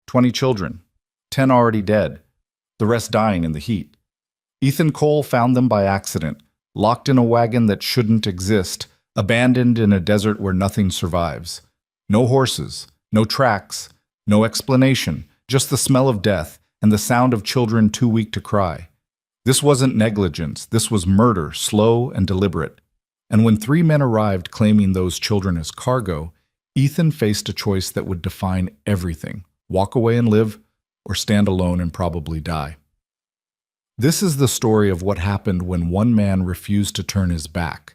20 children, 10 already dead, the rest dying in the heat. Ethan Cole found them by accident, locked in a wagon that shouldn't exist, abandoned in a desert where nothing survives. No horses, no tracks, no explanation, just the smell of death and the sound of children too weak to cry. This wasn't negligence, this was murder, slow and deliberate. And when 3 men arrived claiming those children as cargo, Ethan faced a choice that would define everything: walk away and live, or stand alone and probably die. This is the story of what happened when one man refused to turn his back.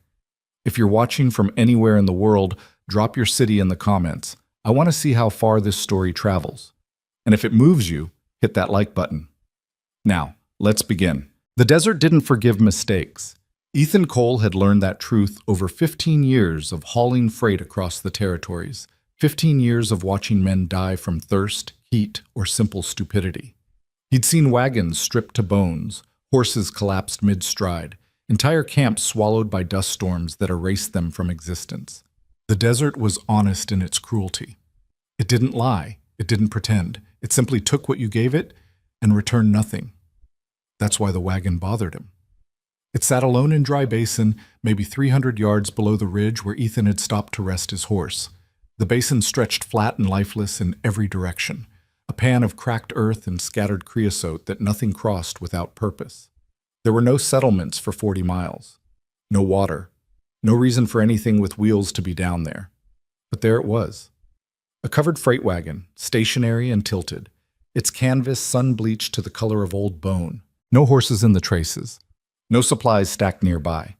If you're watching from anywhere in the world, drop your city in the comments. I want to see how far this story travels. And if it moves you, hit that like button. Now, let's begin. The desert didn't forgive mistakes. Ethan Cole had learned that truth over 15 years of hauling freight across the territories, 15 years of watching men die from thirst, heat, or simple stupidity. He'd seen wagons stripped to bones, horses collapsed mid-stride, entire camps swallowed by dust storms that erased them from existence. The desert was honest in its cruelty. It didn't lie, it didn't pretend. It simply took what you gave it and returned nothing. That's why the wagon bothered him. It sat alone in Dry Basin, maybe 300 yards below the ridge where Ethan had stopped to rest his horse. The basin stretched flat and lifeless in every direction, a pan of cracked earth and scattered creosote that nothing crossed without purpose. There were no settlements for 40 miles, no water, no reason for anything with wheels to be down there. But there it was. A covered freight wagon, stationary and tilted, its canvas sun-bleached to the color of old bone. No horses in the traces. No supplies stacked nearby.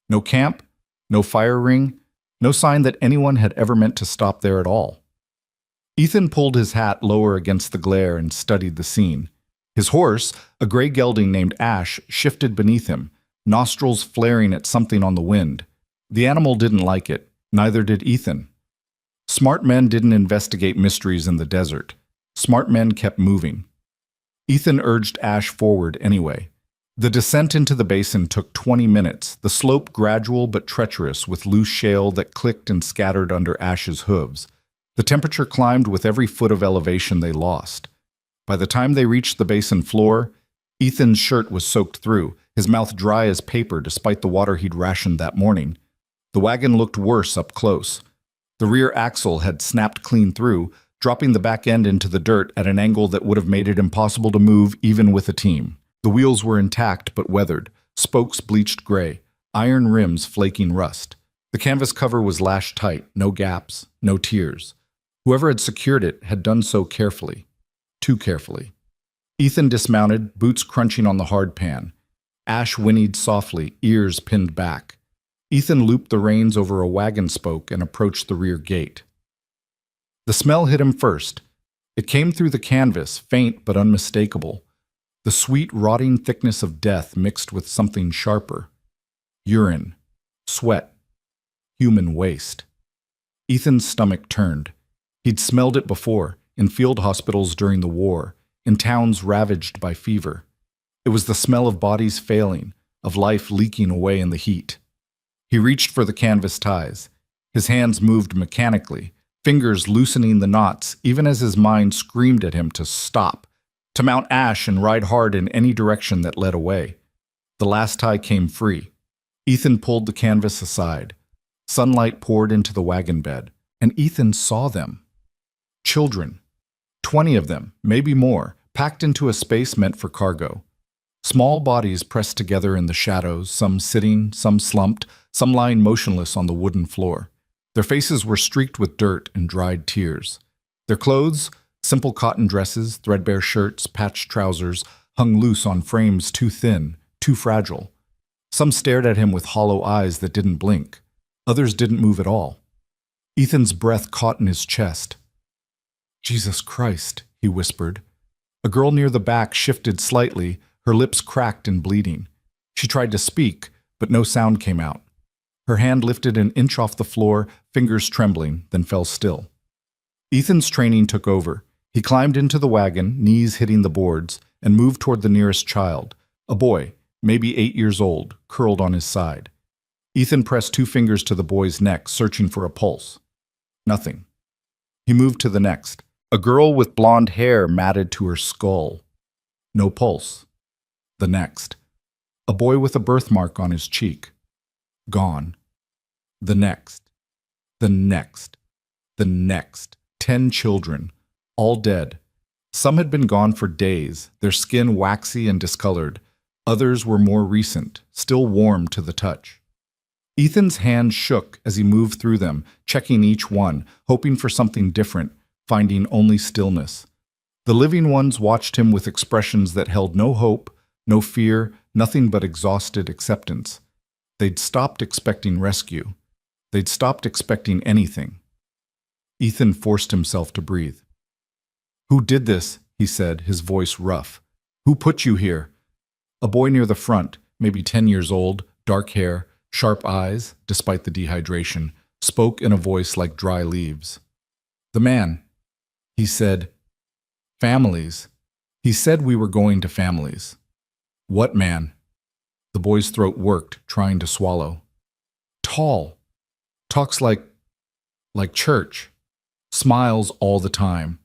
No camp, no fire ring, no sign that anyone had ever meant to stop there at all. Ethan pulled his hat lower against the glare and studied the scene. His horse, a gray gelding named Ash, shifted beneath him, nostrils flaring at something on the wind. The animal didn't like it, neither did Ethan. Smart men didn't investigate mysteries in the desert. Smart men kept moving. Ethan urged Ash forward anyway. The descent into the basin took 20 minutes, the slope gradual but treacherous with loose shale that clicked and scattered under Ash's hooves. The temperature climbed with every foot of elevation they lost. By the time they reached the basin floor, Ethan's shirt was soaked through, his mouth dry as paper despite the water he'd rationed that morning. The wagon looked worse up close. The rear axle had snapped clean through, dropping the back end into the dirt at an angle that would have made it impossible to move even with a team. The wheels were intact but weathered, spokes bleached gray, iron rims flaking rust. The canvas cover was lashed tight, no gaps, no tears. Whoever had secured it had done so carefully, too carefully. Ethan dismounted, boots crunching on the hard pan. Ash whinnied softly, ears pinned back. Ethan looped the reins over a wagon spoke and approached the rear gate. The smell hit him first. It came through the canvas, faint but unmistakable. The sweet, rotting thickness of death mixed with something sharper. Urine, sweat, human waste. Ethan's stomach turned. He'd smelled it before, in field hospitals during the war, in towns ravaged by fever. It was the smell of bodies failing, of life leaking away in the heat. He reached for the canvas ties. His hands moved mechanically, fingers loosening the knots, even as his mind screamed at him to stop, to mount Ash and ride hard in any direction that led away. The last tie came free. Ethan pulled the canvas aside. Sunlight poured into the wagon bed, and Ethan saw them. Children. 20 of them, maybe more, packed into a space meant for cargo. Small bodies pressed together in the shadows, some sitting, some slumped, some lying motionless on the wooden floor. Their faces were streaked with dirt and dried tears. Their clothes, simple cotton dresses, threadbare shirts, patched trousers, hung loose on frames too thin, too fragile. Some stared at him with hollow eyes that didn't blink. Others didn't move at all. Ethan's breath caught in his chest. "Jesus Christ," he whispered. A girl near the back shifted slightly, her lips cracked and bleeding. She tried to speak, but no sound came out. Her hand lifted an inch off the floor, fingers trembling, then fell still. Ethan's training took over. He climbed into the wagon, knees hitting the boards, and moved toward the nearest child, a boy, maybe 8 years old, curled on his side. Ethan pressed 2 fingers to the boy's neck, searching for a pulse. Nothing. He moved to the next. A girl with blonde hair matted to her skull. No pulse. The next. A boy with a birthmark on his cheek. Gone. The next. The next. The next. 10 children. All dead. Some had been gone for days, their skin waxy and discolored. Others were more recent, still warm to the touch. Ethan's hand shook as he moved through them, checking each one, hoping for something different, finding only stillness. The living ones watched him with expressions that held no hope, no fear, nothing but exhausted acceptance. They'd stopped expecting rescue. They'd stopped expecting anything. Ethan forced himself to breathe. "Who did this?" he said, his voice rough. "Who put you here?" A boy near the front, maybe 10 years old, dark hair, sharp eyes, despite the dehydration, spoke in a voice like dry leaves. "The man," he said. "Families. He said we were going to families." "What man?" The boy's throat worked, trying to swallow. "Tall. Talks like church. Smiles all the time."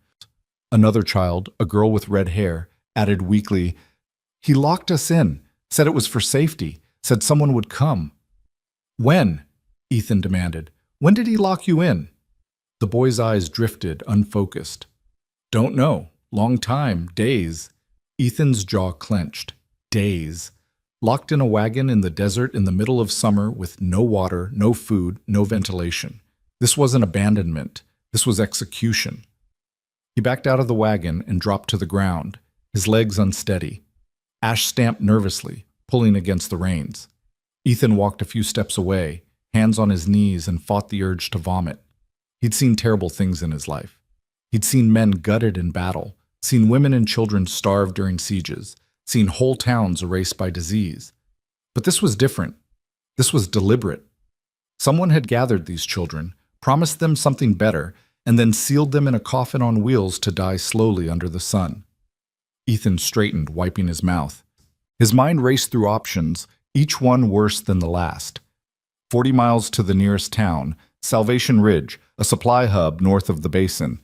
Another child, a girl with red hair, added weakly, "He locked us in, said it was for safety, said someone would come." "When?" Ethan demanded. "When did he lock you in?" The boy's eyes drifted, unfocused. "Don't know. Long time. Days." Ethan's jaw clenched. Days. Locked in a wagon in the desert in the middle of summer with no water, no food, no ventilation. This wasn't abandonment. This was execution. He backed out of the wagon and dropped to the ground, his legs unsteady. Ash stamped nervously, pulling against the reins. Ethan walked a few steps away, hands on his knees, and fought the urge to vomit. He'd seen terrible things in his life. He'd seen men gutted in battle, seen women and children starve during sieges, seen whole towns erased by disease. But this was different. This was deliberate. Someone had gathered these children, promised them something better, and then sealed them in a coffin on wheels to die slowly under the sun. Ethan straightened, wiping his mouth. His mind raced through options, each one worse than the last. 40 miles to the nearest town, Salvation Ridge, a supply hub north of the basin.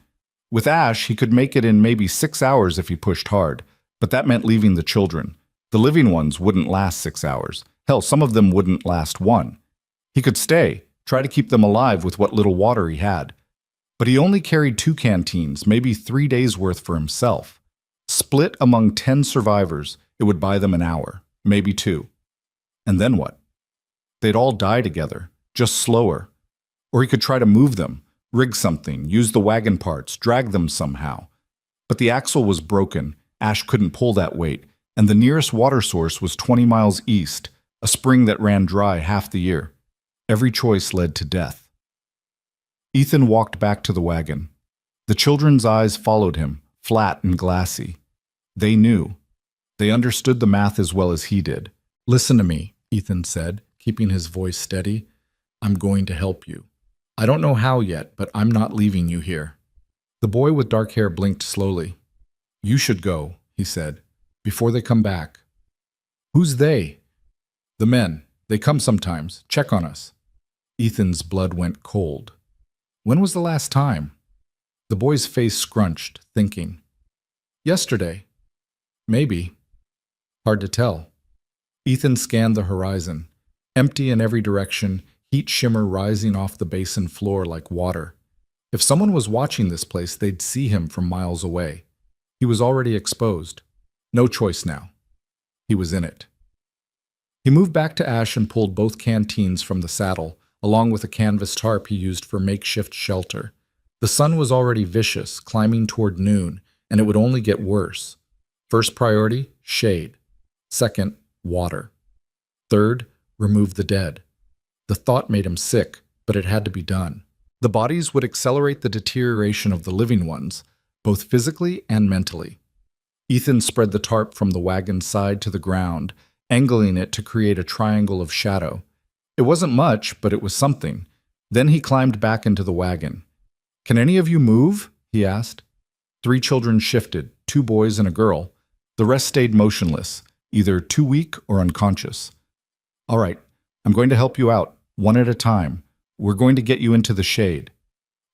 With Ash, he could make it in maybe 6 hours if he pushed hard, but that meant leaving the children. The living ones wouldn't last 6 hours. Hell, some of them wouldn't last one. He could stay, try to keep them alive with what little water he had. But he only carried 2 canteens, maybe 3 days' worth for himself. Split among 10 survivors, it would buy them an hour, maybe 2. And then what? They'd all die together, just slower. Or he could try to move them, rig something, use the wagon parts, drag them somehow. But the axle was broken, Ash couldn't pull that weight, and the nearest water source was 20 miles east, a spring that ran dry half the year. Every choice led to death. Ethan walked back to the wagon. The children's eyes followed him, flat and glassy. They knew. They understood the math as well as he did. "Listen to me," Ethan said, keeping his voice steady. "I'm going to help you. I don't know how yet, but I'm not leaving you here." The boy with dark hair blinked slowly. "You should go," he said, "before they come back." "Who's they?" "The men. They come sometimes, check on us." Ethan's blood went cold. When was the last time? The boy's face scrunched, thinking. "Yesterday. Maybe. Hard to tell." Ethan scanned the horizon. Empty in every direction, heat shimmer rising off the basin floor like water. If someone was watching this place, they'd see him from miles away. He was already exposed. No choice now. He was in it. He moved back to Ash and pulled both canteens from the saddle, along with a canvas tarp he used for makeshift shelter. The sun was already vicious, climbing toward noon, and it would only get worse. First priority, shade. Second, water. Third, remove the dead. The thought made him sick, but it had to be done. The bodies would accelerate the deterioration of the living ones, both physically and mentally. Ethan spread the tarp from the wagon's side to the ground, angling it to create a triangle of shadow. It wasn't much, but it was something. Then he climbed back into the wagon. "Can any of you move?" he asked. 3 children shifted, 2 boys and a girl. The rest stayed motionless, either too weak or unconscious. "All right, I'm going to help you out, one at a time. We're going to get you into the shade."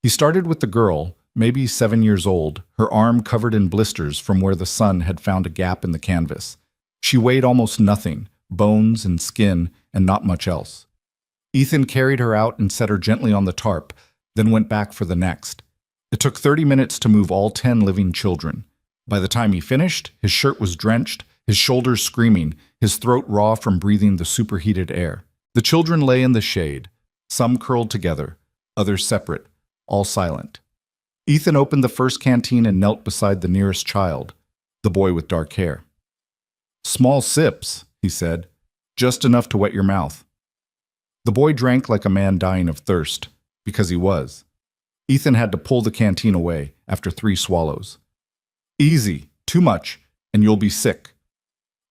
He started with the girl, maybe 7 years old, her arm covered in blisters from where the sun had found a gap in the canvas. She weighed almost nothing, bones and skin, and not much else. Ethan carried her out and set her gently on the tarp, then went back for the next. It took 30 minutes to move all 10 living children. By the time he finished, his shirt was drenched, his shoulders screaming, his throat raw from breathing the superheated air. The children lay in the shade, some curled together, others separate, all silent. Ethan opened the first canteen and knelt beside the nearest child, the boy with dark hair. "Small sips," he said, "just enough to wet your mouth." The boy drank like a man dying of thirst, because he was. Ethan had to pull the canteen away after 3 swallows. "Easy, too much, and you'll be sick."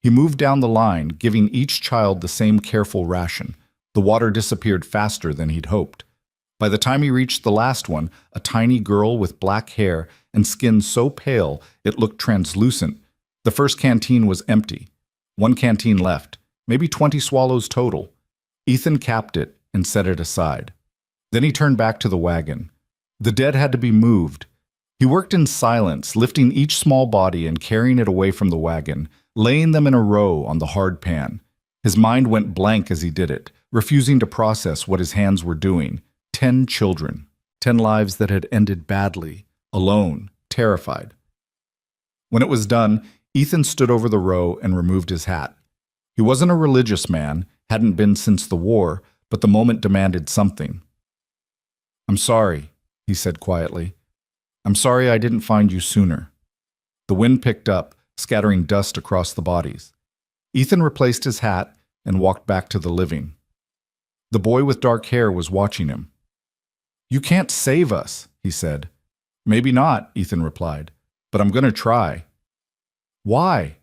He moved down the line, giving each child the same careful ration. The water disappeared faster than he'd hoped. By the time he reached the last one, a tiny girl with black hair and skin so pale it looked translucent, the first canteen was empty. 1 canteen left, maybe 20 swallows total. Ethan capped it and set it aside. Then he turned back to the wagon. The dead had to be moved. He worked in silence, lifting each small body and carrying it away from the wagon, laying them in a row on the hard pan. His mind went blank as he did it, refusing to process what his hands were doing. 10 children, 10 lives that had ended badly, alone, terrified. When it was done, Ethan stood over the row and removed his hat. He wasn't a religious man, hadn't been since the war, but the moment demanded something. "I'm sorry," he said quietly. "I'm sorry I didn't find you sooner." The wind picked up, scattering dust across the bodies. Ethan replaced his hat and walked back to the living. The boy with dark hair was watching him. "You can't save us," he said. "Maybe not," Ethan replied, "but I'm going to try." "Why?"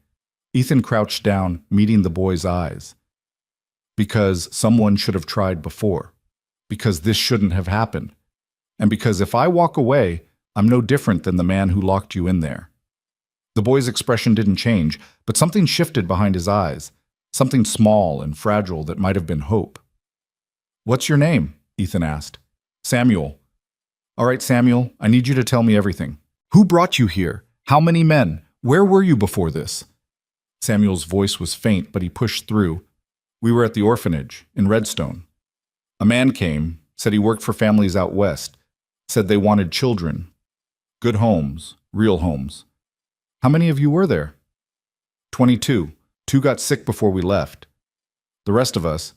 Ethan crouched down, meeting the boy's eyes. "Because someone should have tried before. Because this shouldn't have happened. And because if I walk away, I'm no different than the man who locked you in there." The boy's expression didn't change, but something shifted behind his eyes, something small and fragile that might have been hope. "What's your name?" Ethan asked. "Samuel." "All right, Samuel, I need you to tell me everything. Who brought you here? How many men? Where were you before this?" Samuel's voice was faint, but he pushed through. "We were at the orphanage, in Redstone. A man came, said he worked for families out west, said they wanted children. Good homes, real homes. How many of you were there?" 22. 2 got sick before we left. The rest of us,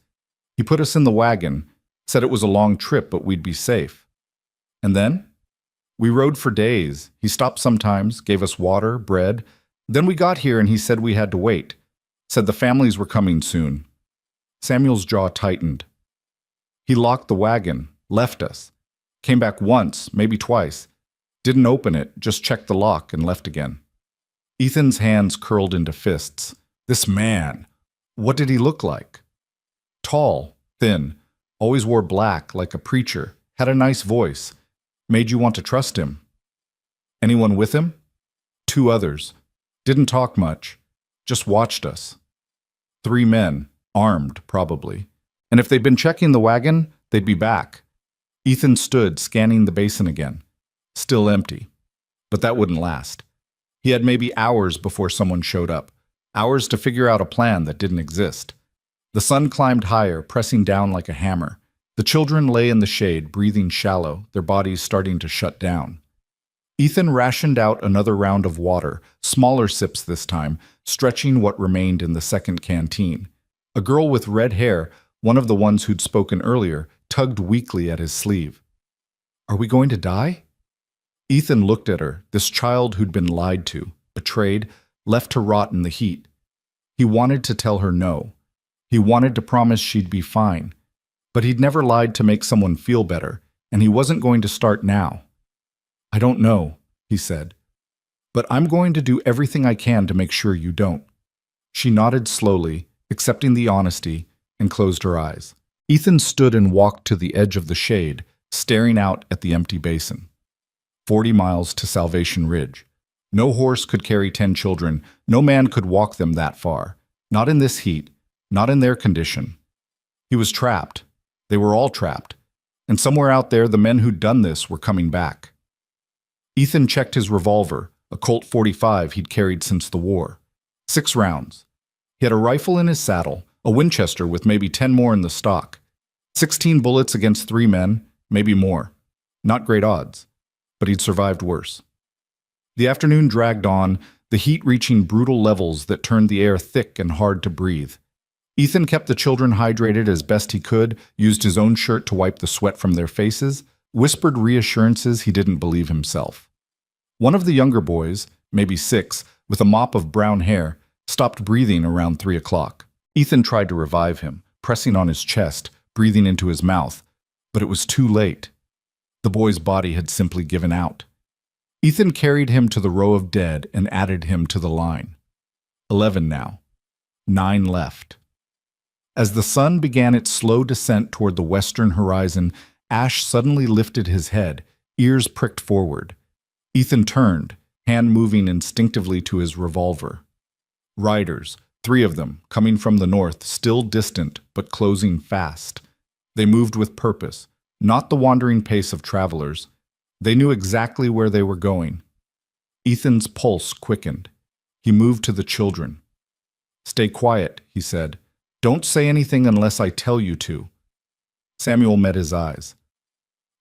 he put us in the wagon, said it was a long trip, but we'd be safe. And then? We rode for days. He stopped sometimes, gave us water, bread. Then we got here and he said we had to wait. Said the families were coming soon. Samuel's jaw tightened. He locked the wagon, left us. Came back once, maybe twice. Didn't open it, just checked the lock and left again. Ethan's hands curled into fists. This man, what did he look like? Tall, thin, always wore black like a preacher, had a nice voice, made you want to trust him. Anyone with him? 2 others. Didn't talk much, just watched us. 3 men, armed probably. And if they'd been checking the wagon, they'd be back. Ethan stood, scanning the basin again. Still empty. But that wouldn't last. He had maybe hours before someone showed up. Hours to figure out a plan that didn't exist. The sun climbed higher, pressing down like a hammer. The children lay in the shade, breathing shallow, their bodies starting to shut down. Ethan rationed out another round of water, smaller sips this time, stretching what remained in the second canteen. A girl with red hair, one of the ones who'd spoken earlier, tugged weakly at his sleeve. Are we going to die? Ethan looked at her, this child who'd been lied to, betrayed, left to rot in the heat. He wanted to tell her no. He wanted to promise she'd be fine. But he'd never lied to make someone feel better, and he wasn't going to start now. I don't know, he said. But I'm going to do everything I can to make sure you don't. She nodded slowly, accepting the honesty, and closed her eyes. Ethan stood and walked to the edge of the shade, staring out at the empty basin. 40 miles to Salvation Ridge. No horse could carry 10 children. No man could walk them that far. Not in this heat. Not in their condition. He was trapped. They were all trapped. And somewhere out there, the men who'd done this were coming back. Ethan checked his revolver, a Colt .45 he'd carried since the war. 6 rounds. He had a rifle in his saddle, a Winchester with maybe 10 more in the stock. 16 bullets against 3 men, maybe more. Not great odds, but he'd survived worse. The afternoon dragged on, the heat reaching brutal levels that turned the air thick and hard to breathe. Ethan kept the children hydrated as best he could, used his own shirt to wipe the sweat from their faces, whispered reassurances he didn't believe himself. One of the younger boys, maybe 6, with a mop of brown hair, stopped breathing around 3 o'clock. Ethan tried to revive him, pressing on his chest, breathing into his mouth, but it was too late. The boy's body had simply given out. Ethan carried him to the row of dead and added him to the line. 11 now. 9 left. As the sun began its slow descent toward the western horizon, Ash suddenly lifted his head, ears pricked forward. Ethan turned, hand moving instinctively to his revolver. Riders, 3 of them, coming from the north, still distant but closing fast. They moved with purpose, not the wandering pace of travelers. They knew exactly where they were going. Ethan's pulse quickened. He moved to the children. "Stay quiet," he said. "Don't say anything unless I tell you to." Samuel met his eyes.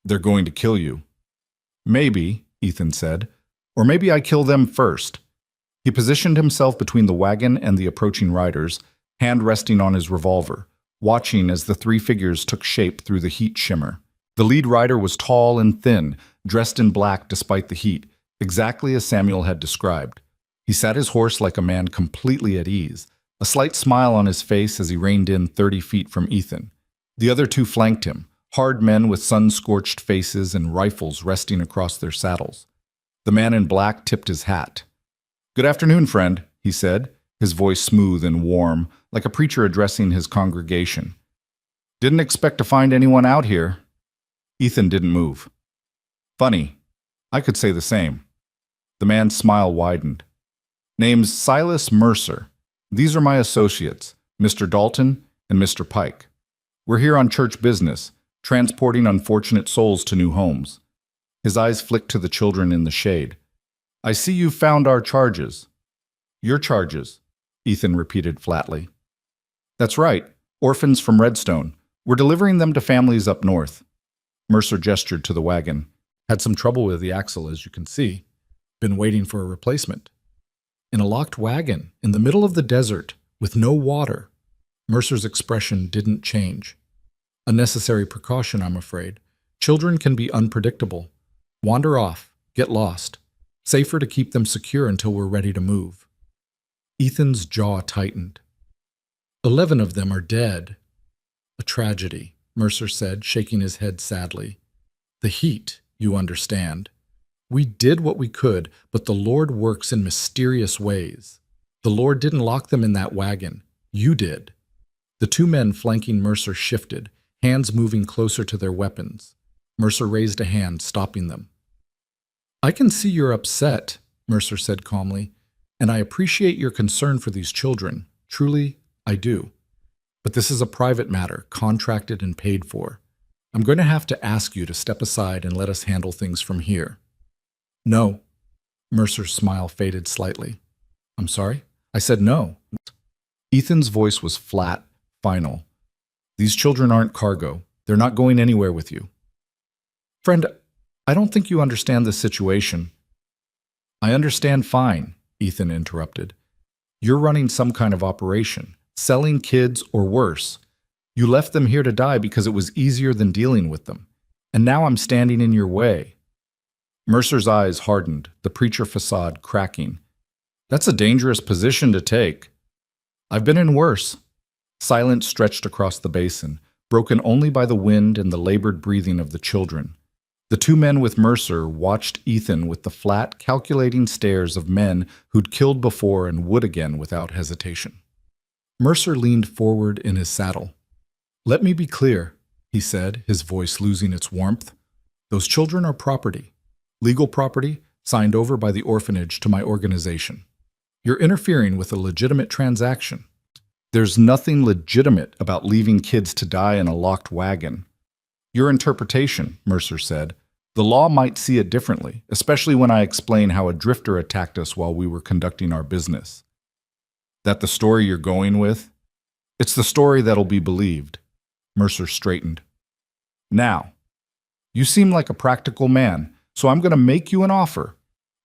"They're going to kill you." "Maybe," Ethan said. "Or maybe I kill them first." He positioned himself between the wagon and the approaching riders, hand resting on his revolver, watching as the 3 figures took shape through the heat shimmer. The lead rider was tall and thin, dressed in black despite the heat, exactly as Samuel had described. He sat his horse like a man completely at ease, a slight smile on his face as he reined in 30 feet from Ethan. The other 2 flanked him, hard men with sun-scorched faces and rifles resting across their saddles. The man in black tipped his hat. "Good afternoon, friend," he said, his voice smooth and warm, like a preacher addressing his congregation. "Didn't expect to find anyone out here." Ethan didn't move. "Funny. I could say the same." The man's smile widened. "Name's Silas Mercer. These are my associates, Mr. Dalton and Mr. Pike. We're here on church business, transporting unfortunate souls to new homes." His eyes flicked to the children in the shade. "I see you've found our charges." "Your charges," Ethan repeated flatly. "That's right, orphans from Redstone. We're delivering them to families up north." Mercer gestured to the wagon. "Had some trouble with the axle, as you can see. Been waiting for a replacement." "In a locked wagon, in the middle of the desert, with no water." Mercer's expression didn't change. "A necessary precaution, I'm afraid. Children can be unpredictable. Wander off, get lost. Safer to keep them secure until we're ready to move." Ethan's jaw tightened. 11 of them are dead. "A tragedy," Mercer said, shaking his head sadly. "The heat, you understand. We did what we could, but the Lord works in mysterious ways. The Lord didn't lock them in that wagon. You did." The 2 men flanking Mercer shifted, hands moving closer to their weapons. Mercer raised a hand, stopping them. "I can see you're upset," Mercer said calmly, "and I appreciate your concern for these children. Truly, I do. But this is a private matter, contracted and paid for. I'm going to have to ask you to step aside and let us handle things from here." "No." Mercer's smile faded slightly. "I'm sorry? I said no." Ethan's voice was flat, final. "These children aren't cargo. They're not going anywhere with you." "Friend, I don't think you understand the situation." "I understand fine," Ethan interrupted. "You're running some kind of operation, selling kids or worse. You left them here to die because it was easier than dealing with them. And now I'm standing in your way." Mercer's eyes hardened, the preacher facade cracking. "That's a dangerous position to take." "I've been in worse." Silence stretched across the basin, broken only by the wind and the labored breathing of the children. The 2 men with Mercer watched Ethan with the flat, calculating stares of men who'd killed before and would again without hesitation. Mercer leaned forward in his saddle. "Let me be clear," he said, his voice losing its warmth. "Those children are property. Legal property, signed over by the orphanage to my organization. You're interfering with a legitimate transaction." "There's nothing legitimate about leaving kids to die in a locked wagon." "Your interpretation," Mercer said. The law might see it differently, especially when I explain how a drifter attacked us while we were conducting our business. That the story you're going with? It's the story that'll be believed. Mercer straightened. Now, you seem like a practical man, so I'm going to make you an offer.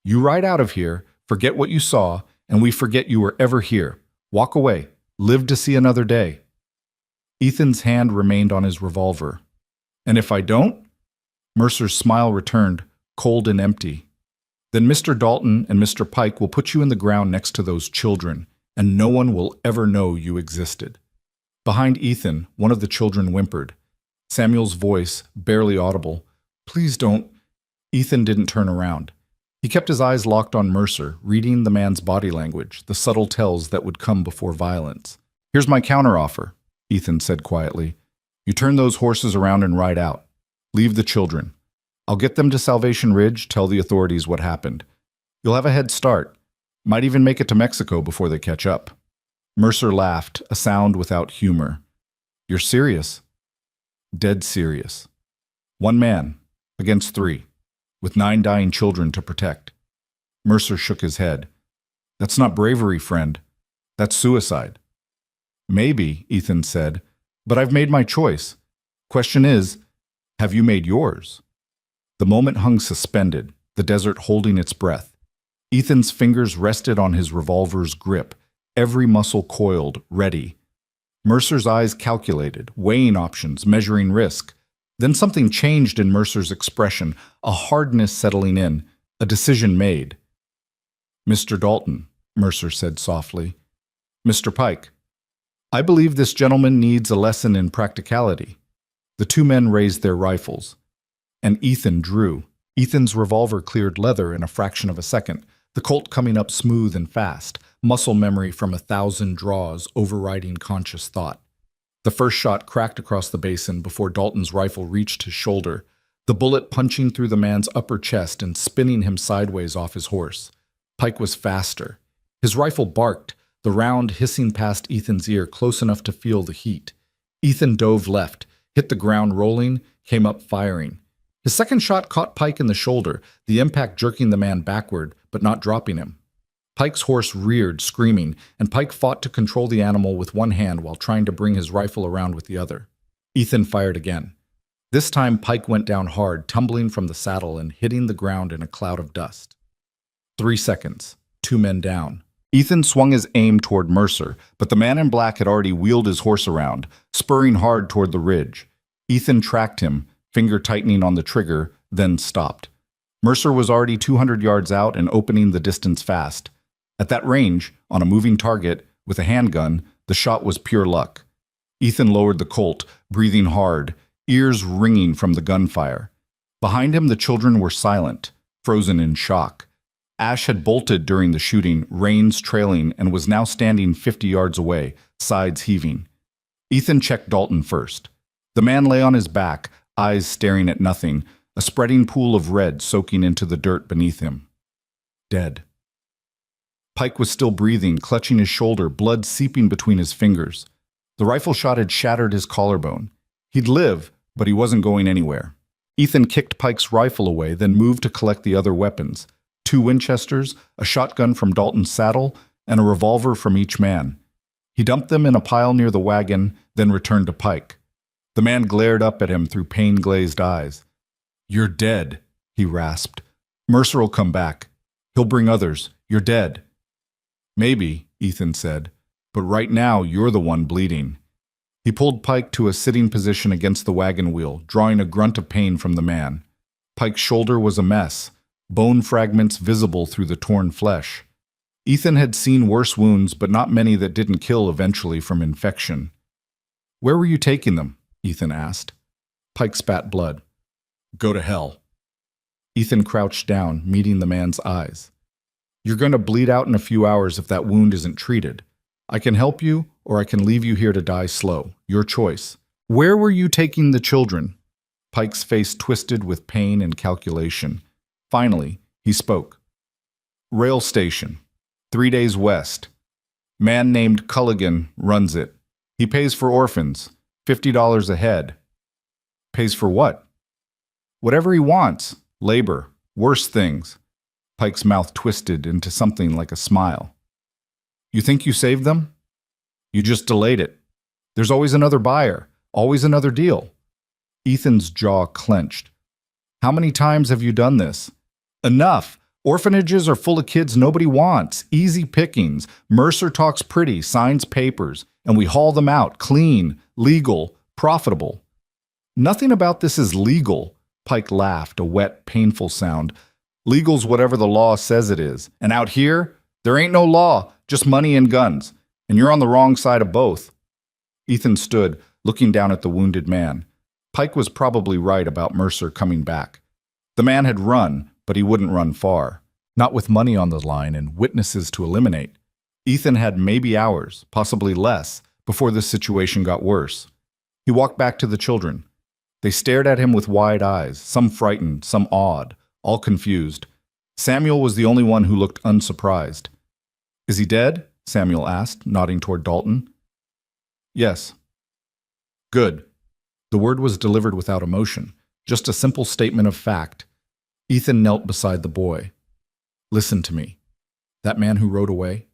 You ride out of here, forget what you saw, and we forget you were ever here. Walk away. Live to see another day. Ethan's hand remained on his revolver. And if I don't? Mercer's smile returned, cold and empty. Then Mr. Dalton and Mr. Pike will put you in the ground next to those children, and no one will ever know you existed. Behind Ethan, one of the children whimpered. Samuel's voice, barely audible. Please don't. Ethan didn't turn around. He kept his eyes locked on Mercer, reading the man's body language, the subtle tells that would come before violence. Here's my counteroffer, Ethan said quietly. You turn those horses around and ride out. Leave the children. I'll get them to Salvation Ridge, tell the authorities what happened. You'll have a head start. Might even make it to Mexico before they catch up. Mercer laughed, a sound without humor. You're serious? Dead serious. One man, against three, with 9 dying children to protect. Mercer shook his head. That's not bravery, friend. That's suicide. Maybe, Ethan said, but I've made my choice. Question is, have you made yours? The moment hung suspended, the desert holding its breath. Ethan's fingers rested on his revolver's grip, every muscle coiled, ready. Mercer's eyes calculated, weighing options, measuring risk. Then something changed in Mercer's expression, a hardness settling in, a decision made. Mr. Dalton, Mercer said softly. Mr. Pike, I believe this gentleman needs a lesson in practicality. The 2 men raised their rifles, and Ethan drew. Ethan's revolver cleared leather in a fraction of a second, the Colt coming up smooth and fast, muscle memory from 1,000 draws overriding conscious thought. The first shot cracked across the basin before Dalton's rifle reached his shoulder, the bullet punching through the man's upper chest and spinning him sideways off his horse. Pike was faster. His rifle barked, the round hissing past Ethan's ear close enough to feel the heat. Ethan dove left, hit the ground rolling, came up firing. His second shot caught Pike in the shoulder, the impact jerking the man backward, but not dropping him. Pike's horse reared, screaming, and Pike fought to control the animal with one hand while trying to bring his rifle around with the other. Ethan fired again. This time Pike went down hard, tumbling from the saddle and hitting the ground in a cloud of dust. 3 seconds. 2 men down. Ethan swung his aim toward Mercer, but the man in black had already wheeled his horse around, spurring hard toward the ridge. Ethan tracked him, finger tightening on the trigger, then stopped. Mercer was already 200 yards out and opening the distance fast. At that range, on a moving target, with a handgun, the shot was pure luck. Ethan lowered the Colt, breathing hard, ears ringing from the gunfire. Behind him, the children were silent, frozen in shock. Ash had bolted during the shooting, reins trailing, and was now standing 50 yards away, sides heaving. Ethan checked Dalton first. The man lay on his back, eyes staring at nothing, a spreading pool of red soaking into the dirt beneath him. Dead. Pike was still breathing, clutching his shoulder, blood seeping between his fingers. The rifle shot had shattered his collarbone. He'd live, but he wasn't going anywhere. Ethan kicked Pike's rifle away, then moved to collect the other weapons. 2 Winchesters, a shotgun from Dalton's saddle, and a revolver from each man. He dumped them in a pile near the wagon, then returned to Pike. The man glared up at him through pain-glazed eyes. You're dead, he rasped. Mercer will come back. He'll bring others. You're dead. Maybe, Ethan said, but right now you're the one bleeding. He pulled Pike to a sitting position against the wagon wheel, drawing a grunt of pain from the man. Pike's shoulder was a mess, bone fragments visible through the torn flesh. Ethan had seen worse wounds, but not many that didn't kill eventually from infection. Where were you taking them? Ethan asked. Pike spat blood. Go to hell. Ethan crouched down, meeting the man's eyes. You're going to bleed out in a few hours if that wound isn't treated. I can help you, or I can leave you here to die slow. Your choice. Where were you taking the children? Pike's face twisted with pain and calculation. Finally, he spoke. Rail station. 3 days west. Man named Culligan runs it. He pays for orphans. $50 a head. Pays for what? Whatever he wants. Labor. Worse things. Pike's mouth twisted into something like a smile. You think you saved them? You just delayed it. There's always another buyer. Always another deal. Ethan's jaw clenched. How many times have you done this? Enough. Orphanages are full of kids nobody wants. Easy pickings. Mercer talks pretty, signs papers, and we haul them out. Clean, legal, profitable. Nothing about this is legal. Pike laughed, a wet, painful sound. Legal's whatever the law says it is. And out here, there ain't no law, just money and guns. And you're on the wrong side of both. Ethan stood, looking down at the wounded man. Pike was probably right about Mercer coming back. The man had run, but he wouldn't run far. Not with money on the line and witnesses to eliminate. Ethan had maybe hours, possibly less, before the situation got worse. He walked back to the children. They stared at him with wide eyes, some frightened, some awed, all confused. Samuel was the only one who looked unsurprised. Is he dead? Samuel asked, nodding toward Dalton. Yes. Good. The word was delivered without emotion, just a simple statement of fact. Ethan knelt beside the boy. Listen to me. That man who rode away?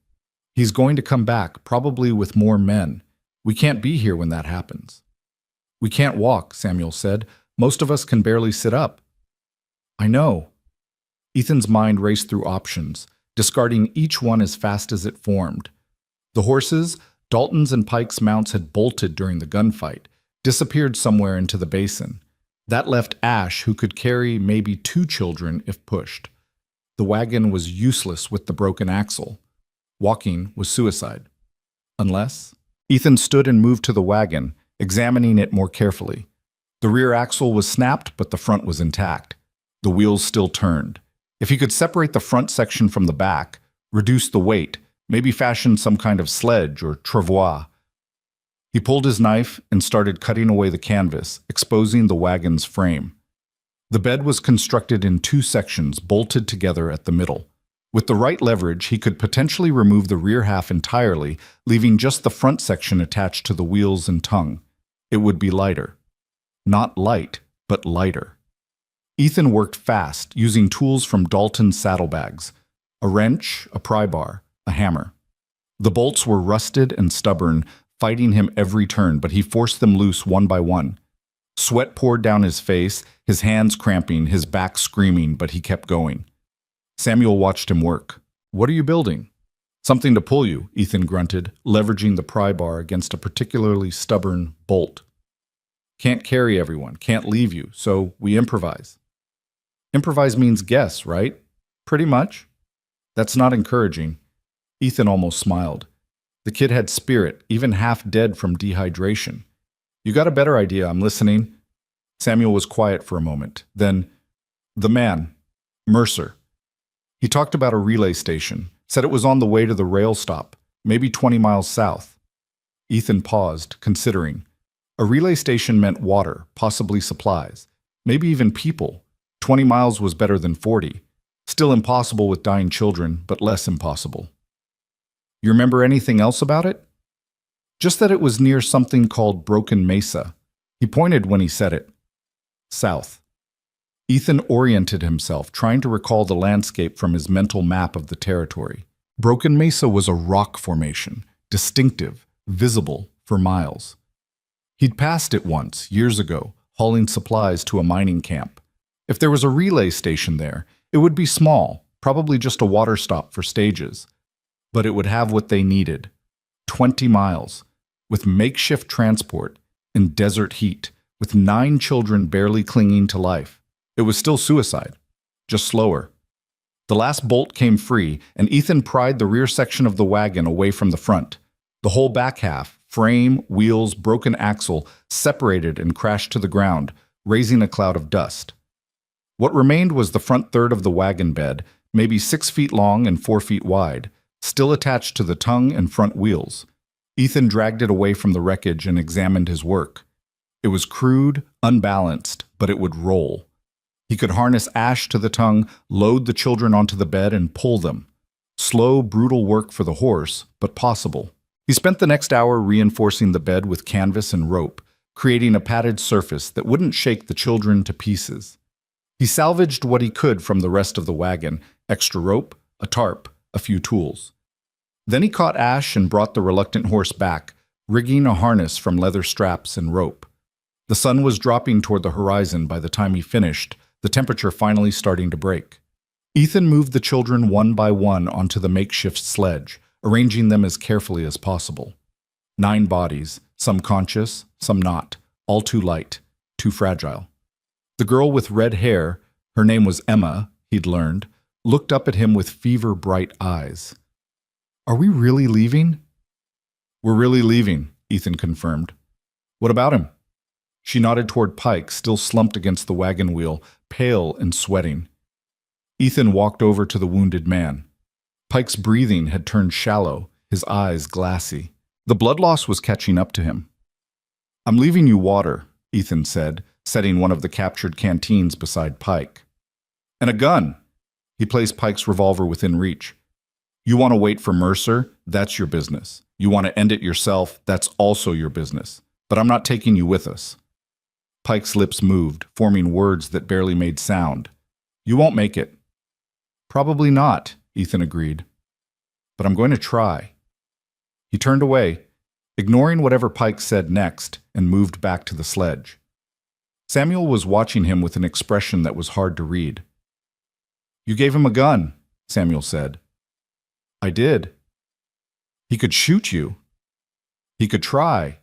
He's going to come back, probably with more men. We can't be here when that happens. We can't walk, Samuel said. Most of us can barely sit up. I know. Ethan's mind raced through options, discarding each one as fast as it formed. The horses, Dalton's and Pike's mounts had bolted during the gunfight, disappeared somewhere into the basin. That left Ash, who could carry maybe 2 children if pushed. The wagon was useless with the broken axle. Walking was suicide. Unless... Ethan stood and moved to the wagon, examining it more carefully. The rear axle was snapped, but the front was intact. The wheels still turned. If he could separate the front section from the back, reduce the weight, maybe fashion some kind of sledge or travois. He pulled his knife and started cutting away the canvas, exposing the wagon's frame. The bed was constructed in 2 sections, bolted together at the middle. With the right leverage, he could potentially remove the rear half entirely, leaving just the front section attached to the wheels and tongue. It would be lighter. Not light, but lighter. Ethan worked fast, using tools from Dalton's saddlebags. A wrench, a pry bar, a hammer. The bolts were rusted and stubborn, fighting him every turn, but he forced them loose one by one. Sweat poured down his face, his hands cramping, his back screaming, but he kept going. Samuel watched him work. What are you building? Something to pull you, Ethan grunted, leveraging the pry bar against a particularly stubborn bolt. Can't carry everyone, can't leave you, so we improvise. Improvise means guess, right? Pretty much. That's not encouraging. Ethan almost smiled. The kid had spirit, even half dead from dehydration. You got a better idea, I'm listening. Samuel was quiet for a moment. Then, the man, Mercer. He talked about a relay station, said it was on the way to the rail stop, maybe 20 miles south. Ethan paused, considering. A relay station meant water, possibly supplies, maybe even people. 20 miles was better than 40. Still impossible with dying children, but less impossible. You remember anything else about it? Just that it was near something called Broken Mesa. He pointed when he said it. South. Ethan oriented himself, trying to recall the landscape from his mental map of the territory. Broken Mesa was a rock formation, distinctive, visible for miles. He'd passed it once, years ago, hauling supplies to a mining camp. If there was a relay station there, it would be small, probably just a water stop for stages. But it would have what they needed. 20 miles, with makeshift transport, in desert heat, with 9 children barely clinging to life. It was still suicide, just slower. The last bolt came free, and Ethan pried the rear section of the wagon away from the front. The whole back half, frame, wheels, broken axle, separated and crashed to the ground, raising a cloud of dust. What remained was the front third of the wagon bed, maybe 6 feet long and 4 feet wide, still attached to the tongue and front wheels. Ethan dragged it away from the wreckage and examined his work. It was crude, unbalanced, but it would roll. He could harness Ash to the tongue, load the children onto the bed, and pull them. Slow, brutal work for the horse, but possible. He spent the next hour reinforcing the bed with canvas and rope, creating a padded surface that wouldn't shake the children to pieces. He salvaged what he could from the rest of the wagon: extra rope, a tarp, a few tools. Then he caught Ash and brought the reluctant horse back, rigging a harness from leather straps and rope. The sun was dropping toward the horizon by the time he finished, the temperature finally starting to break. Ethan moved the children one by one onto the makeshift sledge, arranging them as carefully as possible. 9 bodies, some conscious, some not, all too light, too fragile. The girl with red hair, her name was Emma, he'd learned, looked up at him with fever-bright eyes. "Are we really leaving?" "We're really leaving," Ethan confirmed. "What about him?" She nodded toward Pike, still slumped against the wagon wheel, pale and sweating. Ethan walked over to the wounded man. Pike's breathing had turned shallow, his eyes glassy. The blood loss was catching up to him. "I'm leaving you water," Ethan said, setting one of the captured canteens beside Pike. "And a gun." He placed Pike's revolver within reach. "You want to wait for Mercer? That's your business. You want to end it yourself? That's also your business. But I'm not taking you with us." Pike's lips moved, forming words that barely made sound. "You won't make it." "Probably not," Ethan agreed. "But I'm going to try." He turned away, ignoring whatever Pike said next, and moved back to the sledge. Samuel was watching him with an expression that was hard to read. "You gave him a gun," Samuel said. "I did." "He could shoot you." "He could try."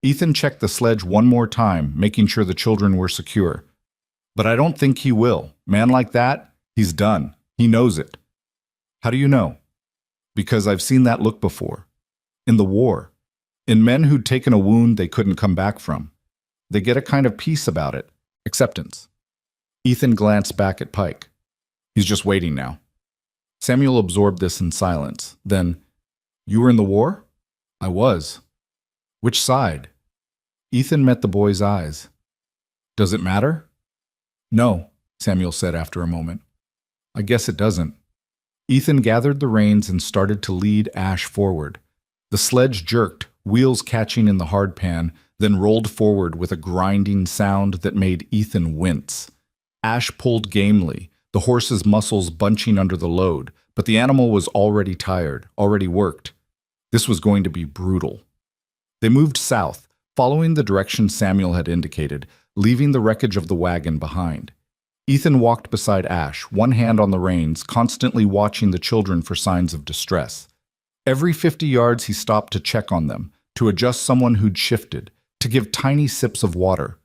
Ethan checked the sledge one more time, making sure the children were secure. "But I don't think he will. Man like that, he's done. He knows it." "How do you know?" "Because I've seen that look before. In the war. In men who'd taken a wound they couldn't come back from. They get a kind of peace about it. Acceptance." Ethan glanced back at Pike. "He's just waiting now." Samuel absorbed this in silence. Then, "You were in the war?" "I was." "Which side?" Ethan met the boy's eyes. "Does it matter?" "No," Samuel said after a moment. "I guess it doesn't." Ethan gathered the reins and started to lead Ash forward. The sledge jerked, wheels catching in the hardpan, then rolled forward with a grinding sound that made Ethan wince. Ash pulled gamely, the horse's muscles bunching under the load, but the animal was already tired, already worked. This was going to be brutal. They moved south, following the direction Samuel had indicated, leaving the wreckage of the wagon behind. Ethan walked beside Ash, one hand on the reins, constantly watching the children for signs of distress. Every 50 yards he stopped to check on them, to adjust someone who'd shifted, to give tiny sips of water.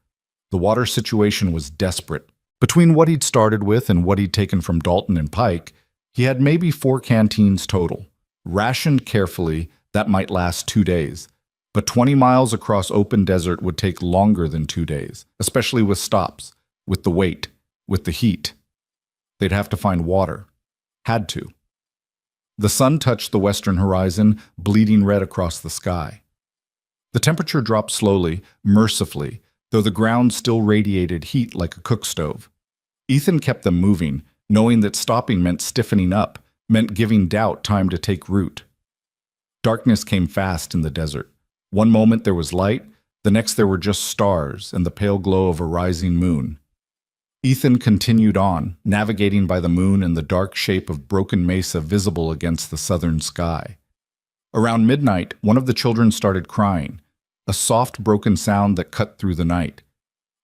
The water situation was desperate. Between what he'd started with and what he'd taken from Dalton and Pike, he had maybe 4 canteens total. Rationed carefully, that might last 2 days. But 20 miles across open desert would take longer than 2 days, especially with stops, with the weight, with the heat. They'd have to find water. Had to. The sun touched the western horizon, bleeding red across the sky. The temperature dropped slowly, mercifully, though the ground still radiated heat like a cook stove. Ethan kept them moving, knowing that stopping meant stiffening up, meant giving doubt time to take root. Darkness came fast in the desert. One moment there was light, the next there were just stars and the pale glow of a rising moon. Ethan continued on, navigating by the moon and the dark shape of broken mesa visible against the southern sky. Around midnight, one of the children started crying, a soft, broken sound that cut through the night.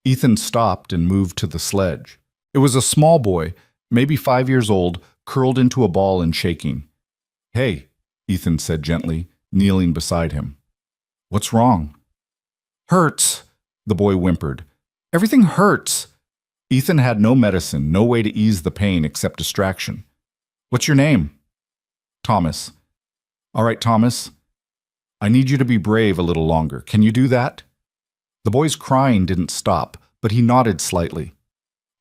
Ethan stopped and moved to the sledge. It was a small boy, maybe 5 years old, curled into a ball and shaking. "Hey," Ethan said gently, kneeling beside him. "What's wrong?" "Hurts," the boy whimpered. "Everything hurts." Ethan had no medicine, no way to ease the pain except distraction. "What's your name?" "Thomas." "All right, Thomas. I need you to be brave a little longer. Can you do that?" The boy's crying didn't stop, but he nodded slightly.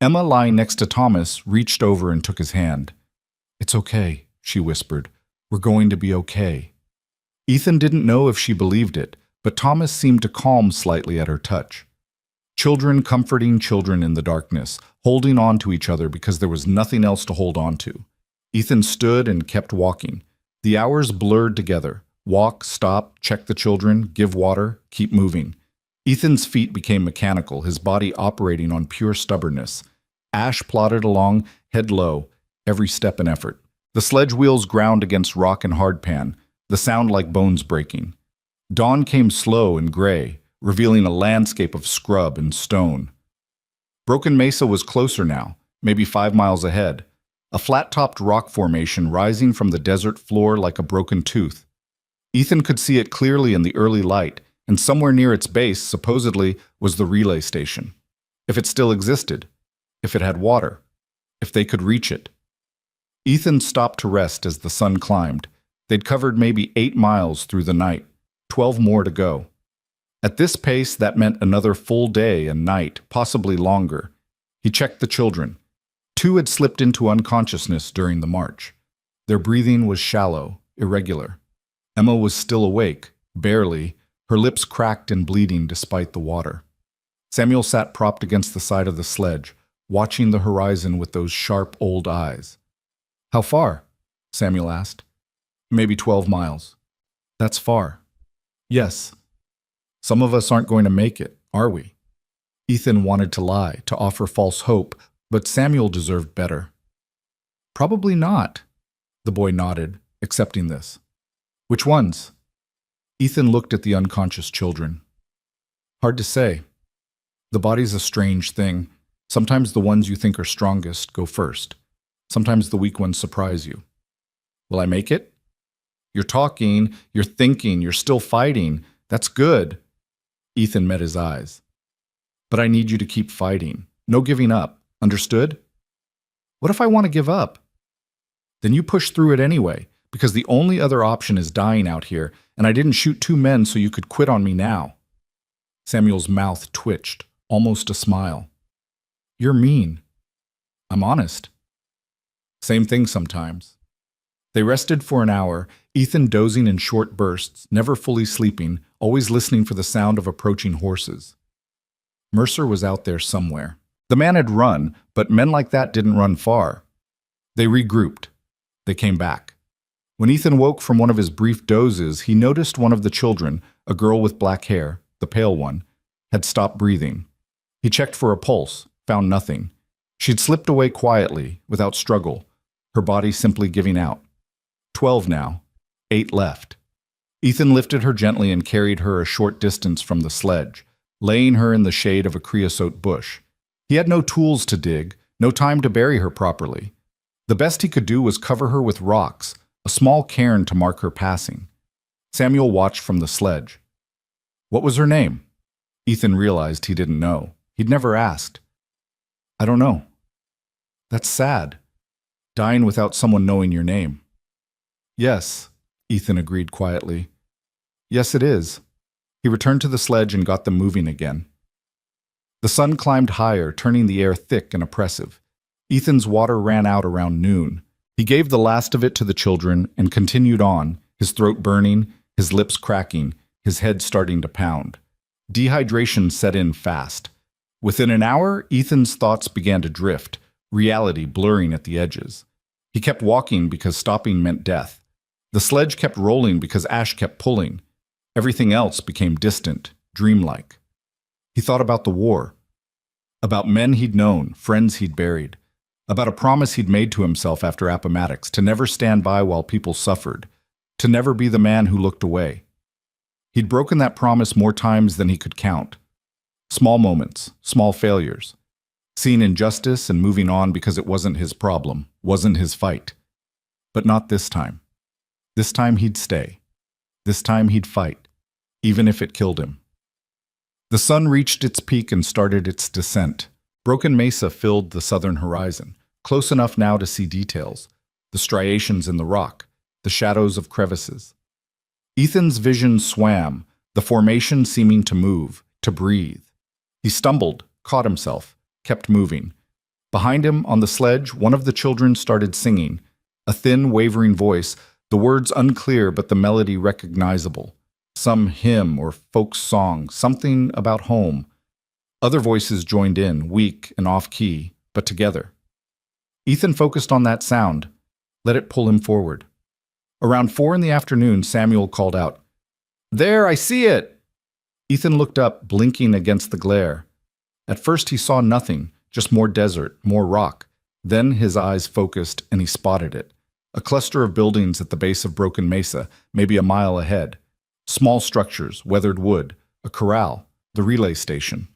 Emma, lying next to Thomas, reached over and took his hand. "It's okay," she whispered. "We're going to be okay." Ethan didn't know if she believed it, but Thomas seemed to calm slightly at her touch. Children comforting children in the darkness, holding on to each other because there was nothing else to hold on to. Ethan stood and kept walking. The hours blurred together. Walk, stop, check the children, give water, keep moving. Ethan's feet became mechanical, his body operating on pure stubbornness. Ash plodded along, head low, every step an effort. The sledge wheels ground against rock and hardpan, the sound like bones breaking. Dawn came slow and gray, revealing a landscape of scrub and stone. Broken Mesa was closer now, maybe 5 miles ahead, a flat-topped rock formation rising from the desert floor like a broken tooth. Ethan could see it clearly in the early light, and somewhere near its base, supposedly, was the relay station. If it still existed, if it had water, if they could reach it. Ethan stopped to rest as the sun climbed. They'd covered maybe 8 miles through the night, 12 more to go. At this pace, that meant another full day and night, possibly longer. He checked the children. 2 had slipped into unconsciousness during the march. Their breathing was shallow, irregular. Emma was still awake, barely, her lips cracked and bleeding despite the water. Samuel sat propped against the side of the sledge, watching the horizon with those sharp old eyes. "How far?" Samuel asked. "Maybe 12 miles. That's far." "Yes. Some of us aren't going to make it, are we?" Ethan wanted to lie, to offer false hope, but Samuel deserved better. "Probably not." The boy nodded, accepting this. "Which ones?" Ethan looked at the unconscious children. "Hard to say. The body's a strange thing. Sometimes the ones you think are strongest go first. Sometimes the weak ones surprise you." "Will I make it?" "You're talking, you're thinking, you're still fighting. That's good." Ethan met his eyes. "But I need you to keep fighting. No giving up. Understood?" "What if I want to give up?" "Then you push through it anyway, because the only other option is dying out here, and I didn't shoot 2 men so you could quit on me now." Samuel's mouth twitched, almost a smile. "You're mean." "I'm honest." "Same thing sometimes." They rested for an hour, Ethan dozing in short bursts, never fully sleeping, always listening for the sound of approaching horses. Mercer was out there somewhere. The man had run, but men like that didn't run far. They regrouped. They came back. When Ethan woke from one of his brief dozes, he noticed one of the children, a girl with black hair, the pale one, had stopped breathing. He checked for a pulse, found nothing. She'd slipped away quietly, without struggle, her body simply giving out. 12 now, 8 left. Ethan lifted her gently and carried her a short distance from the sledge, laying her in the shade of a creosote bush. He had no tools to dig, no time to bury her properly. The best he could do was cover her with rocks, a small cairn to mark her passing. Samuel watched from the sledge. "What was her name?" Ethan realized he didn't know. He'd never asked. "I don't know." "That's sad, dying without someone knowing your name." "Yes," Ethan agreed quietly. "Yes, it is." He returned to the sledge and got them moving again. The sun climbed higher, turning the air thick and oppressive. Ethan's water ran out around noon. He gave the last of it to the children and continued on, his throat burning, his lips cracking, his head starting to pound. Dehydration set in fast. Within an hour, Ethan's thoughts began to drift, reality blurring at the edges. He kept walking because stopping meant death. The sledge kept rolling because Ash kept pulling. Everything else became distant, dreamlike. He thought about the war, about men he'd known, friends he'd buried, about a promise he'd made to himself after Appomattox to never stand by while people suffered, to never be the man who looked away. He'd broken that promise more times than he could count. Small moments, small failures. Seeing injustice and moving on because it wasn't his problem, wasn't his fight. But not this time. This time he'd stay. This time he'd fight, even if it killed him. The sun reached its peak and started its descent. Broken Mesa filled the southern horizon, close enough now to see details, the striations in the rock, the shadows of crevices. Ethan's vision swam, the formation seeming to move, to breathe. He stumbled, caught himself, kept moving. Behind him, on the sledge, one of the children started singing, a thin, wavering voice, the words unclear but the melody recognizable. Some hymn or folk song, something about home. Other voices joined in, weak and off-key, but together. Ethan focused on that sound, let it pull him forward. Around 4 in the afternoon, Samuel called out, "There, I see it!" Ethan looked up, blinking against the glare. At first he saw nothing, just more desert, more rock. Then his eyes focused and he spotted it. A cluster of buildings at the base of Broken Mesa, maybe a mile ahead. Small structures, weathered wood, a corral, the relay station.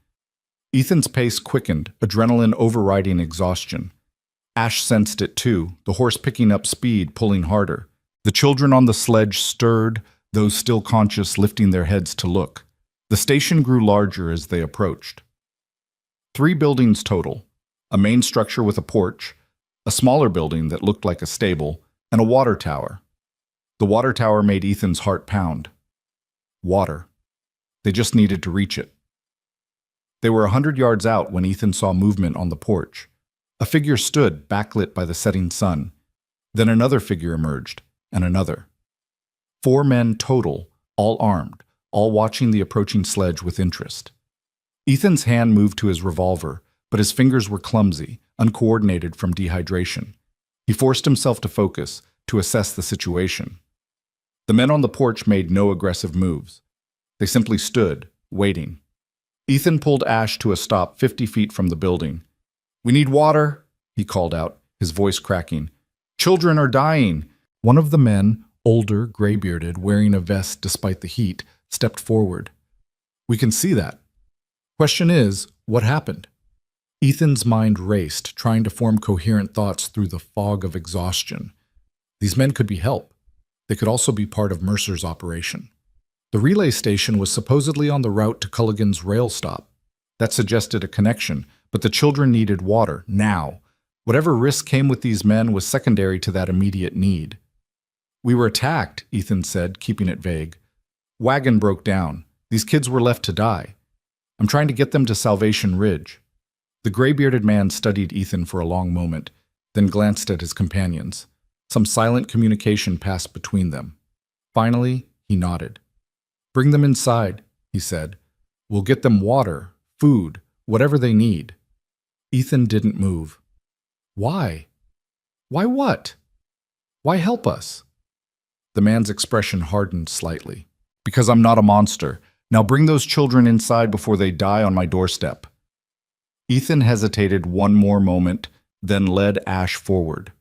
Ethan's pace quickened, adrenaline overriding exhaustion. Ash sensed it too, the horse picking up speed, pulling harder. The children on the sledge stirred, those still conscious lifting their heads to look. The station grew larger as they approached. 3 buildings total, a main structure with a porch, a smaller building that looked like a stable, and a water tower. The water tower made Ethan's heart pound. Water. They just needed to reach it. They were 100 yards out when Ethan saw movement on the porch. A figure stood, backlit by the setting sun. Then another figure emerged, and another. 4 men total, all armed, all watching the approaching sledge with interest. Ethan's hand moved to his revolver, but his fingers were clumsy, uncoordinated from dehydration. He forced himself to focus, to assess the situation. The men on the porch made no aggressive moves. They simply stood, waiting. Ethan pulled Ash to a stop 50 feet from the building. "We need water," he called out, his voice cracking. "Children are dying." One of the men, older, gray-bearded, wearing a vest despite the heat, stepped forward. "We can see that. Question is, what happened?" Ethan's mind raced, trying to form coherent thoughts through the fog of exhaustion. These men could be help. They could also be part of Mercer's operation. The relay station was supposedly on the route to Culligan's rail stop. That suggested a connection, but the children needed water, now. Whatever risk came with these men was secondary to that immediate need. "We were attacked," Ethan said, keeping it vague. "Wagon broke down. These kids were left to die. I'm trying to get them to Salvation Ridge." The gray-bearded man studied Ethan for a long moment, then glanced at his companions. Some silent communication passed between them. Finally, he nodded. "Bring them inside," he said. "We'll get them water, food, whatever they need." Ethan didn't move. "Why? Why what? Why help us?" The man's expression hardened slightly. "Because I'm not a monster. Now bring those children inside before they die on my doorstep." Ethan hesitated one more moment, then led Ash forward.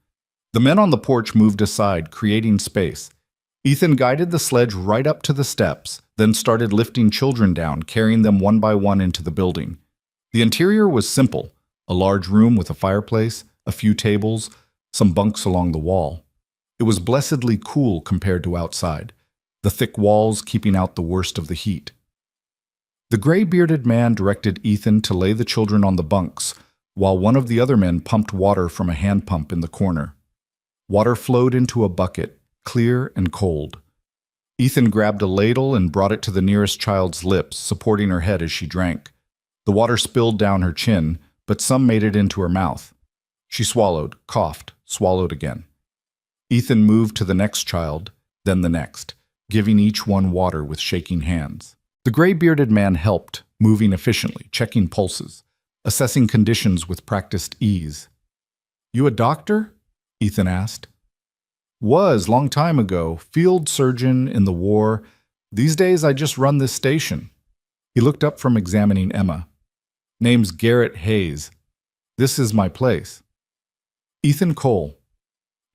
The men on the porch moved aside, creating space. Ethan guided the sledge right up to the steps, then started lifting children down, carrying them one by one into the building. The interior was simple, a large room with a fireplace, a few tables, some bunks along the wall. It was blessedly cool compared to outside, the thick walls keeping out the worst of the heat. The gray-bearded man directed Ethan to lay the children on the bunks, while one of the other men pumped water from a hand pump in the corner. Water flowed into a bucket, clear and cold. Ethan grabbed a ladle and brought it to the nearest child's lips, supporting her head as she drank. The water spilled down her chin, but some made it into her mouth. She swallowed, coughed, swallowed again. Ethan moved to the next child, then the next, giving each one water with shaking hands. The gray-bearded man helped, moving efficiently, checking pulses, assessing conditions with practiced ease. "You a doctor?" Ethan asked. "Was, long time ago, field surgeon in the war. These days I just run this station." He looked up from examining Emma. "Name's Garrett Hayes. This is my place." "Ethan Cole."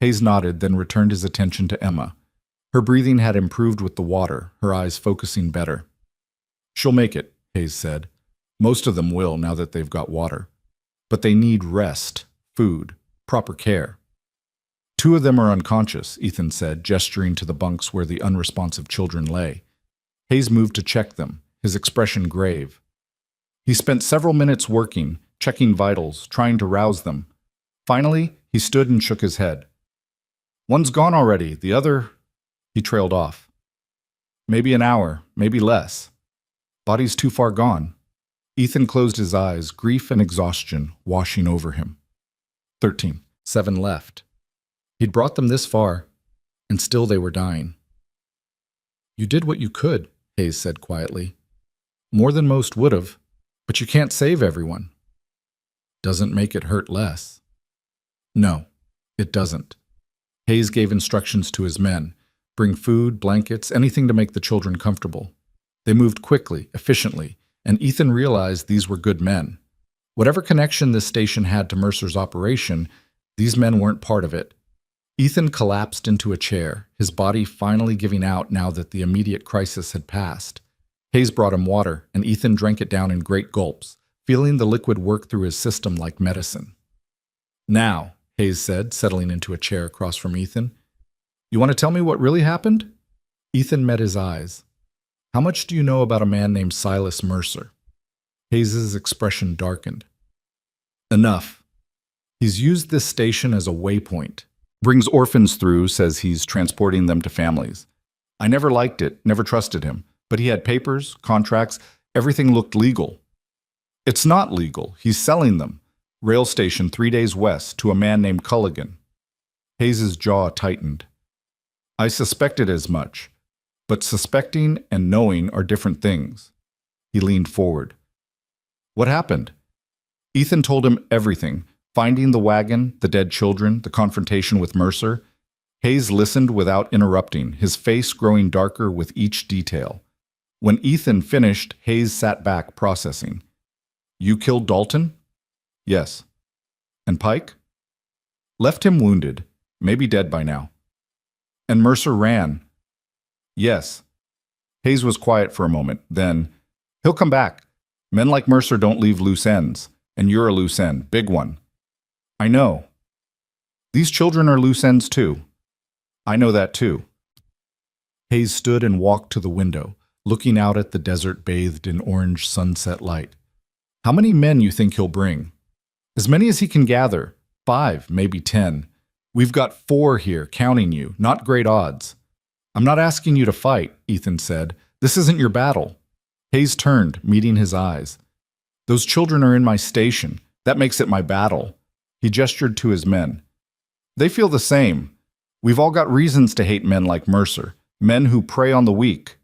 Hayes nodded, then returned his attention to Emma. Her breathing had improved with the water, her eyes focusing better. "She'll make it," Hayes said. "Most of them will now that they've got water. But they need rest, food, proper care." "2 of them are unconscious," Ethan said, gesturing to the bunks where the unresponsive children lay. Hayes moved to check them, his expression grave. He spent several minutes working, checking vitals, trying to rouse them. Finally, he stood and shook his head. "One's gone already, the other—" He trailed off. "Maybe an hour, maybe less. Body's too far gone." Ethan closed his eyes, grief and exhaustion washing over him. 13. 7 left. He'd brought them this far, and still they were dying. "You did what you could," Hayes said quietly. "More than most would have, but you can't save everyone." "Doesn't make it hurt less." "No, it doesn't." Hayes gave instructions to his men. Bring food, blankets, anything to make the children comfortable. They moved quickly, efficiently, and Ethan realized these were good men. Whatever connection this station had to Mercer's operation, these men weren't part of it. Ethan collapsed into a chair, his body finally giving out now that the immediate crisis had passed. Hayes brought him water, and Ethan drank it down in great gulps, feeling the liquid work through his system like medicine. "Now," Hayes said, settling into a chair across from Ethan, "you want to tell me what really happened?" Ethan met his eyes. "How much do you know about a man named Silas Mercer?" Hayes's expression darkened. "Enough. He's used this station as a waypoint. Brings orphans through, says he's transporting them to families. I never liked it, never trusted him, but he had papers, contracts, everything looked legal. It's not legal. He's selling them. Rail station 3 days west to a man named Culligan." Hayes's jaw tightened. "I suspected as much, but suspecting and knowing are different things." He leaned forward. "What happened?" Ethan told him everything. Finding the wagon, the dead children, the confrontation with Mercer. Hayes listened without interrupting, his face growing darker with each detail. When Ethan finished, Hayes sat back, processing. "You killed Dalton?" "Yes." "And Pike?" "Left him wounded, maybe dead by now." "And Mercer ran?" "Yes." Hayes was quiet for a moment, then, "He'll come back. Men like Mercer don't leave loose ends, and you're a loose end, big one." "I know." "These children are loose ends too." "I know that too." Hayes stood and walked to the window, looking out at the desert bathed in orange sunset light. "How many men you think he'll bring?" "As many as he can gather. 5, maybe 10. We've got 4 here, counting you, not great odds." "I'm not asking you to fight," Ethan said. "This isn't your battle." Hayes turned, meeting his eyes. "Those children are in my station. That makes it my battle." He gestured to his men. "They feel the same. We've all got reasons to hate men like Mercer, men who prey on the weak."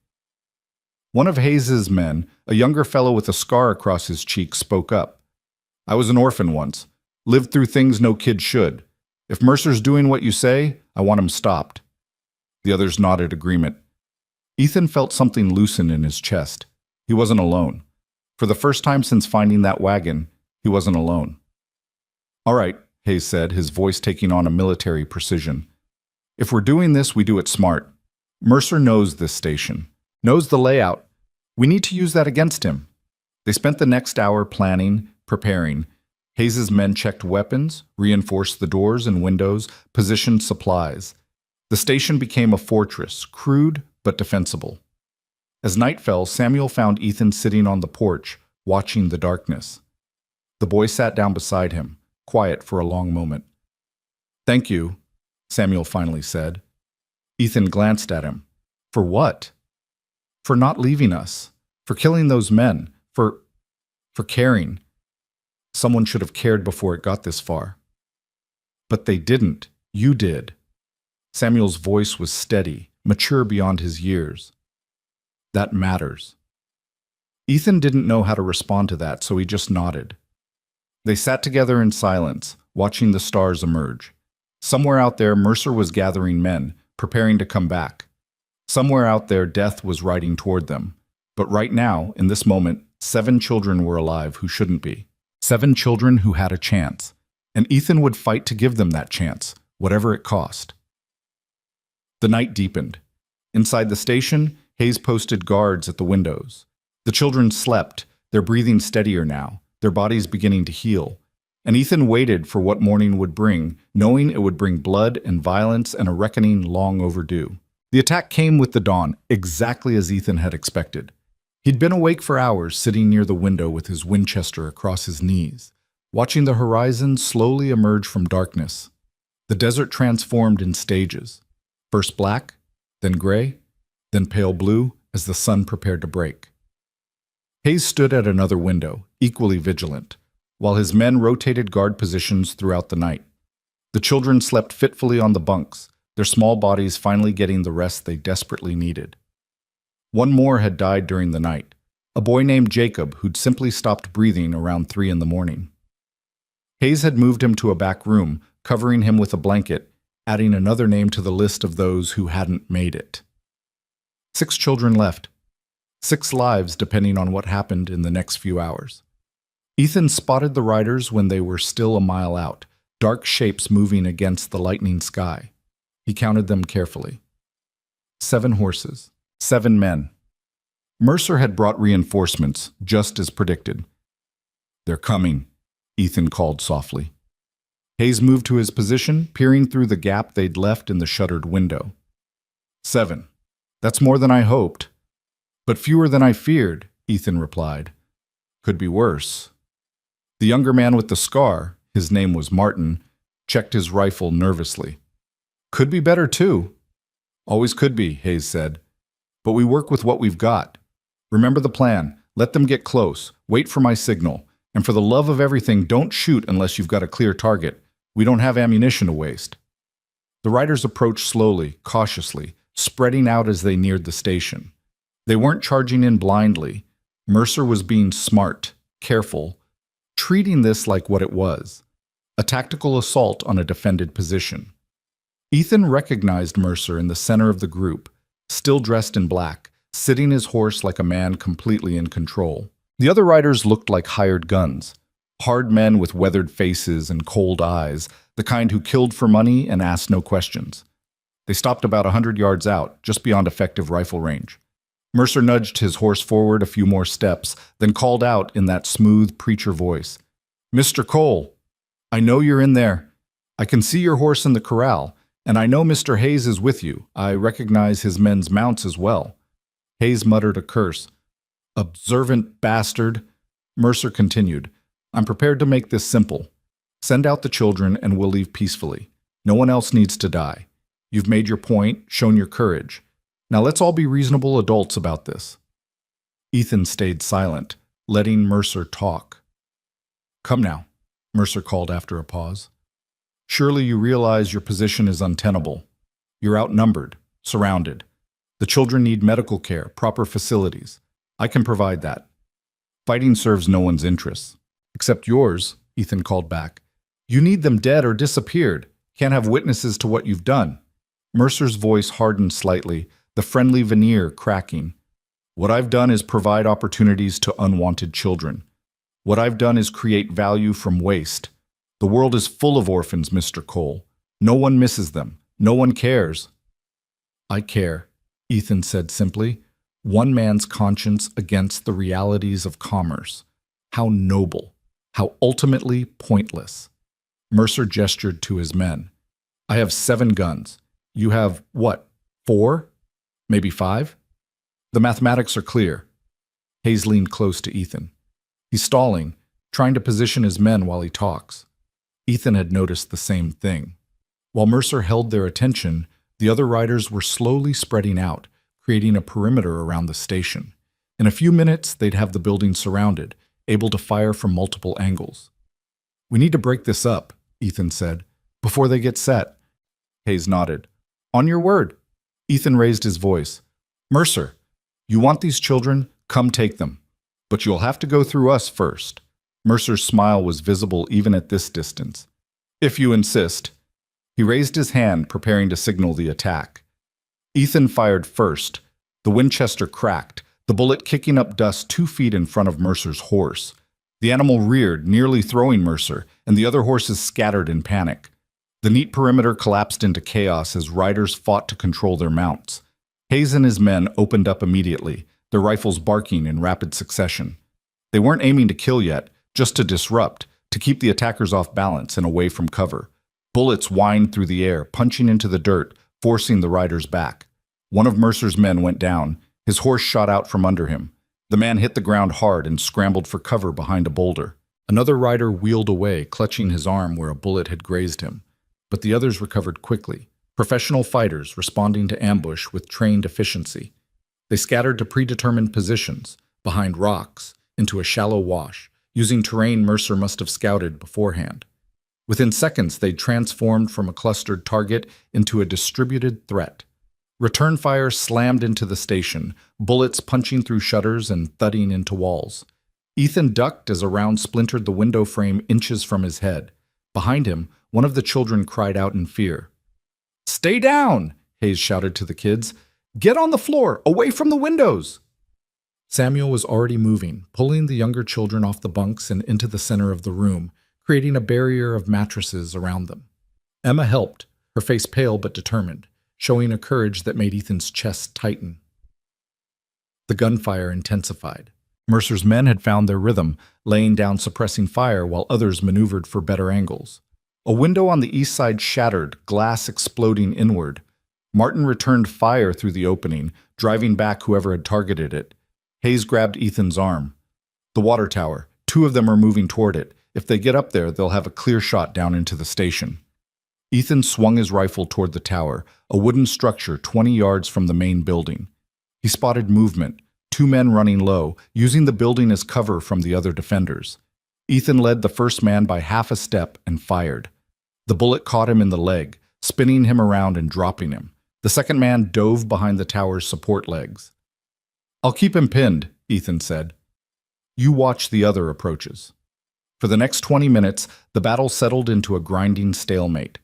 One of Hayes's men, a younger fellow with a scar across his cheek, spoke up. "I was an orphan once, lived through things no kid should. If Mercer's doing what you say, I want him stopped." The others nodded agreement. Ethan felt something loosen in his chest. He wasn't alone. For the first time since finding that wagon, he wasn't alone. "All right," Hayes said, his voice taking on a military precision. "If we're doing this, we do it smart. Mercer knows this station, knows the layout. We need to use that against him." They spent the next hour planning, preparing. Hayes's men checked weapons, reinforced the doors and windows, positioned supplies. The station became a fortress, crude but defensible. As night fell, Samuel found Ethan sitting on the porch, watching the darkness. The boy sat down beside him, quiet for a long moment. "Thank you," Samuel finally said. Ethan glanced at him. "For what?" "For not leaving us. For killing those men. For caring. Someone should have cared before it got this far." "But they didn't. You did." Samuel's voice was steady, mature beyond his years. "That matters." Ethan didn't know how to respond to that, so he just nodded. They sat together in silence, watching the stars emerge. Somewhere out there, Mercer was gathering men, preparing to come back. Somewhere out there, death was riding toward them. But right now, in this moment, 7 children were alive who shouldn't be. 7 children who had a chance. And Ethan would fight to give them that chance, whatever it cost. The night deepened. Inside the station, Hayes posted guards at the windows. The children slept, their breathing steadier now, their bodies beginning to heal. And Ethan waited for what morning would bring, knowing it would bring blood and violence and a reckoning long overdue. The attack came with the dawn, exactly as Ethan had expected. He'd been awake for hours, sitting near the window with his Winchester across his knees, watching the horizon slowly emerge from darkness. The desert transformed in stages, first black, then gray, then pale blue as the sun prepared to break. Hayes stood at another window, equally vigilant, while his men rotated guard positions throughout the night. The children slept fitfully on the bunks, their small bodies finally getting the rest they desperately needed. One more had died during the night, a boy named Jacob who'd simply stopped breathing around 3 in the morning. Hayes had moved him to a back room, covering him with a blanket, adding another name to the list of those who hadn't made it. 6 children left. 6 lives depending on what happened in the next few hours. Ethan spotted the riders when they were still a mile out, dark shapes moving against the lightning sky. He counted them carefully. 7 horses, 7 men. Mercer had brought reinforcements, just as predicted. "They're coming," Ethan called softly. Hayes moved to his position, peering through the gap they'd left in the shuttered window. 7. That's more than I hoped. But fewer than I feared, Ethan replied. Could be worse. The younger man with the scar, his name was Martin, checked his rifle nervously. Could be better too. Always could be, Hayes said. But we work with what we've got. Remember the plan. Let them get close. Wait for my signal. And for the love of everything, don't shoot unless you've got a clear target. We don't have ammunition to waste. The riders approached slowly, cautiously, spreading out as they neared the station. They weren't charging in blindly. Mercer was being smart, careful, treating this like what it was, a tactical assault on a defended position. Ethan recognized Mercer in the center of the group, still dressed in black, sitting his horse like a man completely in control. The other riders looked like hired guns, hard men with weathered faces and cold eyes, the kind who killed for money and asked no questions. They stopped about 100 yards out, just beyond effective rifle range. Mercer nudged his horse forward a few more steps, then called out in that smooth preacher voice, "Mr. Cole, I know you're in there. I can see your horse in the corral, and I know Mr. Hayes is with you. I recognize his men's mounts as well." Hayes muttered a curse. "Observant bastard." Mercer continued, "I'm prepared to make this simple. Send out the children and we'll leave peacefully. No one else needs to die. You've made your point, shown your courage. Now let's all be reasonable adults about this." Ethan stayed silent, letting Mercer talk. "Come now," Mercer called after a pause. "Surely you realize your position is untenable. You're outnumbered, surrounded. The children need medical care, proper facilities. I can provide that. Fighting serves no one's interests. Except yours," Ethan called back. "You need them dead or disappeared. Can't have witnesses to what you've done." Mercer's voice hardened slightly, the friendly veneer cracking. "What I've done is provide opportunities to unwanted children. What I've done is create value from waste. The world is full of orphans, Mr. Cole. No one misses them. No one cares." "I care," Ethan said simply. "One man's conscience against the realities of commerce. How noble. How ultimately pointless." Mercer gestured to his men. "I have 7 guns. You have, what, 4? Maybe 5? The mathematics are clear." Hayes leaned close to Ethan. He's stalling, trying to position his men while he talks. Ethan had noticed the same thing. While Mercer held their attention, the other riders were slowly spreading out, creating a perimeter around the station. In a few minutes, they'd have the building surrounded, able to fire from multiple angles. "We need to break this up," Ethan said, "before they get set." Hayes nodded. "On your word." Ethan raised his voice. "Mercer, you want these children? Come take them. But you'll have to go through us first." Mercer's smile was visible even at this distance. "If you insist." He raised his hand, preparing to signal the attack. Ethan fired first. The Winchester cracked, the bullet kicking up dust 2 feet in front of Mercer's horse. The animal reared, nearly throwing Mercer, and the other horses scattered in panic. The neat perimeter collapsed into chaos as riders fought to control their mounts. Hayes and his men opened up immediately, their rifles barking in rapid succession. They weren't aiming to kill yet, just to disrupt, to keep the attackers off balance and away from cover. Bullets whined through the air, punching into the dirt, forcing the riders back. One of Mercer's men went down. His horse shot out from under him. The man hit the ground hard and scrambled for cover behind a boulder. Another rider wheeled away, clutching his arm where a bullet had grazed him. But the others recovered quickly, professional fighters responding to ambush with trained efficiency. They scattered to predetermined positions, behind rocks, into a shallow wash, using terrain Mercer must have scouted beforehand. Within seconds, they'd transformed from a clustered target into a distributed threat. Return fire slammed into the station, bullets punching through shutters and thudding into walls. Ethan ducked as a round splintered the window frame inches from his head. Behind him, one of the children cried out in fear. "Stay down!" Hayes shouted to the kids. "Get on the floor, away from the windows!" Samuel was already moving, pulling the younger children off the bunks and into the center of the room, creating a barrier of mattresses around them. Emma helped, her face pale but determined, showing a courage that made Ethan's chest tighten. The gunfire intensified. Mercer's men had found their rhythm, laying down suppressing fire while others maneuvered for better angles. A window on the east side shattered, glass exploding inward. Martin returned fire through the opening, driving back whoever had targeted it. Hayes grabbed Ethan's arm. The water tower. 2 of them are moving toward it. If they get up there, they'll have a clear shot down into the station. Ethan swung his rifle toward the tower, a wooden structure 20 yards from the main building. He spotted movement, 2 men running low, using the building as cover from the other defenders. Ethan led the first man by half a step and fired. The bullet caught him in the leg, spinning him around and dropping him. The second man dove behind the tower's support legs. "I'll keep him pinned," Ethan said. "You watch the other approaches." For the next 20 minutes, the battle settled into a grinding stalemate.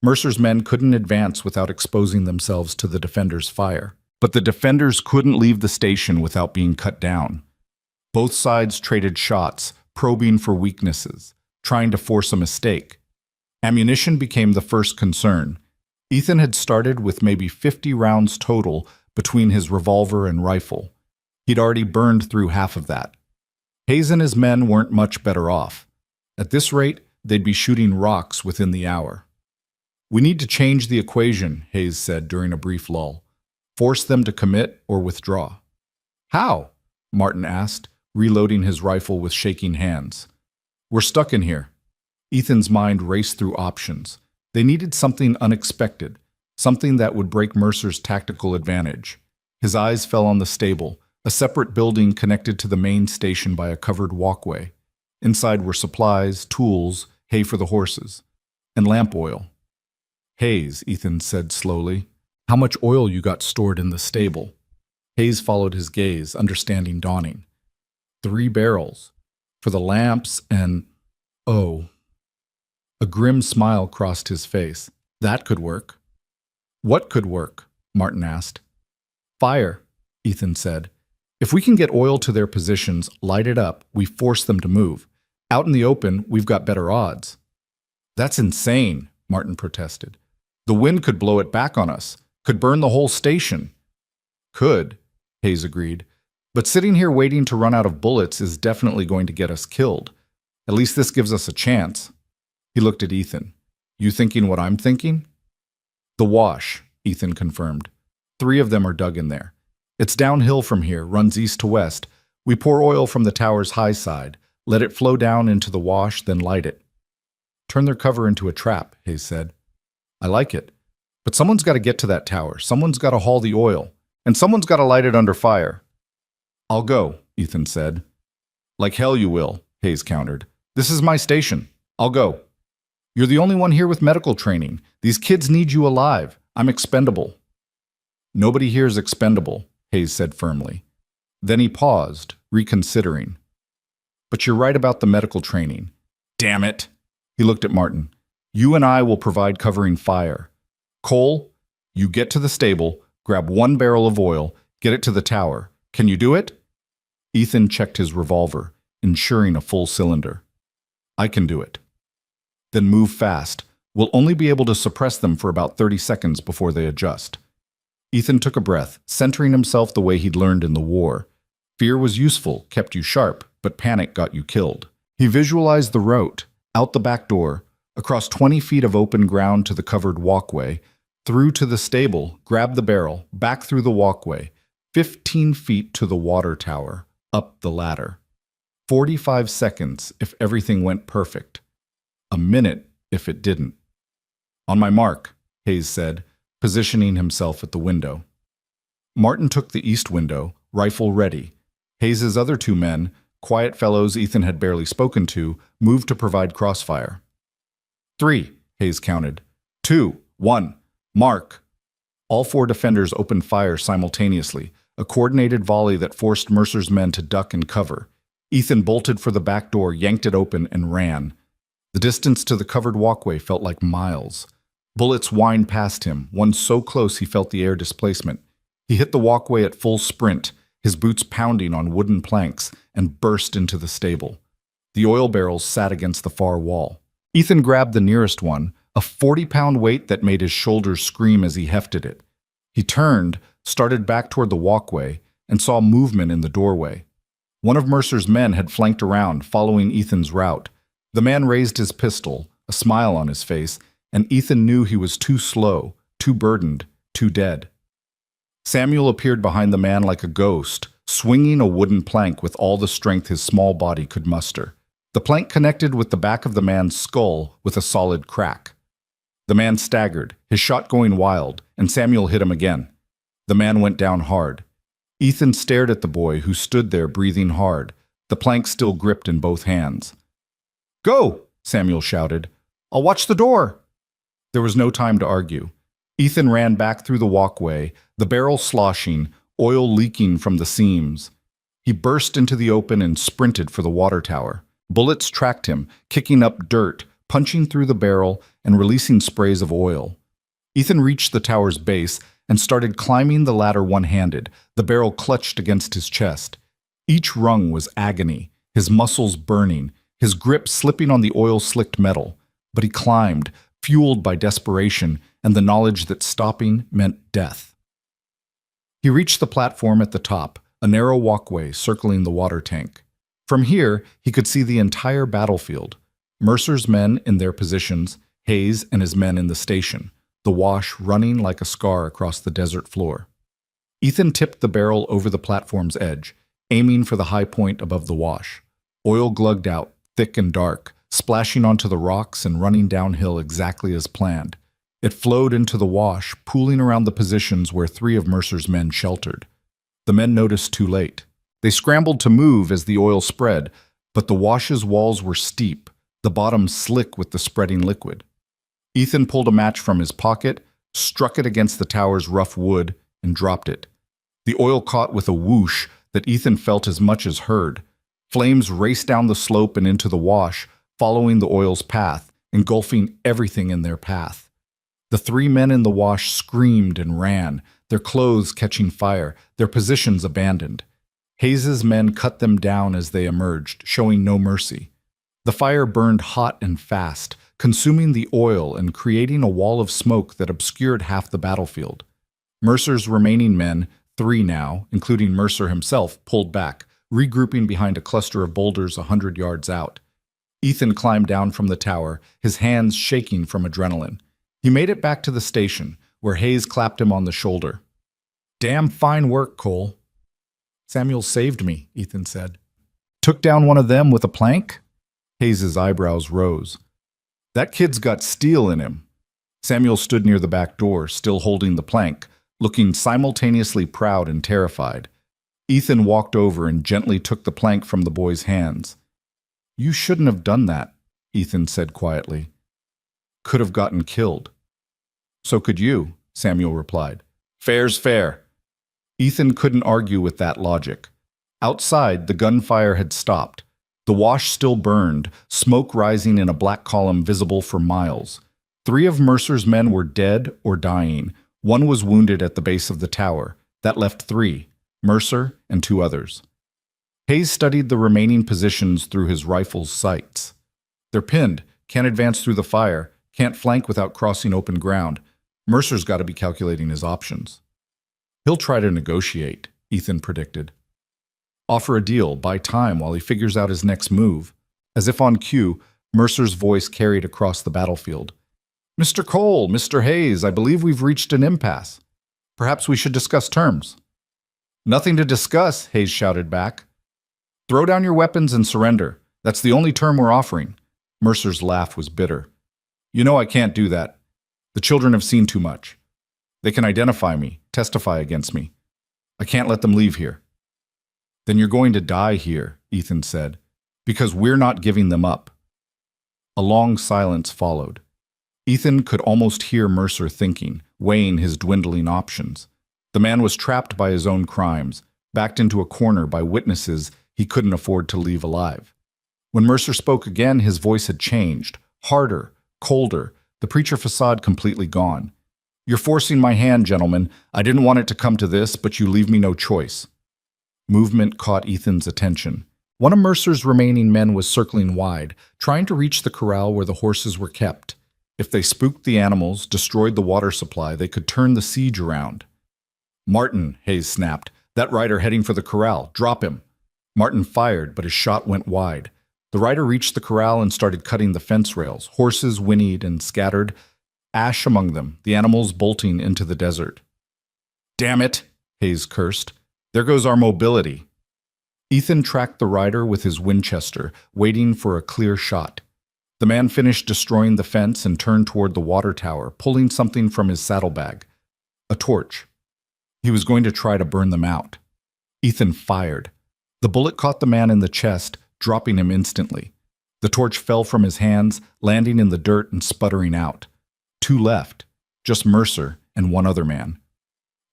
Mercer's men couldn't advance without exposing themselves to the defenders' fire. But the defenders couldn't leave the station without being cut down. Both sides traded shots, probing for weaknesses, trying to force a mistake. Ammunition became the first concern. Ethan had started with maybe 50 rounds total between his revolver and rifle. He'd already burned through half of that. Hayes and his men weren't much better off. At this rate, they'd be shooting rocks within the hour. "We need to change the equation," Hayes said during a brief lull. "Force them to commit or withdraw." "How?" Martin asked, reloading his rifle with shaking hands. "We're stuck in here." Ethan's mind raced through options. They needed something unexpected, something that would break Mercer's tactical advantage. His eyes fell on the stable, a separate building connected to the main station by a covered walkway. Inside were supplies, tools, hay for the horses, and lamp oil. "Hayes," Ethan said slowly, "how much oil you got stored in the stable?" Hayes followed his gaze, understanding dawning. 3 barrels. For the lamps and... oh. A grim smile crossed his face. That could work. "What could work?" Martin asked. "Fire," Ethan said. "If we can get oil to their positions, light it up, we force them to move. Out in the open, we've got better odds." "That's insane," Martin protested. "The wind could blow it back on us, could burn the whole station." "Could," Hayes agreed. "But sitting here waiting to run out of bullets is definitely going to get us killed. At least this gives us a chance." He looked at Ethan. "You thinking what I'm thinking?" "The wash," Ethan confirmed. 3 of them are dug in there. It's downhill from here, runs east to west. We pour oil from the tower's high side, let it flow down into the wash, then light it. "Turn their cover into a trap," Hayes said. "I like it. But someone's got to get to that tower. Someone's got to haul the oil. And someone's got to light it under fire." "I'll go," Ethan said. "Like hell you will," Hayes countered. "This is my station. I'll go. You're the only one here with medical training. These kids need you alive. I'm expendable." "Nobody here is expendable," Hayes said firmly. Then he paused, reconsidering. "But you're right about the medical training." "Damn it!" He looked at Martin. "You and I will provide covering fire. Cole, you get to the stable, grab 1 barrel of oil, get it to the tower. Can you do it?" Ethan checked his revolver, ensuring a full cylinder. "I can do it." "Then move fast. We'll only be able to suppress them for about 30 seconds before they adjust." Ethan took a breath, centering himself the way he'd learned in the war. Fear was useful, kept you sharp, but panic got you killed. He visualized the route, out the back door, across 20 feet of open ground to the covered walkway, through to the stable, grabbed the barrel, back through the walkway, 15 feet to the water tower, up the ladder. 45 seconds if everything went perfect. A minute if it didn't. "On my mark," Hayes said, positioning himself at the window. Martin took the east window, rifle ready. Hayes's other 2 men, quiet fellows Ethan had barely spoken to, moved to provide crossfire. 3, Hayes counted. 2, 1, mark. All 4 defenders opened fire simultaneously, a coordinated volley that forced Mercer's men to duck and cover. Ethan bolted for the back door, yanked it open, and ran. The distance to the covered walkway felt like miles. Bullets whined past him, one so close he felt the air displacement. He hit the walkway at full sprint. his boots pounding on wooden planks, and burst into the stable. The oil barrels sat against the far wall. Ethan grabbed the nearest one, a 40-pound weight that made his shoulders scream as he hefted it. He turned, started back toward the walkway, and saw movement in the doorway. One of Mercer's men had flanked around, following Ethan's route. The man raised his pistol, a smile on his face, and Ethan knew he was too slow, too burdened, too dead. Samuel appeared behind the man like a ghost, swinging a wooden plank with all the strength his small body could muster. The plank connected with the back of the man's skull with a solid crack. The man staggered, his shot going wild, and Samuel hit him again. The man went down hard. Ethan stared at the boy, who stood there breathing hard, the plank still gripped in both hands. "Go!" Samuel shouted. "I'll watch the door!" There was no time to argue. Ethan ran back through the walkway, the barrel sloshing, oil leaking from the seams. He burst into the open and sprinted for the water tower. Bullets tracked him, kicking up dirt, punching through the barrel, and releasing sprays of oil. Ethan reached the tower's base and started climbing the ladder one-handed, the barrel clutched against his chest. Each rung was agony, his muscles burning, his grip slipping on the oil-slicked metal. But he climbed, fueled by desperation and the knowledge that stopping meant death. He reached the platform at the top, a narrow walkway circling the water tank. From here, he could see the entire battlefield. Mercer's men in their positions, Hayes and his men in the station, the wash running like a scar across the desert floor. Ethan tipped the barrel over the platform's edge, aiming for the high point above the wash. Oil glugged out, thick and dark, splashing onto the rocks and running downhill exactly as planned. It flowed into the wash, pooling around the positions where 3 of Mercer's men sheltered. The men noticed too late. They scrambled to move as the oil spread, but the wash's walls were steep, the bottom slick with the spreading liquid. Ethan pulled a match from his pocket, struck it against the tower's rough wood, and dropped it. The oil caught with a whoosh that Ethan felt as much as heard. Flames raced down the slope and into the wash, following the oil's path, engulfing everything in their path. The 3 men in the wash screamed and ran, their clothes catching fire, their positions abandoned. Hayes's men cut them down as they emerged, showing no mercy. The fire burned hot and fast, consuming the oil and creating a wall of smoke that obscured half the battlefield. Mercer's remaining men, 3 now, including Mercer himself, pulled back, regrouping behind a cluster of boulders 100 yards out. Ethan climbed down from the tower, his hands shaking from adrenaline. He made it back to the station, where Hayes clapped him on the shoulder. "Damn fine work, Cole." "Samuel saved me," Ethan said. "Took down one of them with a plank?" Hayes's eyebrows rose. "That kid's got steel in him." Samuel stood near the back door, still holding the plank, looking simultaneously proud and terrified. Ethan walked over and gently took the plank from the boy's hands. "You shouldn't have done that," Ethan said quietly. "Could have gotten killed." "So could you," Samuel replied. "Fair's fair." Ethan couldn't argue with that logic. Outside, the gunfire had stopped. The wash still burned, smoke rising in a black column visible for miles. 3 of Mercer's men were dead or dying. 1 was wounded at the base of the tower. That left 3, Mercer and 2 others. Hayes studied the remaining positions through his rifle's sights. "They're pinned, can't advance through the fire, can't flank without crossing open ground. Mercer's got to be calculating his options." "He'll try to negotiate," Ethan predicted. "Offer a deal, buy time while he figures out his next move." As if on cue, Mercer's voice carried across the battlefield. "Mr. Cole, Mr. Hayes, I believe we've reached an impasse. Perhaps we should discuss terms." "Nothing to discuss," Hayes shouted back. "Throw down your weapons and surrender. That's the only term we're offering." Mercer's laugh was bitter. "You know I can't do that. The children have seen too much. They can identify me, testify against me. I can't let them leave here." "Then you're going to die here," Ethan said, "because we're not giving them up." A long silence followed. Ethan could almost hear Mercer thinking, weighing his dwindling options. The man was trapped by his own crimes, backed into a corner by witnesses he couldn't afford to leave alive. When Mercer spoke again, his voice had changed, harder, colder, the preacher facade completely gone. "You're forcing my hand, gentlemen. I didn't want it to come to this, but you leave me no choice." Movement caught Ethan's attention. One of Mercer's remaining men was circling wide, trying to reach the corral where the horses were kept. If they spooked the animals, destroyed the water supply, they could turn the siege around. "Martin," Hayes snapped. "That rider heading for the corral. Drop him." Martin fired, but his shot went wide. The rider reached the corral and started cutting the fence rails. Horses whinnied and scattered, ash among them, the animals bolting into the desert. "Damn it," Hayes cursed. "There goes our mobility." Ethan tracked the rider with his Winchester, waiting for a clear shot. The man finished destroying the fence and turned toward the water tower, pulling something from his saddlebag. A torch. He was going to try to burn them out. Ethan fired. The bullet caught the man in the chest, dropping him instantly. The torch fell from his hands, landing in the dirt and sputtering out. Two left, just Mercer and one other man.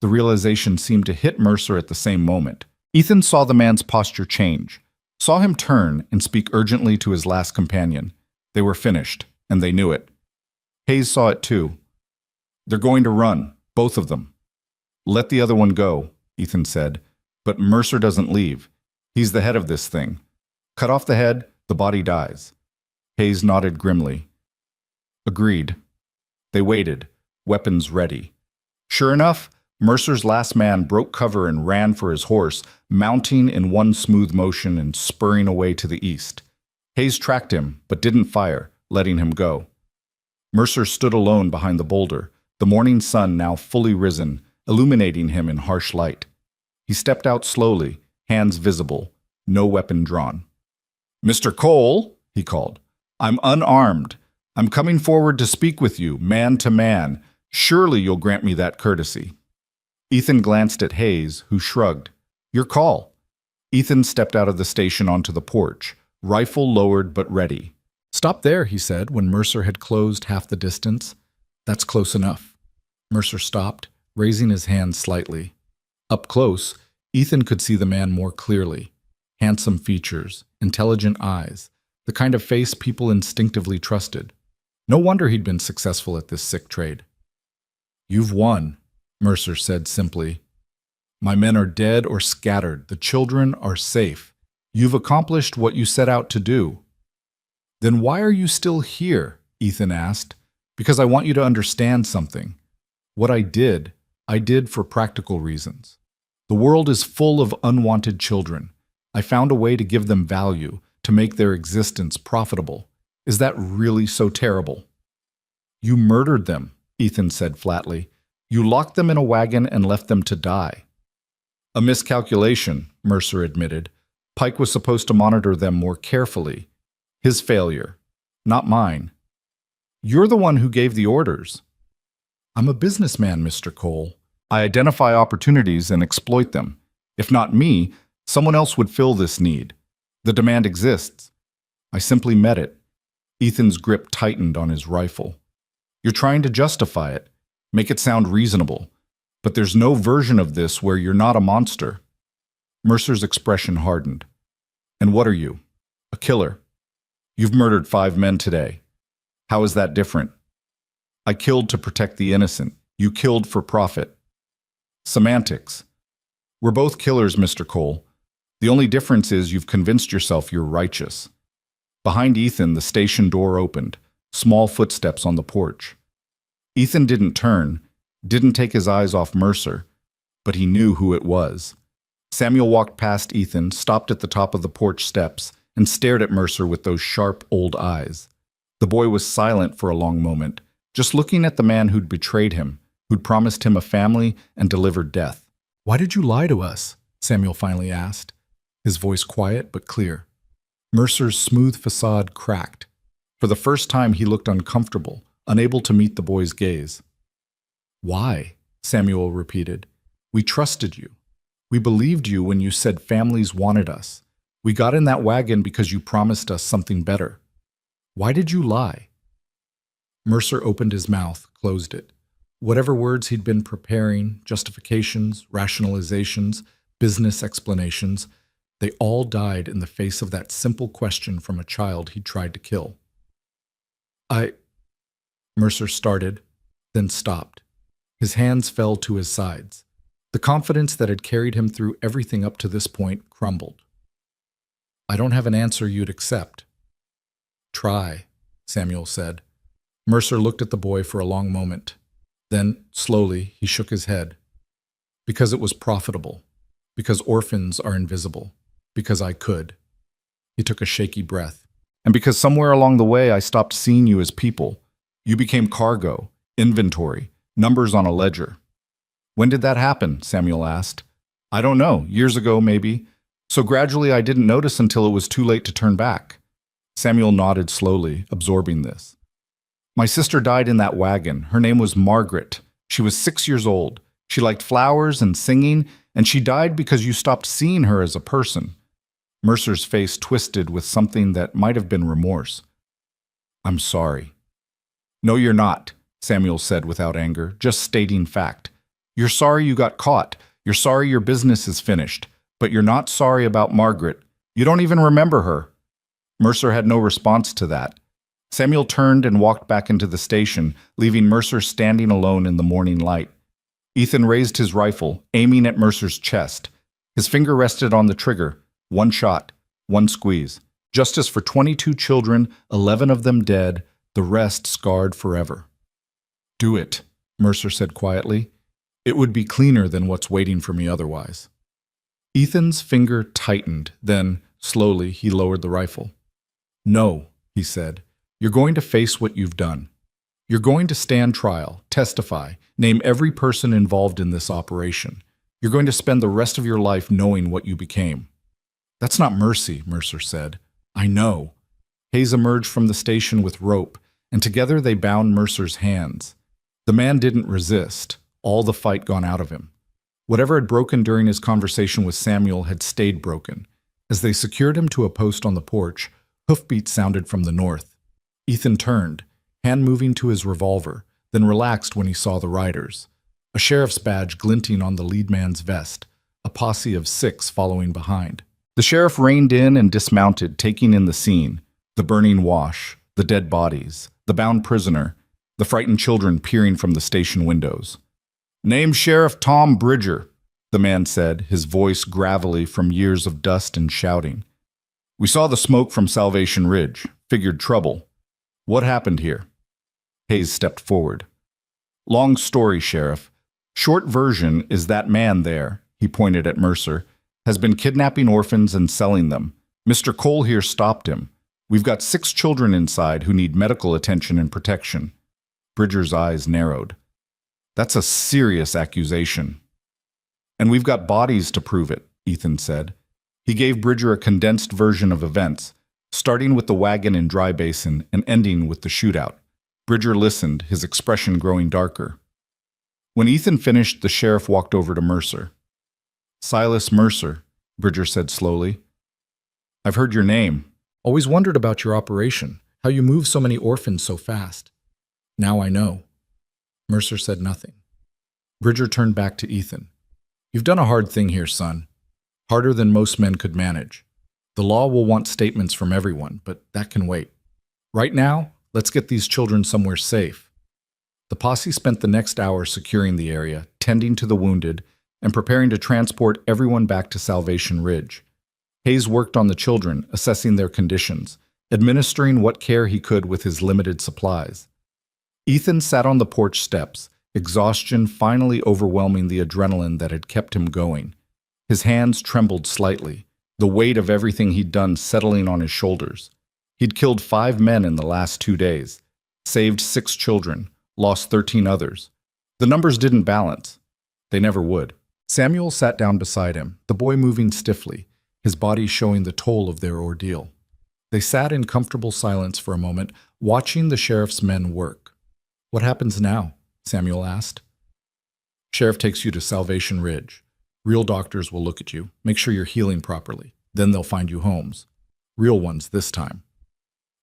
The realization seemed to hit Mercer at the same moment. Ethan saw the man's posture change, saw him turn and speak urgently to his last companion. They were finished, and they knew it. Hayes saw it too. "They're going to run, both of them." "Let the other one go," Ethan said. "But Mercer doesn't leave. He's the head of this thing. Cut off the head, the body dies." Hayes nodded grimly. "Agreed." They waited, weapons ready. Sure enough, Mercer's last man broke cover and ran for his horse, mounting in one smooth motion and spurring away to the east. Hayes tracked him, but didn't fire, letting him go. Mercer stood alone behind the boulder, the morning sun now fully risen, illuminating him in harsh light. He stepped out slowly, hands visible, no weapon drawn. "Mr. Cole," he called, "I'm unarmed. I'm coming forward to speak with you, man to man. Surely you'll grant me that courtesy." Ethan glanced at Hayes, who shrugged. "Your call." Ethan stepped out of the station onto the porch, rifle lowered but ready. "Stop there," he said when Mercer had closed half the distance. "That's close enough." Mercer stopped, raising his hand slightly. Up close, Ethan could see the man more clearly. Handsome features, intelligent eyes, the kind of face people instinctively trusted. No wonder he'd been successful at this sick trade. "You've won," Mercer said simply. "My men are dead or scattered. The children are safe. You've accomplished what you set out to do." "Then why are you still here?" Ethan asked. "Because I want you to understand something. What I did for practical reasons. The world is full of unwanted children. I found a way to give them value, to make their existence profitable. Is that really so terrible?" "You murdered them," Ethan said flatly. "You locked them in a wagon and left them to die." "A miscalculation," Mercer admitted. "Pike was supposed to monitor them more carefully. His failure, not mine." "You're the one who gave the orders." "I'm a businessman, Mr. Cole. I identify opportunities and exploit them. If not me, someone else would fill this need. The demand exists. I simply met it." Ethan's grip tightened on his rifle. "You're trying to justify it, make it sound reasonable. But there's no version of this where you're not a monster." Mercer's expression hardened. "And what are you? A killer. You've murdered 5 men today. How is that different?" "I killed to protect the innocent. You killed for profit." "Semantics. We're both killers, Mr. Cole. The only difference is you've convinced yourself you're righteous." Behind Ethan, the station door opened, small footsteps on the porch. Ethan didn't turn, didn't take his eyes off Mercer, but he knew who it was. Samuel walked past Ethan, stopped at the top of the porch steps, and stared at Mercer with those sharp old eyes. The boy was silent for a long moment, just looking at the man who'd betrayed him, who'd promised him a family and delivered death. "Why did you lie to us?" Samuel finally asked, his voice quiet but clear. Mercer's smooth facade cracked. For the first time he looked uncomfortable, unable to meet the boy's gaze. "Why?" Samuel repeated. "We trusted you. We believed you when you said families wanted us. We got in that wagon because you promised us something better. Why did you lie?" Mercer opened his mouth, closed it. Whatever words he'd been preparing, justifications, rationalizations, business explanations, they all died in the face of that simple question from a child he'd tried to kill. Mercer started, then stopped. His hands fell to his sides. The confidence that had carried him through everything up to this point crumbled. "I don't have an answer you'd accept." "Try," Samuel said. Mercer looked at the boy for a long moment. Then, slowly, he shook his head. "Because it was profitable. Because orphans are invisible. Because I could." He took a shaky breath. "And because somewhere along the way I stopped seeing you as people. You became cargo, inventory, numbers on a ledger." "When did that happen?" Samuel asked. "I don't know. Years ago, maybe. So gradually I didn't notice until it was too late to turn back." Samuel nodded slowly, absorbing this. "My sister died in that wagon. Her name was Margaret. She was 6 years old. She liked flowers and singing, and she died because you stopped seeing her as a person." Mercer's face twisted with something that might have been remorse. "I'm sorry." "No, you're not," Samuel said without anger, just stating fact. "You're sorry you got caught. You're sorry your business is finished. But you're not sorry about Margaret. You don't even remember her." Mercer had no response to that. Samuel turned and walked back into the station, leaving Mercer standing alone in the morning light. Ethan raised his rifle, aiming at Mercer's chest. His finger rested on the trigger. One shot, one squeeze. Justice for 22 children, 11 of them dead, the rest scarred forever. "Do it," Mercer said quietly. "It would be cleaner than what's waiting for me otherwise." Ethan's finger tightened, then, slowly, he lowered the rifle. "No," he said. "You're going to face what you've done. You're going to stand trial, testify, name every person involved in this operation. You're going to spend the rest of your life knowing what you became." "That's not mercy," Mercer said. "I know." Hayes emerged from the station with rope, and together they bound Mercer's hands. The man didn't resist, all the fight gone out of him. Whatever had broken during his conversation with Samuel had stayed broken. As they secured him to a post on the porch, hoofbeats sounded from the north. Ethan turned, hand moving to his revolver, then relaxed when he saw the riders. A sheriff's badge glinting on the lead man's vest, a posse of 6 following behind. The sheriff reined in and dismounted, taking in the scene, the burning wash, the dead bodies, the bound prisoner, the frightened children peering from the station windows. "Name Sheriff Tom Bridger," the man said, his voice gravelly from years of dust and shouting. "We saw the smoke from Salvation Ridge, figured trouble. What happened here?" Hayes stepped forward. "Long story, Sheriff. Short version is that man there," he pointed at Mercer, "has been kidnapping orphans and selling them. Mr. Cole here stopped him. We've got 6 children inside who need medical attention and protection." Bridger's eyes narrowed. "That's a serious accusation." "And we've got bodies to prove it," Ethan said. He gave Bridger a condensed version of events, starting with the wagon in Dry Basin and ending with the shootout. Bridger listened, his expression growing darker. When Ethan finished, the sheriff walked over to Mercer. "Silas Mercer," Bridger said slowly. "I've heard your name. Always wondered about your operation, how you move so many orphans so fast. Now I know." Mercer said nothing. Bridger turned back to Ethan. "You've done a hard thing here, son. Harder than most men could manage. The law will want statements from everyone, but that can wait. Right now, let's get these children somewhere safe." The posse spent the next hour securing the area, tending to the wounded, and preparing to transport everyone back to Salvation Ridge. Hayes worked on the children, assessing their conditions, administering what care he could with his limited supplies. Ethan sat on the porch steps, exhaustion finally overwhelming the adrenaline that had kept him going. His hands trembled slightly, the weight of everything he'd done settling on his shoulders. He'd killed 5 men in the last 2 days, saved 6 children, lost 13 others. The numbers didn't balance. They never would. Samuel sat down beside him, the boy moving stiffly, his body showing the toll of their ordeal. They sat in comfortable silence for a moment, watching the sheriff's men work. "What happens now?" Samuel asked. "Sheriff takes you to Salvation Ridge. Real doctors will look at you, make sure you're healing properly. Then they'll find you homes. Real ones this time."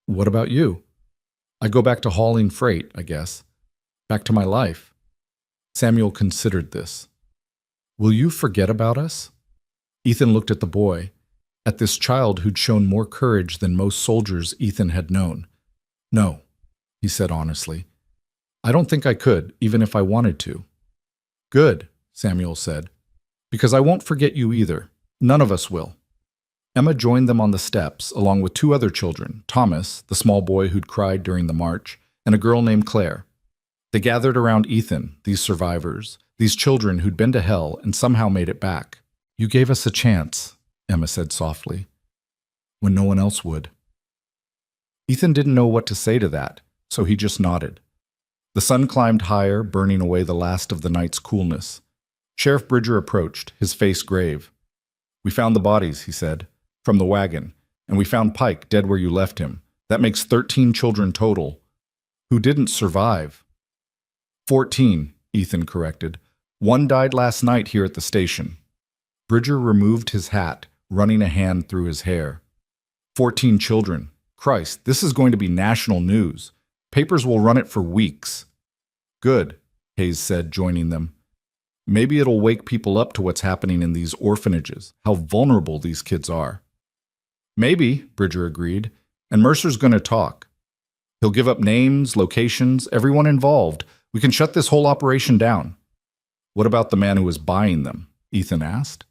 "What about you?" "I go back to hauling freight, I guess. Back to my life." Samuel considered this. "Will you forget about us?" Ethan looked at the boy, at this child who'd shown more courage than most soldiers Ethan had known. "No," he said honestly. "I don't think I could, even if I wanted to." "Good," Samuel said. Because I won't forget you either. None of us will. Emma joined them on the steps, along with two other children, Thomas, the small boy who'd cried during the march, and a girl named Claire. They gathered around Ethan, these survivors, these children who'd been to hell and somehow made it back. You gave us a chance, Emma said softly, when no one else would. Ethan didn't know what to say to that, so he just nodded. The sun climbed higher, burning away the last of the night's coolness. Sheriff Bridger approached, his face grave. We found the bodies, he said, from the wagon, and we found Pike dead where you left him. That makes 13 children total. Who didn't survive? 14, Ethan corrected. One died last night here at the station. Bridger removed his hat, running a hand through his hair. 14 children. Christ, this is going to be national news. Papers will run it for weeks. Good, Hayes said, joining them. Maybe it'll wake people up to what's happening in these orphanages, how vulnerable these kids are. Maybe, Bridger agreed, and Mercer's going to talk. He'll give up names, locations, everyone involved. We can shut this whole operation down. What about the man who was buying them? Ethan asked.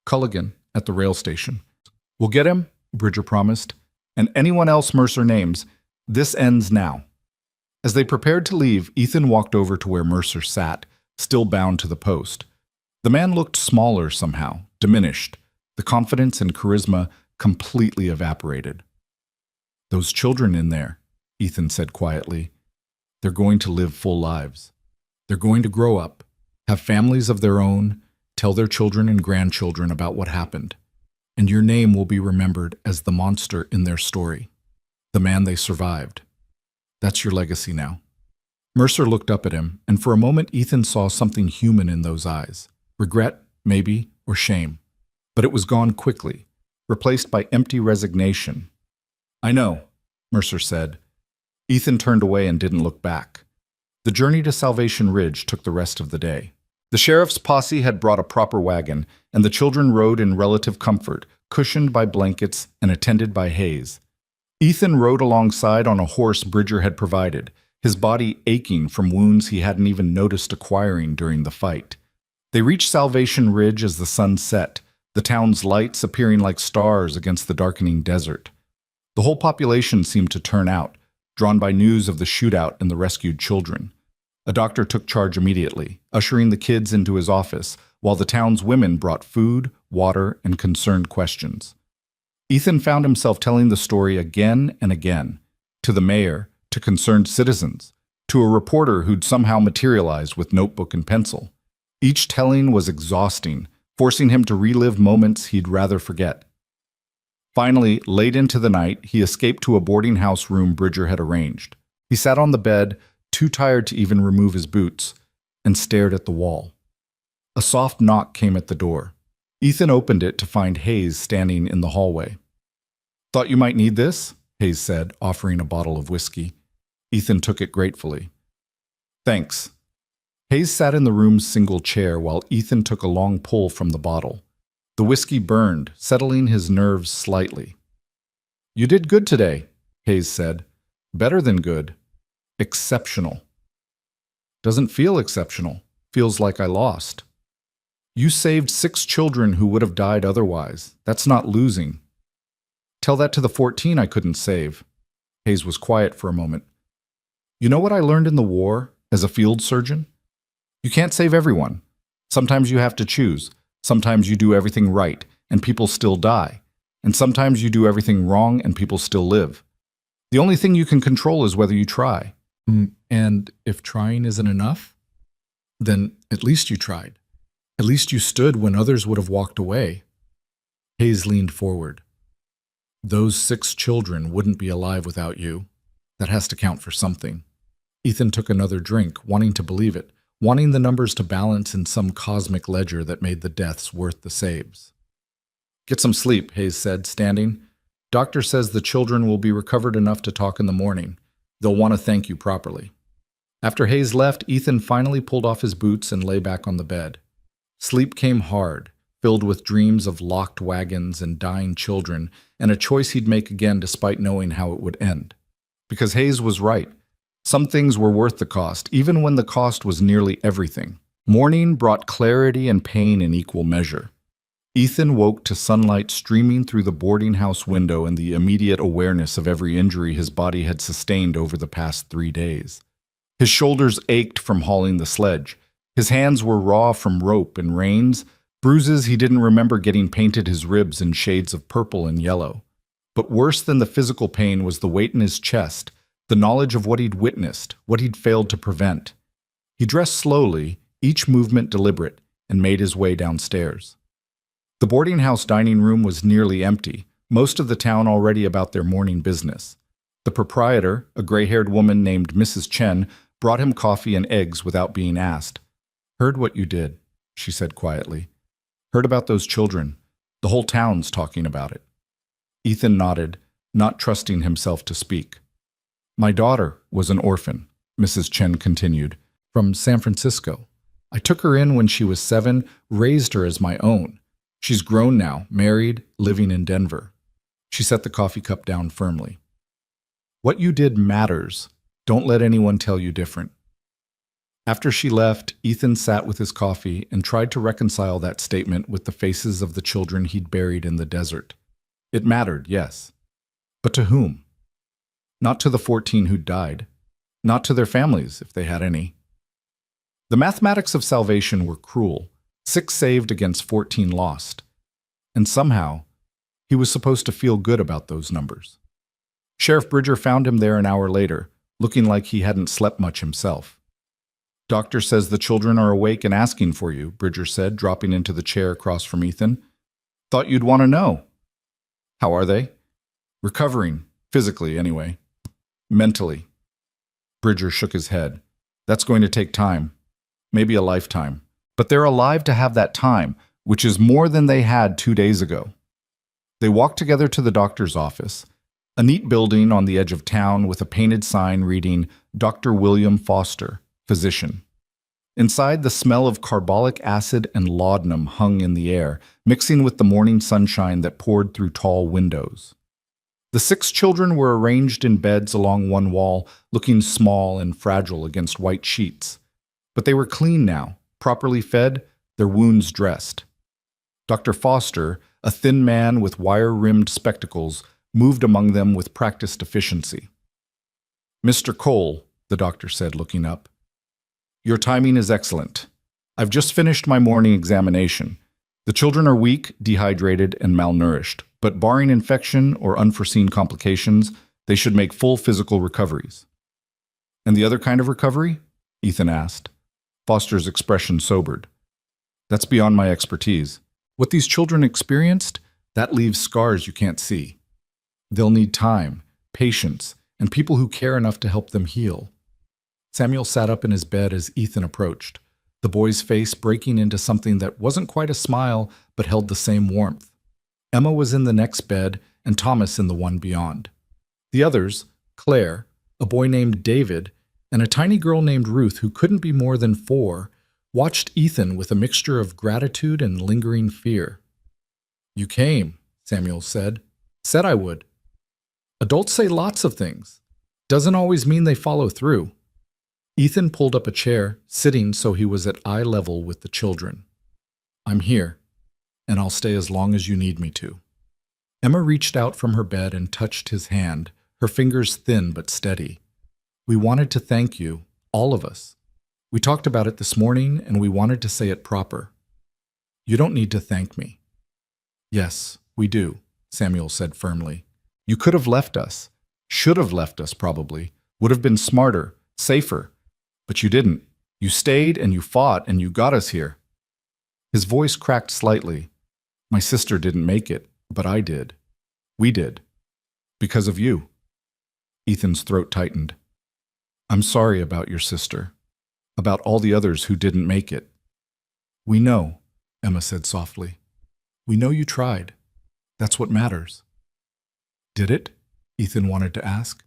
Culligan, at the rail station. We'll get him, Bridger promised, and anyone else Mercer names. This ends now. As they prepared to leave, Ethan walked over to where Mercer sat, still bound to the post. The man looked smaller somehow, diminished. The confidence and charisma completely evaporated. Those children in there, Ethan said quietly, they're going to live full lives. They're going to grow up, have families of their own, tell their children and grandchildren about what happened. And your name will be remembered as the monster in their story, the man they survived. That's your legacy now. Mercer looked up at him, and for a moment Ethan saw something human in those eyes. Regret, maybe, or shame. But it was gone quickly, replaced by empty resignation. I know, Mercer said. Ethan turned away and didn't look back. The journey to Salvation Ridge took the rest of the day. The sheriff's posse had brought a proper wagon, and the children rode in relative comfort, cushioned by blankets and attended by Hayes. Ethan rode alongside on a horse Bridger had provided, his body aching from wounds he hadn't even noticed acquiring during the fight. They reached Salvation Ridge as the sun set, the town's lights appearing like stars against the darkening desert. The whole population seemed to turn out, drawn by news of the shootout and the rescued children. A doctor took charge immediately, ushering the kids into his office, while the town's women brought food, water, and concerned questions. Ethan found himself telling the story again and again, to the mayor, to concerned citizens, to a reporter who'd somehow materialized with notebook and pencil. Each telling was exhausting, forcing him to relive moments he'd rather forget. Finally, late into the night, he escaped to a boarding house room Bridger had arranged. He sat on the bed, too tired to even remove his boots, and stared at the wall. A soft knock came at the door. Ethan opened it to find Hayes standing in the hallway. Thought you might need this? Hayes said, offering a bottle of whiskey. Ethan took it gratefully. Thanks. Hayes sat in the room's single chair while Ethan took a long pull from the bottle. The whiskey burned, settling his nerves slightly. You did good today, Hayes said. Better than good. Exceptional. Doesn't feel exceptional. Feels like I lost. You saved 6 children who would have died otherwise. That's not losing. Tell that to the 14 I couldn't save. Hayes was quiet for a moment. You know what I learned in the war as a field surgeon? You can't save everyone. Sometimes you have to choose. Sometimes you do everything right, and people still die. And sometimes you do everything wrong, and people still live. The only thing you can control is whether you try. And if trying isn't enough, then at least you tried. At least you stood when others would have walked away. Hayes leaned forward. Those 6 children wouldn't be alive without you. That has to count for something. Ethan took another drink, wanting to believe it, wanting the numbers to balance in some cosmic ledger that made the deaths worth the saves. Get some sleep, Hayes said, standing. Doctor says the children will be recovered enough to talk in the morning. They'll want to thank you properly. After Hayes left, Ethan finally pulled off his boots and lay back on the bed. Sleep came hard, filled with dreams of locked wagons and dying children, and a choice he'd make again despite knowing how it would end. Because Hayes was right. Some things were worth the cost, even when the cost was nearly everything. Morning brought clarity and pain in equal measure. Ethan woke to sunlight streaming through the boarding house window and the immediate awareness of every injury his body had sustained over the past 3 days. His shoulders ached from hauling the sledge. His hands were raw from rope and reins. Bruises he didn't remember getting painted his ribs in shades of purple and yellow. But worse than the physical pain was the weight in his chest, the knowledge of what he'd witnessed, what he'd failed to prevent. He dressed slowly, each movement deliberate, and made his way downstairs. The boarding house dining room was nearly empty, most of the town already about their morning business. The proprietor, a gray-haired woman named Mrs. Chen, brought him coffee and eggs without being asked. "Heard what you did," she said quietly. "Heard about those children. The whole town's talking about it." Ethan nodded, not trusting himself to speak. "My daughter was an orphan," Mrs. Chen continued, "from San Francisco. I took her in when she was 7, raised her as my own. She's grown now, married, living in Denver." She set the coffee cup down firmly. "What you did matters. Don't let anyone tell you different." After she left, Ethan sat with his coffee and tried to reconcile that statement with the faces of the children he'd buried in the desert. It mattered, yes. But to whom? Not to the 14 who'd died. Not to their families, if they had any. The mathematics of salvation were cruel. 6 saved against 14 lost. And somehow, he was supposed to feel good about those numbers. Sheriff Bridger found him there an hour later, looking like he hadn't slept much himself. "Doctor says the children are awake and asking for you," Bridger said, dropping into the chair across from Ethan. "Thought you'd want to know." "How are they?" "Recovering, physically anyway. Mentally." Bridger shook his head. "That's going to take time. Maybe a lifetime. But they're alive to have that time, which is more than they had 2 days ago." They walked together to the doctor's office, a neat building on the edge of town with a painted sign reading Dr. William Foster, physician. Inside, the smell of carbolic acid and laudanum hung in the air, mixing with the morning sunshine that poured through tall windows. The 6 children were arranged in beds along one wall, looking small and fragile against white sheets. But they were clean now, properly fed, their wounds dressed. Dr. Foster, a thin man with wire-rimmed spectacles, moved among them with practiced efficiency. "Mr. Cole," the doctor said, looking up, "your timing is excellent. I've just finished my morning examination. The children are weak, dehydrated, and malnourished, but barring infection or unforeseen complications, they should make full physical recoveries." "And the other kind of recovery?" Ethan asked. Foster's expression sobered. "That's beyond my expertise. What these children experienced, that leaves scars you can't see. They'll need time, patience, and people who care enough to help them heal." Samuel sat up in his bed as Ethan approached, the boy's face breaking into something that wasn't quite a smile but held the same warmth. Emma was in the next bed and Thomas in the one beyond. The others, Claire, a boy named David, and a tiny girl named Ruth who couldn't be more than 4, watched Ethan with a mixture of gratitude and lingering fear. "You came," Samuel said. "Said I would." Adults say lots of things. Doesn't always mean they follow through. Ethan pulled up a chair, sitting so he was at eye level with the children. "I'm here, and I'll stay as long as you need me to." Emma reached out from her bed and touched his hand, her fingers thin but steady. "We wanted to thank you, all of us. We talked about it this morning, and we wanted to say it proper. You don't need to thank me." "Yes, we do," Samuel said firmly. "You could have left us, should have left us probably, would have been smarter, safer. But you didn't. You stayed and you fought and you got us here." His voice cracked slightly. "My sister didn't make it, but I did. We did. Because of you." Ethan's throat tightened. "I'm sorry about your sister. About all the others who didn't make it." "We know," Emma said softly. "We know you tried. That's what matters." "Did it?" Ethan wanted to ask.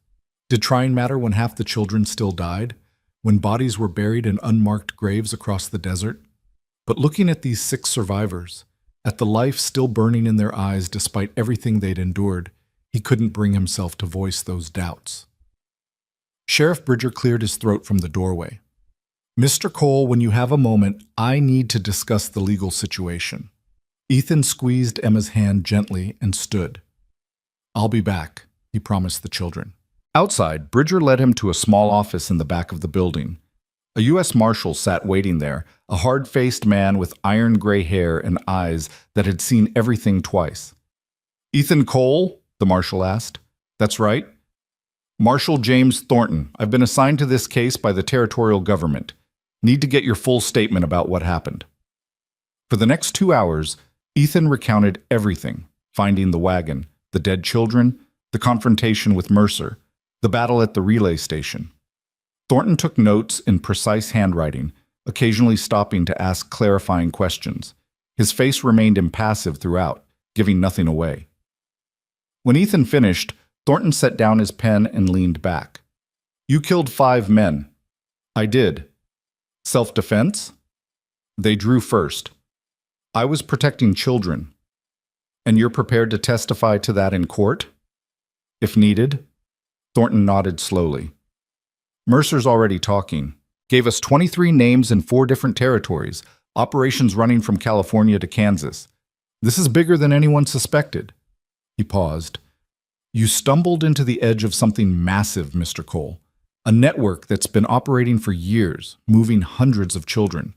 Did trying matter when half the children still died? When bodies were buried in unmarked graves across the desert? But looking at these 6 survivors, at the life still burning in their eyes despite everything they'd endured, he couldn't bring himself to voice those doubts. Sheriff Bridger cleared his throat from the doorway. Mr. Cole, when you have a moment, I need to discuss the legal situation. Ethan squeezed Emma's hand gently and stood. I'll be back, he promised the children. Outside, Bridger led him to a small office in the back of the building. A U.S. Marshal sat waiting there, a hard-faced man with iron gray hair and eyes that had seen everything twice. Ethan Cole? The Marshal asked. That's right. Marshal James Thornton. I've been assigned to this case by the territorial government. Need to get your full statement about what happened. For the next 2 hours, Ethan recounted everything, finding the wagon, the dead children, the confrontation with Mercer, the battle at the relay station. Thornton took notes in precise handwriting, occasionally stopping to ask clarifying questions. His face remained impassive throughout, giving nothing away. When Ethan finished, Thornton set down his pen and leaned back. You killed 5 men. I did. Self-defense? They drew first. I was protecting children. And you're prepared to testify to that in court? If needed? Thornton nodded slowly. Mercer's already talking. Gave us 23 names in 4 different territories, operations running from California to Kansas. This is bigger than anyone suspected. He paused. You stumbled into the edge of something massive, Mr. Cole. A network that's been operating for years, moving hundreds of children.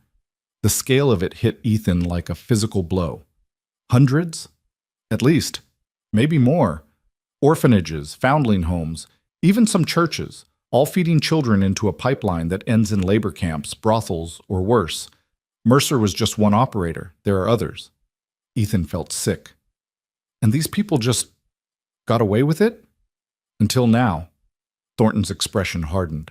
The scale of it hit Ethan like a physical blow. Hundreds? At least. Maybe more. Orphanages, foundling homes, even some churches, all feeding children into a pipeline that ends in labor camps, brothels, or worse. Mercer was just one operator. There are others. Ethan felt sick. And these people just got away with it? Until now. Thornton's expression hardened.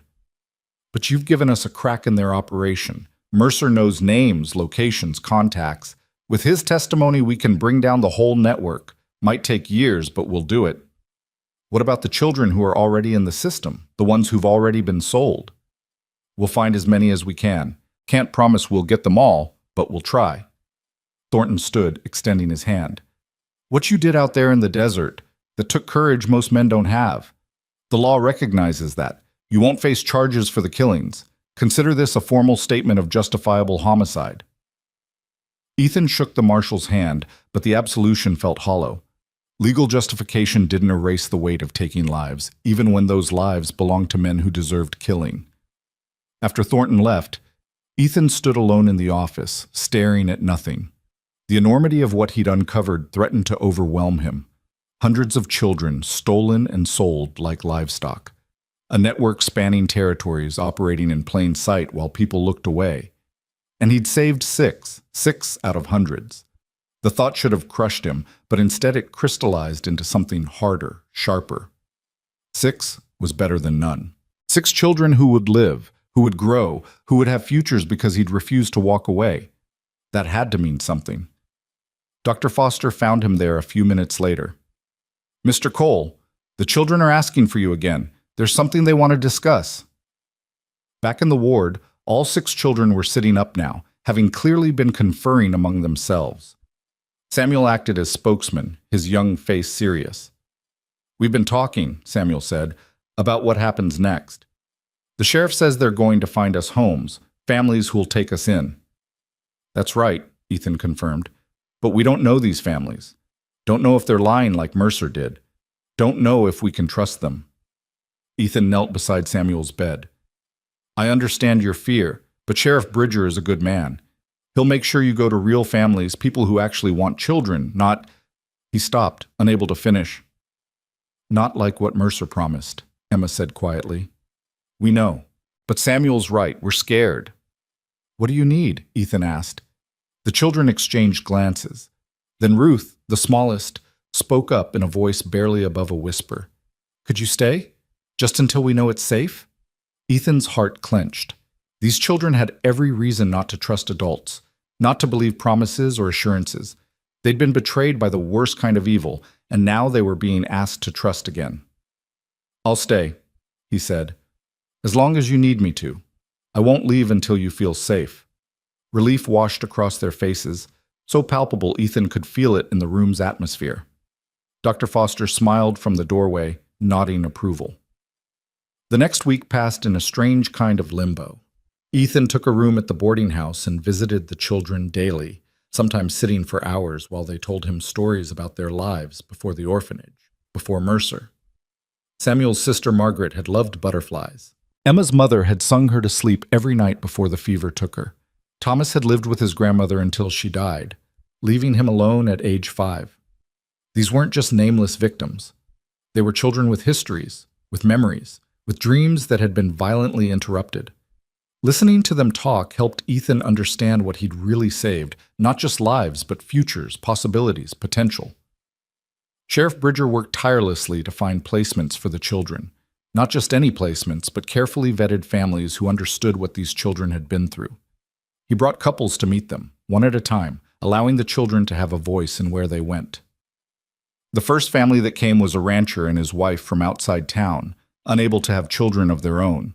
But you've given us a crack in their operation. Mercer knows names, locations, contacts. With his testimony, we can bring down the whole network. Might take years, but we'll do it. What about the children who are already in the system, the ones who've already been sold? We'll find as many as we can. Can't promise we'll get them all, but we'll try. Thornton stood, extending his hand. What you did out there in the desert, that took courage most men don't have. The law recognizes that. You won't face charges for the killings. Consider this a formal statement of justifiable homicide. Ethan shook the marshal's hand, but the absolution felt hollow. Legal justification didn't erase the weight of taking lives, even when those lives belonged to men who deserved killing. After Thornton left, Ethan stood alone in the office, staring at nothing. The enormity of what he'd uncovered threatened to overwhelm him. Hundreds of children stolen and sold like livestock. A network spanning territories operating in plain sight while people looked away. And he'd saved 6 out of hundreds. The thought should have crushed him, but instead it crystallized into something harder, sharper. 6 was better than none. 6 children who would live, who would grow, who would have futures because he'd refused to walk away. That had to mean something. Dr. Foster found him there a few minutes later. Mr. Cole, the children are asking for you again. There's something they want to discuss. Back in the ward, all 6 children were sitting up now, having clearly been conferring among themselves. Samuel acted as spokesman, his young face serious. We've been talking, Samuel said, about what happens next. The sheriff says they're going to find us homes, families who'll take us in. That's right, Ethan confirmed. But we don't know these families. Don't know if they're lying like Mercer did. Don't know if we can trust them. Ethan knelt beside Samuel's bed. I understand your fear, but Sheriff Bridger is a good man. He'll make sure you go to real families, people who actually want children, not... He stopped, unable to finish. Not like what Mercer promised, Emma said quietly. We know. But Samuel's right. We're scared. What do you need? Ethan asked. The children exchanged glances. Then Ruth, the smallest, spoke up in a voice barely above a whisper. Could you stay? Just until we know it's safe? Ethan's heart clenched. These children had every reason not to trust adults, not to believe promises or assurances. They'd been betrayed by the worst kind of evil, and now they were being asked to trust again. I'll stay, he said, as long as you need me to. I won't leave until you feel safe. Relief washed across their faces, so palpable Ethan could feel it in the room's atmosphere. Dr. Foster smiled from the doorway, nodding approval. The next week passed in a strange kind of limbo. Ethan took a room at the boarding house and visited the children daily, sometimes sitting for hours while they told him stories about their lives before the orphanage, before Mercer. Samuel's sister Margaret had loved butterflies. Emma's mother had sung her to sleep every night before the fever took her. Thomas had lived with his grandmother until she died, leaving him alone at age 5. These weren't just nameless victims. They were children with histories, with memories, with dreams that had been violently interrupted. Listening to them talk helped Ethan understand what he'd really saved, not just lives, but futures, possibilities, potential. Sheriff Bridger worked tirelessly to find placements for the children. Not just any placements, but carefully vetted families who understood what these children had been through. He brought couples to meet them, one at a time, allowing the children to have a voice in where they went. The first family that came was a rancher and his wife from outside town, unable to have children of their own.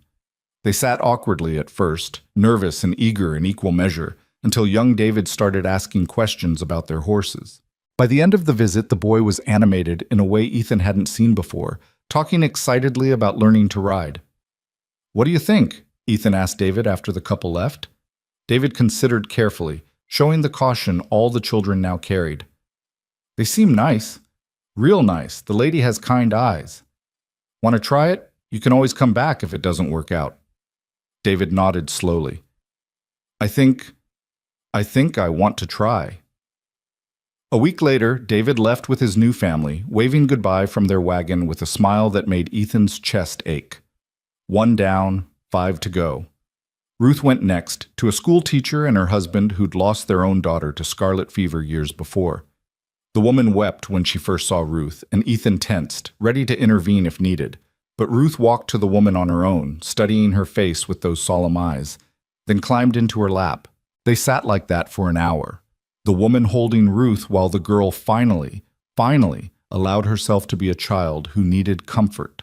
They sat awkwardly at first, nervous and eager in equal measure, until young David started asking questions about their horses. By the end of the visit, the boy was animated in a way Ethan hadn't seen before, talking excitedly about learning to ride. "What do you think?" Ethan asked David after the couple left. David considered carefully, showing the caution all the children now carried. "They seem nice. Real nice. The lady has kind eyes. Want to try it? You can always come back if it doesn't work out." David nodded slowly. I think I want to try." A week later, David left with his new family, waving goodbye from their wagon with a smile that made Ethan's chest ache. 1 down, 5 to go. Ruth went next, to a school teacher and her husband who'd lost their own daughter to scarlet fever years before. The woman wept when she first saw Ruth, and Ethan tensed, ready to intervene if needed. But Ruth walked to the woman on her own, studying her face with those solemn eyes, then climbed into her lap. They sat like that for an hour, the woman holding Ruth while the girl finally allowed herself to be a child who needed comfort.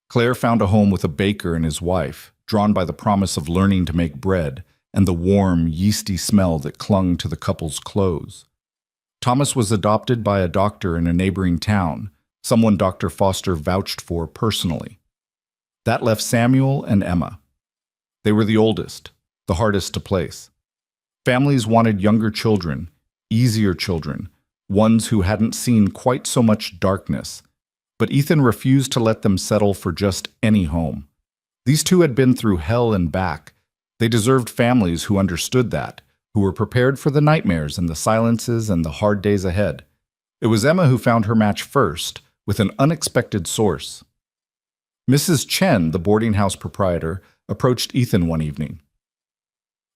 Claire found a home with a baker and his wife, drawn by the promise of learning to make bread and the warm, yeasty smell that clung to the couple's clothes. Thomas was adopted by a doctor in a neighboring town, someone Dr. Foster vouched for personally. That left Samuel and Emma. They were the oldest, the hardest to place. Families wanted younger children, easier children, ones who hadn't seen quite so much darkness. But Ethan refused to let them settle for just any home. These two had been through hell and back. They deserved families who understood that, who were prepared for the nightmares and the silences and the hard days ahead. It was Emma who found her match first, with an unexpected source. Mrs. Chen, the boarding house proprietor, approached Ethan one evening.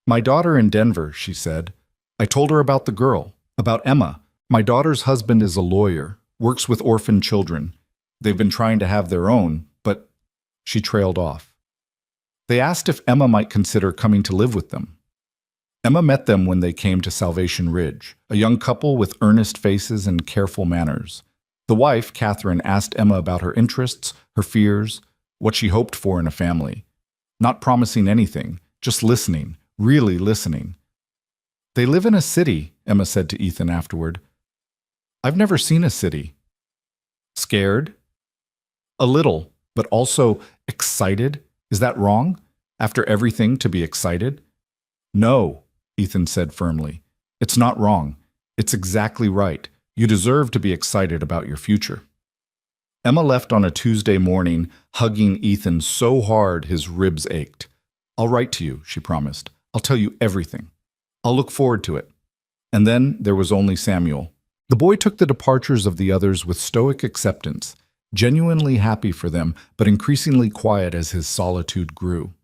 "My daughter in Denver," she said. "I told her about the girl, about Emma. My daughter's husband is a lawyer, works with orphan children. They've been trying to have their own, but..." She trailed off. They asked if Emma might consider coming to live with them. Emma met them when they came to Salvation Ridge, a young couple with earnest faces and careful manners. The wife, Catherine, asked Emma about her interests, her fears, what she hoped for in a family. Not promising anything, just listening, really listening. "They live in a city," Emma said to Ethan afterward. "I've never seen a city." Scared? A little, but also excited. Is that wrong? After everything, to be excited? "No," Ethan said firmly. "It's not wrong. It's exactly right. You deserve to be excited about your future." Emma left on a Tuesday morning, hugging Ethan so hard his ribs ached. "I'll write to you," she promised. "I'll tell you everything. I'll look forward to it." And then there was only Samuel. The boy took the departures of the others with stoic acceptance, genuinely happy for them, but increasingly quiet as his solitude grew.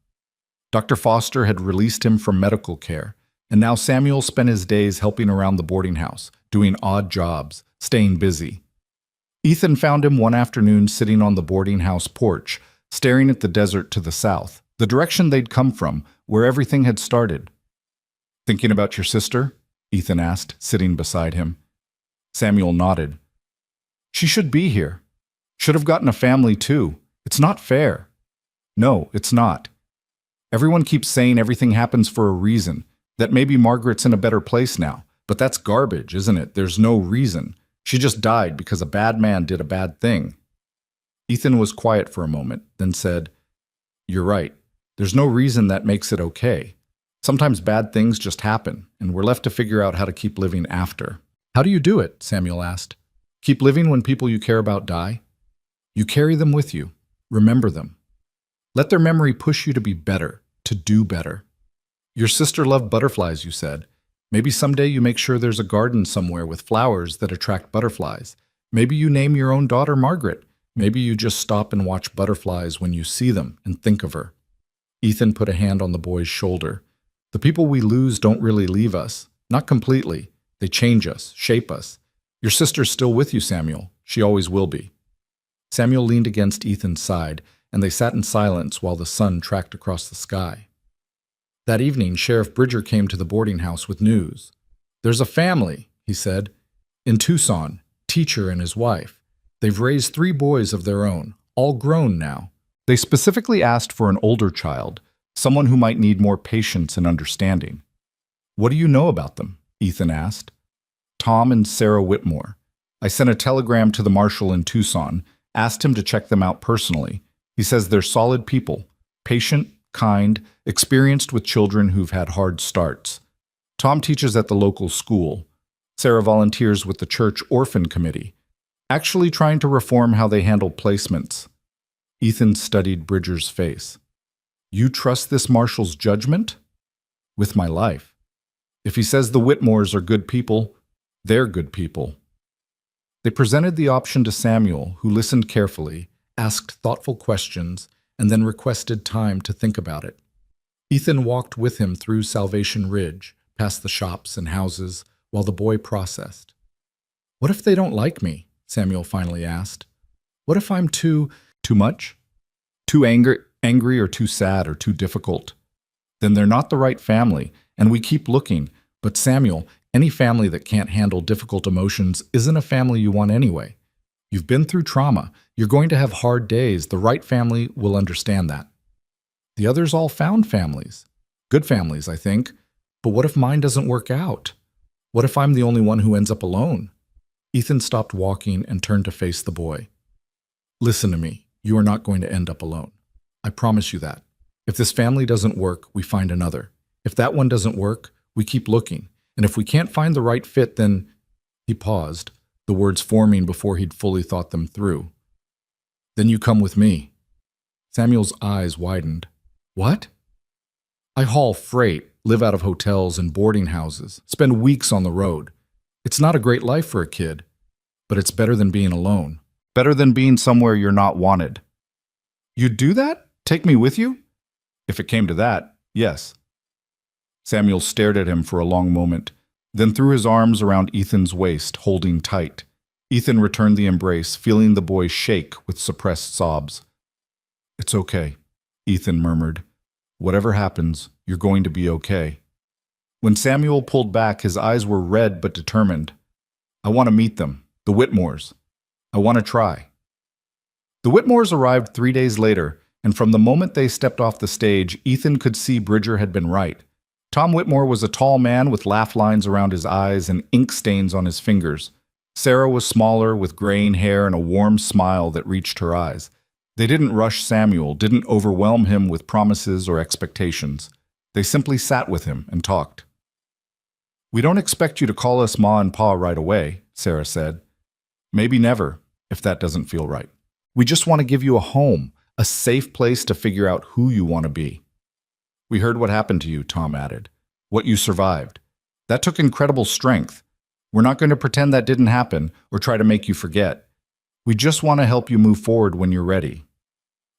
Dr. Foster had released him from medical care, and now Samuel spent his days helping around the boarding house, doing odd jobs, staying busy. Ethan found him one afternoon sitting on the boarding house porch, staring at the desert to the south, the direction they'd come from, where everything had started. "Thinking about your sister?" Ethan asked, sitting beside him. Samuel nodded. "She should be here. Should have gotten a family too. It's not fair." "No, it's not. Everyone keeps saying everything happens for a reason, that maybe Margaret's in a better place now. But that's garbage, isn't it? There's no reason. She just died because a bad man did a bad thing." Ethan was quiet for a moment, then said, "You're right. There's no reason that makes it okay. Sometimes bad things just happen, and we're left to figure out how to keep living after. How do you do it? Samuel asked. Keep living when people you care about die? You carry them with you. Remember them. Let their memory push you to be better, to do better. Your sister loved butterflies, you said. Maybe someday you make sure there's a garden somewhere with flowers that attract butterflies. Maybe you name your own daughter Margaret. Maybe you just stop and watch butterflies when you see them and think of her. Ethan put a hand on the boy's shoulder. The people we lose don't really leave us. Not completely. They change us, shape us. Your sister's still with you, Samuel. She always will be. Samuel leaned against Ethan's side, and they sat in silence while the sun tracked across the sky. That evening, Sheriff Bridger came to the boarding house with news. There's a family, he said, in Tucson, teacher and his wife. They've raised 3 boys of their own, all grown now. They specifically asked for an older child, someone who might need more patience and understanding. What do you know about them? Ethan asked. Tom and Sarah Whitmore. I sent a telegram to the marshal in Tucson, asked him to check them out personally. He says they're solid people, patient, kind, experienced with children who've had hard starts. Tom teaches at the local school. Sarah volunteers with the church orphan committee, actually trying to reform how they handle placements. Ethan studied Bridger's face. You trust this marshal's judgment? With my life. If he says the Whitmores are good people, they're good people. They presented the option to Samuel, who listened carefully, asked thoughtful questions, and then requested time to think about it. Ethan walked with him through Salvation Ridge, past the shops and houses, while the boy processed. What if they don't like me? Samuel finally asked. What if I'm too much? Too angry or too sad or too difficult? Then they're not the right family, and we keep looking. But Samuel, any family that can't handle difficult emotions isn't a family you want anyway. You've been through trauma. You're going to have hard days. The right family will understand that. The others all found families. Good families, I think. But what if mine doesn't work out? What if I'm the only one who ends up alone? Ethan stopped walking and turned to face the boy. Listen to me. You are not going to end up alone. I promise you that. If this family doesn't work, we find another. If that one doesn't work, we keep looking. And if we can't find the right fit, then... He paused, the words forming before he'd fully thought them through. Then you come with me. Samuel's eyes widened. What? I haul freight, live out of hotels and boarding houses, spend weeks on the road. It's not a great life for a kid, but it's better than being alone. Better than being somewhere you're not wanted. You'd do that? Take me with you? If it came to that, yes. Samuel stared at him for a long moment, then threw his arms around Ethan's waist, holding tight. Ethan returned the embrace, feeling the boy shake with suppressed sobs. It's okay, Ethan murmured. Whatever happens, you're going to be okay. When Samuel pulled back, his eyes were red but determined. I want to meet them, the Whitmores. I want to try. The Whitmores arrived 3 days later, and from the moment they stepped off the stage, Ethan could see Bridger had been right. Tom Whitmore was a tall man with laugh lines around his eyes and ink stains on his fingers. Sarah was smaller, with graying hair and a warm smile that reached her eyes. They didn't rush Samuel, didn't overwhelm him with promises or expectations. They simply sat with him and talked. We don't expect you to call us Ma and Pa right away, Sarah said. Maybe never, if that doesn't feel right. We just want to give you a home, a safe place to figure out who you want to be. We heard what happened to you, Tom added. What you survived. That took incredible strength. We're not going to pretend that didn't happen or try to make you forget. We just want to help you move forward when you're ready.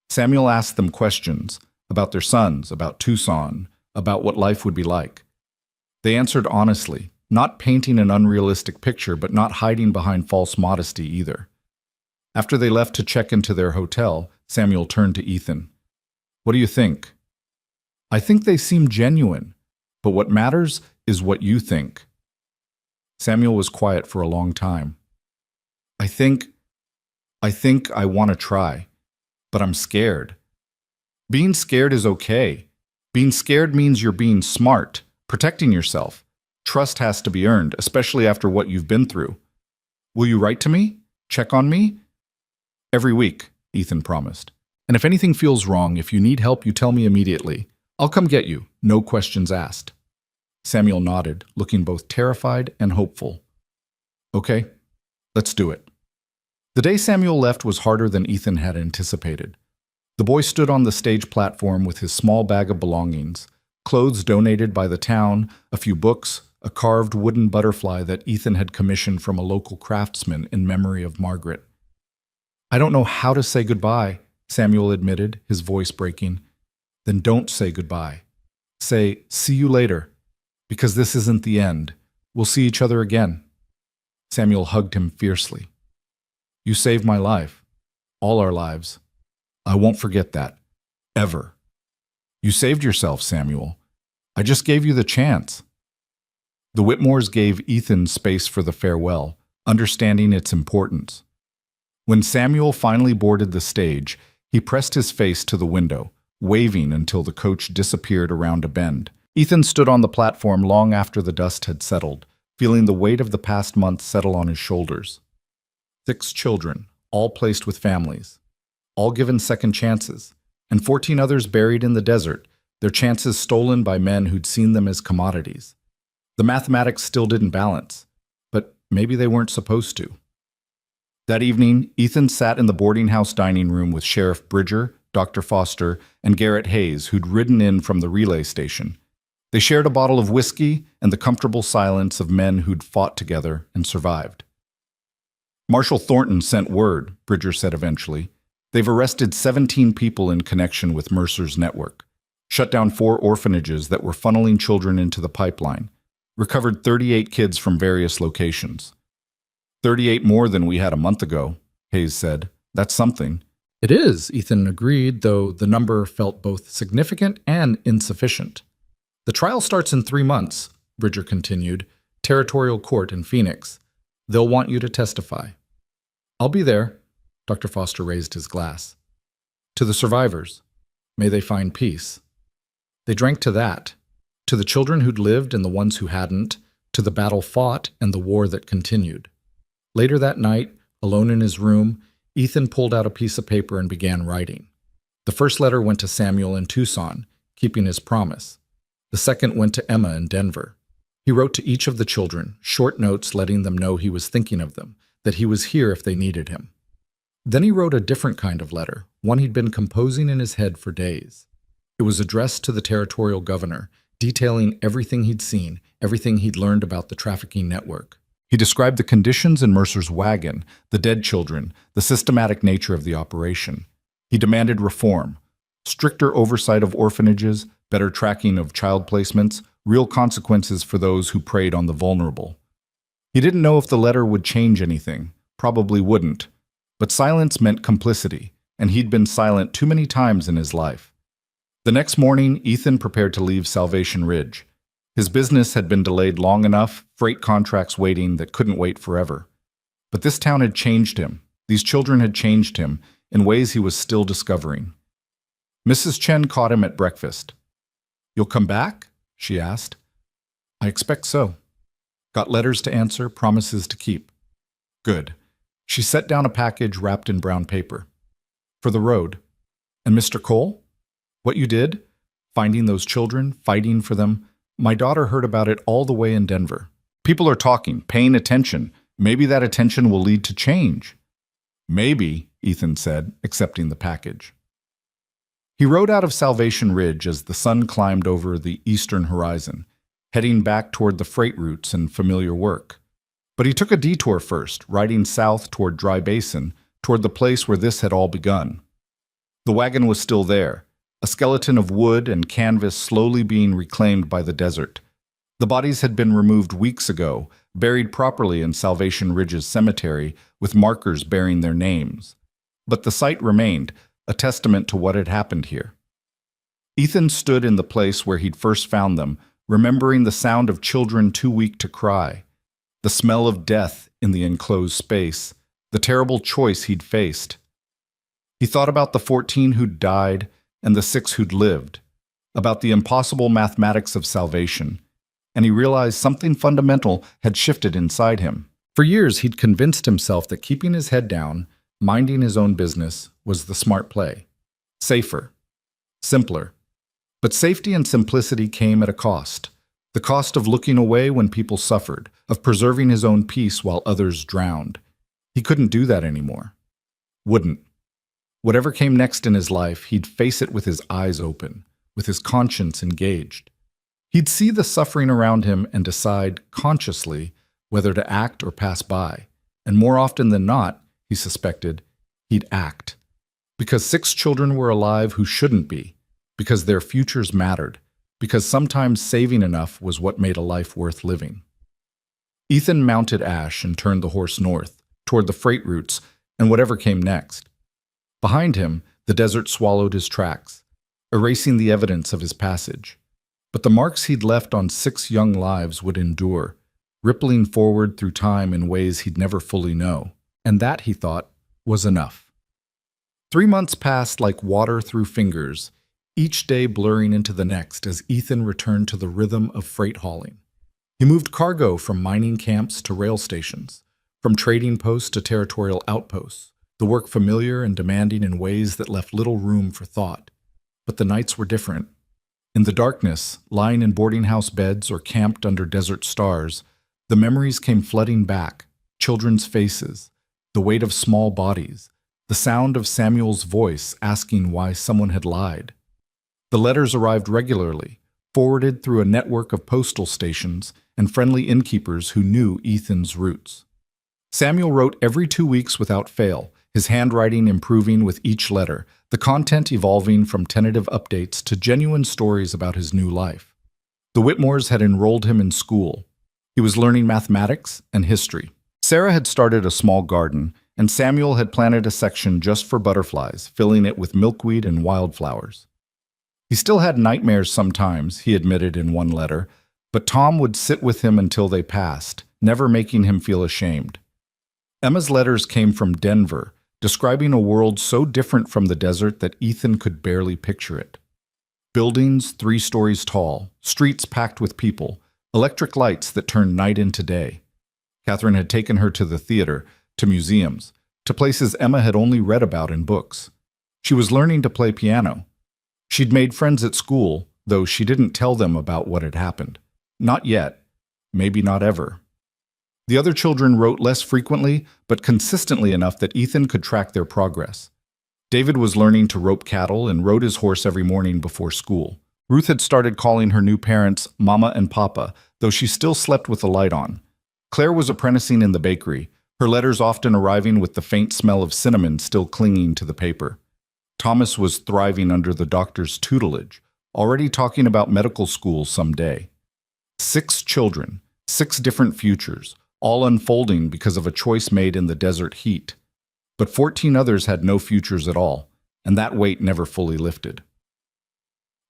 Samuel asked them questions about their sons, about Tucson, about what life would be like. They answered honestly, not painting an unrealistic picture, but not hiding behind false modesty either. After they left to check into their hotel, Samuel turned to Ethan. What do you think? I think they seem genuine, but what matters is what you think. Samuel was quiet for a long time. I think I want to try, but I'm scared. Being scared is okay. Being scared means you're being smart, protecting yourself. Trust has to be earned, especially after what you've been through. Will you write to me? Check on me? Every week, Ethan promised. And if anything feels wrong, if you need help, you tell me immediately. I'll come get you, no questions asked. Samuel nodded, looking both terrified and hopeful. Okay, let's do it. The day Samuel left was harder than Ethan had anticipated. The boy stood on the stage platform with his small bag of belongings, clothes donated by the town, a few books, a carved wooden butterfly that Ethan had commissioned from a local craftsman in memory of Margaret. I don't know how to say goodbye, Samuel admitted, his voice breaking. Then don't say goodbye. Say, see you later, because this isn't the end. We'll see each other again. Samuel hugged him fiercely. You saved my life. All our lives. I won't forget that. Ever. You saved yourself, Samuel. I just gave you the chance. The Whitmores gave Ethan space for the farewell, understanding its importance. When Samuel finally boarded the stage, he pressed his face to the window, waving until the coach disappeared around a bend. Ethan stood on the platform long after the dust had settled, feeling the weight of the past month settle on his shoulders. 6 children, all placed with families, all given second chances, and 14 others buried in the desert, their chances stolen by men who'd seen them as commodities. The mathematics still didn't balance, but maybe they weren't supposed to. That evening, Ethan sat in the boarding house dining room with Sheriff Bridger, Dr. Foster, and Garrett Hayes, who'd ridden in from the relay station. They shared a bottle of whiskey and the comfortable silence of men who'd fought together and survived. Marshal Thornton sent word, Bridger said eventually. They've arrested 17 people in connection with Mercer's network, shut down 4 orphanages that were funneling children into the pipeline, recovered 38 kids from various locations. 38 more than we had a month ago, Hayes said. That's something. It is, Ethan agreed, though the number felt both significant and insufficient. The trial starts in 3 months, Bridger continued, territorial court in Phoenix. They'll want you to testify. I'll be there, Dr. Foster raised his glass. To the survivors, may they find peace. They drank to that, to the children who'd lived and the ones who hadn't, to the battle fought and the war that continued. Later that night, alone in his room, Ethan pulled out a piece of paper and began writing. The first letter went to Samuel in Tucson, keeping his promise. The second went to Emma in Denver. He wrote to each of the children, short notes letting them know he was thinking of them, that he was here if they needed him. Then he wrote a different kind of letter, one he'd been composing in his head for days. It was addressed to the territorial governor, detailing everything he'd seen, everything he'd learned about the trafficking network. He described the conditions in Mercer's wagon, the dead children, the systematic nature of the operation. He demanded reform, stricter oversight of orphanages, better tracking of child placements, real consequences for those who preyed on the vulnerable. He didn't know if the letter would change anything, probably wouldn't, but silence meant complicity, and he'd been silent too many times in his life. The next morning, Ethan prepared to leave Salvation Ridge. His business had been delayed long enough, freight contracts waiting that couldn't wait forever. But this town had changed him. These children had changed him in ways he was still discovering. Mrs. Chen caught him at breakfast. "You'll come back?" she asked. "I expect so. Got letters to answer, promises to keep." "Good." She set down a package wrapped in brown paper. "For the road. And Mr. Cole? What you did? Finding those children, fighting for them. My daughter heard about it all the way in Denver. People are talking, paying attention. Maybe that attention will lead to change." "Maybe," Ethan said, accepting the package. He rode out of Salvation Ridge as the sun climbed over the eastern horizon, heading back toward the freight routes and familiar work. But he took a detour first, riding south toward Dry Basin, toward the place where this had all begun. The wagon was still there, a skeleton of wood and canvas slowly being reclaimed by the desert. The bodies had been removed weeks ago, buried properly in Salvation Ridge's cemetery with markers bearing their names. But the site remained, a testament to what had happened here. Ethan stood in the place where he'd first found them, remembering the sound of children too weak to cry, the smell of death in the enclosed space, the terrible choice he'd faced. He thought about the 14 who'd died and the 6 who'd lived, about the impossible mathematics of salvation, and he realized something fundamental had shifted inside him. For years, he'd convinced himself that keeping his head down, minding his own business, was the smart play. Safer. Simpler. But safety and simplicity came at a cost. The cost of looking away when people suffered, of preserving his own peace while others drowned. He couldn't do that anymore. Wouldn't. Whatever came next in his life, he'd face it with his eyes open, with his conscience engaged. He'd see the suffering around him and decide, consciously, whether to act or pass by. And more often than not, he suspected, he'd act. Because 6 children were alive who shouldn't be, because their futures mattered, because sometimes saving enough was what made a life worth living. Ethan mounted Ash and turned the horse north, toward the freight routes and whatever came next. Behind him, the desert swallowed his tracks, erasing the evidence of his passage. But the marks he'd left on 6 young lives would endure, rippling forward through time in ways he'd never fully know. And that, he thought, was enough. 3 months passed like water through fingers, each day blurring into the next as Ethan returned to the rhythm of freight hauling. He moved cargo from mining camps to rail stations, from trading posts to territorial outposts, the work familiar and demanding in ways that left little room for thought. But the nights were different. In the darkness, lying in boarding house beds or camped under desert stars, the memories came flooding back, children's faces, the weight of small bodies, the sound of Samuel's voice asking why someone had lied. The letters arrived regularly, forwarded through a network of postal stations and friendly innkeepers who knew Ethan's roots. Samuel wrote every 2 weeks without fail, his handwriting improving with each letter, the content evolving from tentative updates to genuine stories about his new life. The Whitmores had enrolled him in school. He was learning mathematics and history. Sarah had started a small garden, and Samuel had planted a section just for butterflies, filling it with milkweed and wildflowers. He still had nightmares sometimes, he admitted in one letter, but Tom would sit with him until they passed, never making him feel ashamed. Emma's letters came from Denver, describing a world so different from the desert that Ethan could barely picture it. Buildings 3 stories tall, streets packed with people, electric lights that turned night into day. Catherine had taken her to the theater, to museums, to places Emma had only read about in books. She was learning to play piano. She'd made friends at school, though she didn't tell them about what had happened. Not yet. Maybe not ever. The other children wrote less frequently, but consistently enough that Ethan could track their progress. David was learning to rope cattle and rode his horse every morning before school. Ruth had started calling her new parents Mama and Papa, though she still slept with the light on. Claire was apprenticing in the bakery, her letters often arriving with the faint smell of cinnamon still clinging to the paper. Thomas was thriving under the doctor's tutelage, already talking about medical school someday. 6 children, 6 different futures, all unfolding because of a choice made in the desert heat. But 14 others had no futures at all, and that weight never fully lifted.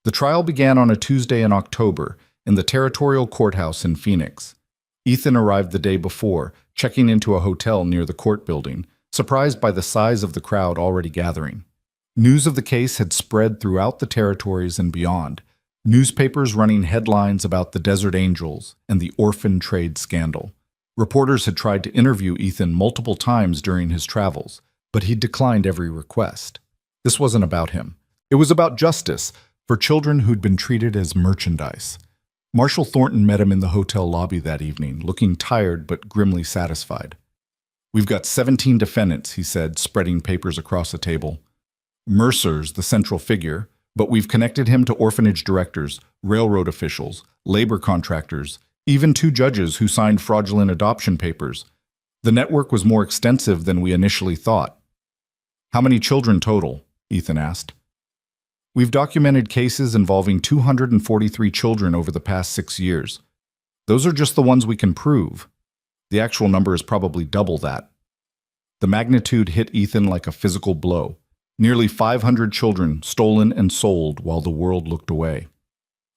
The trial began on a Tuesday in October in the territorial courthouse in Phoenix. Ethan arrived the day before, checking into a hotel near the court building, surprised by the size of the crowd already gathering. News of the case had spread throughout the territories and beyond, newspapers running headlines about the Desert Angels and the orphan trade scandal. Reporters had tried to interview Ethan multiple times during his travels, but he declined every request. This wasn't about him. It was about justice for children who'd been treated as merchandise. Marshal Thornton met him in the hotel lobby that evening, looking tired but grimly satisfied. "We've got 17 defendants," he said, spreading papers across a table. "Mercer's the central figure, but we've connected him to orphanage directors, railroad officials, labor contractors, even 2 judges who signed fraudulent adoption papers. The network was more extensive than we initially thought." "How many children total?" Ethan asked. "We've documented cases involving 243 children over the past 6 years. Those are just the ones we can prove. The actual number is probably double that." The magnitude hit Ethan like a physical blow. Nearly 500 children stolen and sold while the world looked away.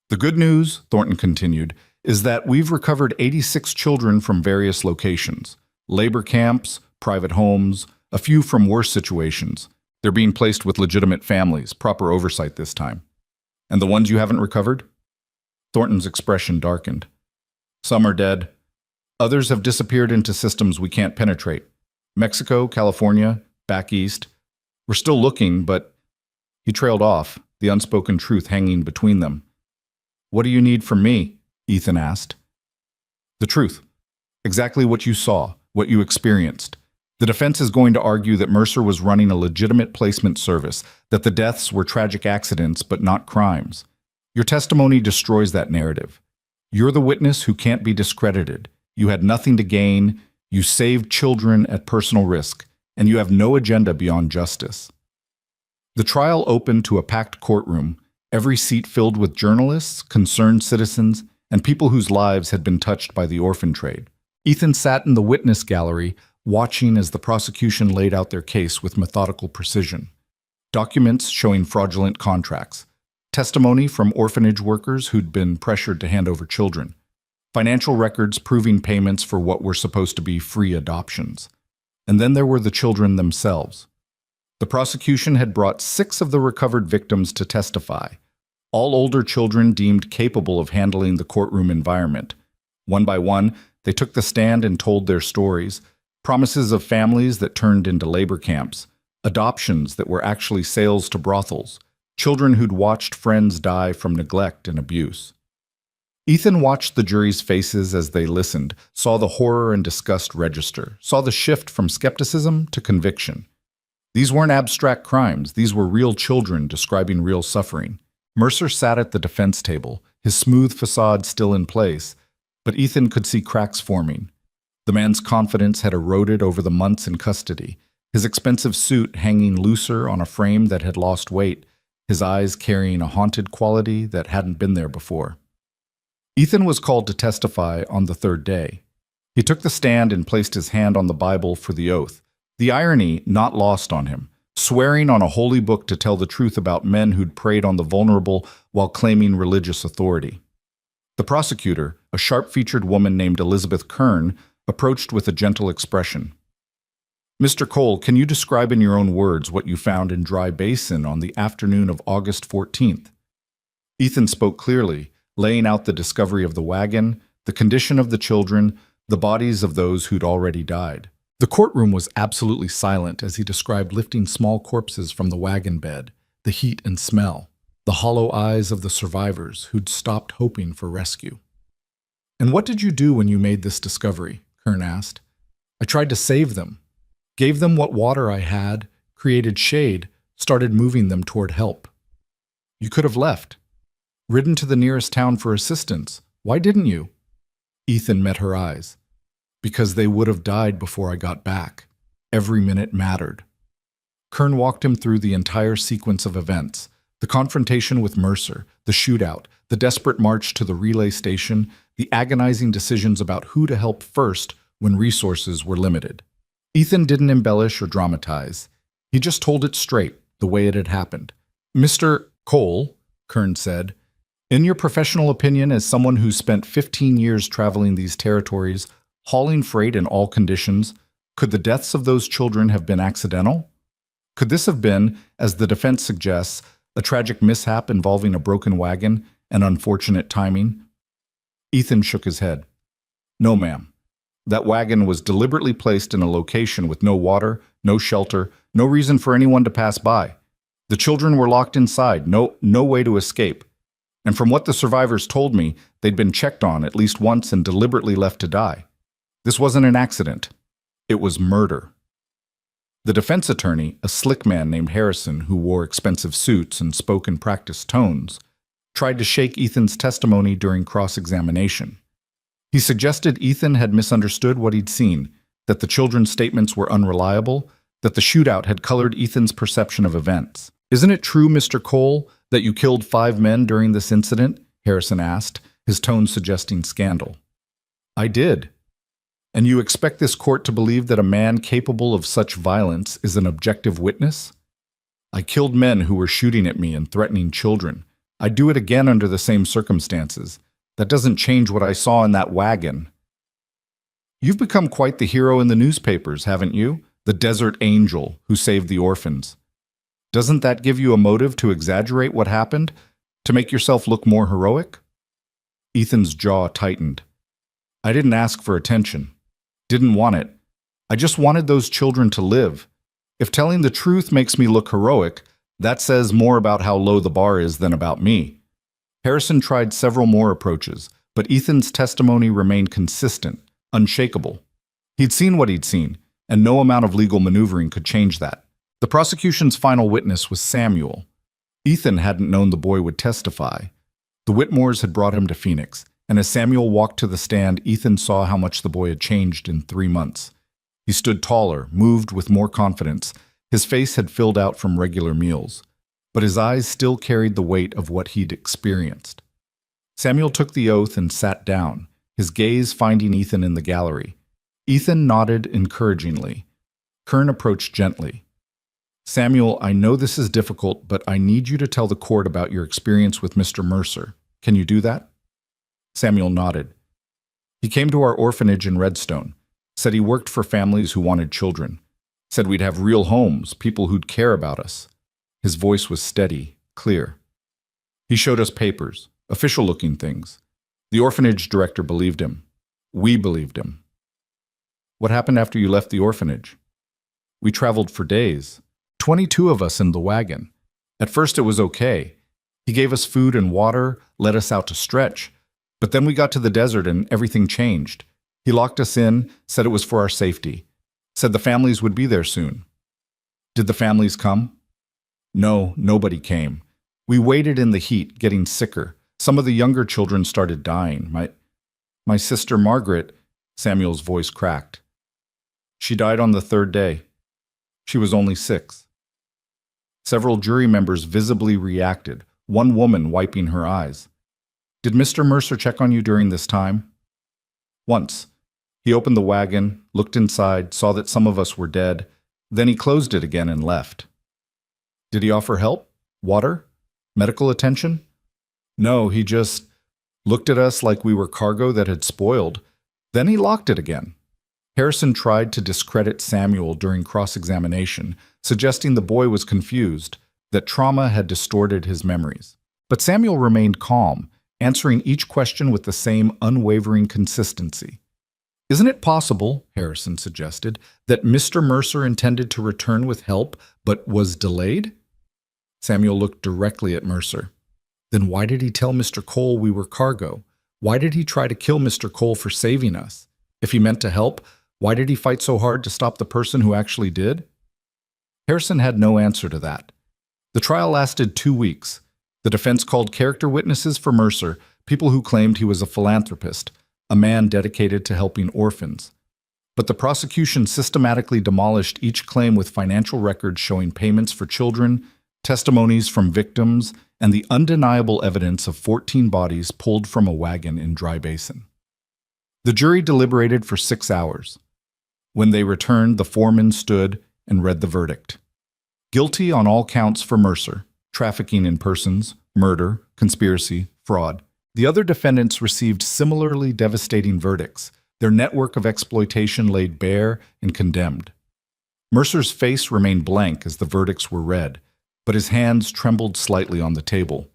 "The good news," Thornton continued, "is that we've recovered 86 children from various locations. Labor camps, private homes, a few from worse situations. They're being placed with legitimate families, proper oversight this time." "And the ones you haven't recovered?" Thornton's expression darkened. "Some are dead. Others have disappeared into systems we can't penetrate. Mexico, California, back east. We're still looking, but..." He trailed off, the unspoken truth hanging between them. "What do you need from me?" Ethan asked. "The truth. Exactly what you saw, what you experienced. The defense is going to argue that Mercer was running a legitimate placement service, that the deaths were tragic accidents but not crimes. Your testimony destroys that narrative. You're the witness who can't be discredited. You had nothing to gain, you saved children at personal risk, and you have no agenda beyond justice." The trial opened to a packed courtroom, every seat filled with journalists, concerned citizens, and people whose lives had been touched by the orphan trade. Ethan sat in the witness gallery, watching as the prosecution laid out their case with methodical precision. Documents showing fraudulent contracts, testimony from orphanage workers who'd been pressured to hand over children, financial records proving payments for what were supposed to be free adoptions. And then there were the children themselves. The prosecution had brought 6 of the recovered victims to testify, all older children deemed capable of handling the courtroom environment. One by one, they took the stand and told their stories, promises of families that turned into labor camps, adoptions that were actually sales to brothels, children who'd watched friends die from neglect and abuse. Ethan watched the jury's faces as they listened, saw the horror and disgust register, saw the shift from skepticism to conviction. These weren't abstract crimes, these were real children describing real suffering. Mercer sat at the defense table, his smooth facade still in place, but Ethan could see cracks forming. The man's confidence had eroded over the months in custody, his expensive suit hanging looser on a frame that had lost weight, his eyes carrying a haunted quality that hadn't been there before. Ethan was called to testify on the 3rd day. He took the stand and placed his hand on the Bible for the oath, the irony not lost on him, swearing on a holy book to tell the truth about men who'd preyed on the vulnerable while claiming religious authority. The prosecutor, a sharp-featured woman named Elizabeth Kern, approached with a gentle expression. "Mr. Cole, can you describe in your own words what you found in Dry Basin on the afternoon of August 14th? Ethan spoke clearly, laying out the discovery of the wagon, the condition of the children, the bodies of those who'd already died. The courtroom was absolutely silent as he described lifting small corpses from the wagon bed, the heat and smell, the hollow eyes of the survivors who'd stopped hoping for rescue. "And what did you do when you made this discovery?" Kern asked. "I tried to save them. Gave them what water I had, created shade, started moving them toward help." "You could have left. Ridden to the nearest town for assistance. Why didn't you?" Ethan met her eyes. "Because they would have died before I got back. Every minute mattered." Kern walked him through the entire sequence of events, the confrontation with Mercer, the shootout, the desperate march to the relay station, the agonizing decisions about who to help first when resources were limited. Ethan didn't embellish or dramatize. He just told it straight, the way it had happened. "Mr. Cole," Kern said, "in your professional opinion as someone who spent 15 years traveling these territories, hauling freight in all conditions, could the deaths of those children have been accidental? Could this have been, as the defense suggests, a tragic mishap involving a broken wagon and unfortunate timing?" Ethan shook his head. "No, ma'am. That wagon was deliberately placed in a location with no water, no shelter, no reason for anyone to pass by. The children were locked inside, no way to escape. And from what the survivors told me, they'd been checked on at least once and deliberately left to die. This wasn't an accident. It was murder." The defense attorney, a slick man named Harrison who wore expensive suits and spoke in practiced tones, tried to shake Ethan's testimony during cross-examination. He suggested Ethan had misunderstood what he'd seen, that the children's statements were unreliable, that the shootout had colored Ethan's perception of events. "Isn't it true, Mr. Cole, that you killed 5 men during this incident?" Harrison asked, his tone suggesting scandal. "I did. And you expect this court to believe that a man capable of such violence is an objective witness? I killed men who were shooting at me and threatening children. I'd do it again under the same circumstances. That doesn't change what I saw in that wagon." "You've become quite the hero in the newspapers, haven't you? The desert angel who saved the orphans. Doesn't that give you a motive to exaggerate what happened, to make yourself look more heroic?" Ethan's jaw tightened. "I didn't ask for attention. Didn't want it. I just wanted those children to live. If telling the truth makes me look heroic, That says more about how low the bar is than about me. Harrison tried several more approaches, but Ethan's testimony remained consistent, unshakable. He'd seen what he'd seen, and no amount of legal maneuvering could change that. The prosecution's final witness was Samuel. Ethan hadn't known the boy would testify. The Whitmores had brought him to Phoenix, and as Samuel walked to the stand, Ethan saw how much the boy had changed in 3 months. He stood taller, moved with more confidence. His face had filled out from regular meals, but his eyes still carried the weight of what he'd experienced. Samuel took the oath and sat down, his gaze finding Ethan in the gallery. Ethan nodded encouragingly. Kern approached gently. "Samuel, I know this is difficult, but I need you to tell the court about your experience with Mr. Mercer. Can you do that?" Samuel nodded. "He came to our orphanage in Redstone, said he worked for families who wanted children, said we'd have real homes, people who'd care about us." His voice was steady, clear. "He showed us papers, official-looking things. The orphanage director believed him. We believed him." "What happened after you left the orphanage?" "We traveled for days. 22 of us in the wagon. At first it was okay. He gave us food and water, let us out to stretch. But then we got to the desert and everything changed. He locked us in, said it was for our safety. Said the families would be there soon." "Did the families come?" "No, nobody came. We waited in the heat, getting sicker. Some of the younger children started dying. My sister Margaret," Samuel's voice cracked. "She died on the 3rd day. She was only 6. Several jury members visibly reacted, one woman wiping her eyes. "Did Mr. Mercer check on you during this time?" "Once. He opened the wagon, looked inside, saw that some of us were dead. Then he closed it again and left." "Did he offer help? Water? Medical attention?" "No, he just looked at us like we were cargo that had spoiled. Then he locked it again." Harrison tried to discredit Samuel during cross-examination, suggesting the boy was confused, that trauma had distorted his memories. But Samuel remained calm, answering each question with the same unwavering consistency. "Isn't it possible," Harrison suggested, "that Mr. Mercer intended to return with help, but was delayed?" Samuel looked directly at Mercer. "Then why did he tell Mr. Cole we were cargo? Why did he try to kill Mr. Cole for saving us? If he meant to help, why did he fight so hard to stop the person who actually did?" Harrison had no answer to that. The trial lasted 2 weeks. The defense called character witnesses for Mercer, people who claimed he was a philanthropist, a man dedicated to helping orphans. But the prosecution systematically demolished each claim with financial records showing payments for children, testimonies from victims, and the undeniable evidence of 14 bodies pulled from a wagon in Dry Basin. The jury deliberated for 6 hours. When they returned, the foreman stood and read the verdict. Guilty on all counts for Mercer, trafficking in persons, murder, conspiracy, fraud. The other defendants received similarly devastating verdicts, their network of exploitation laid bare and condemned. Mercer's face remained blank as the verdicts were read, but his hands trembled slightly on the table.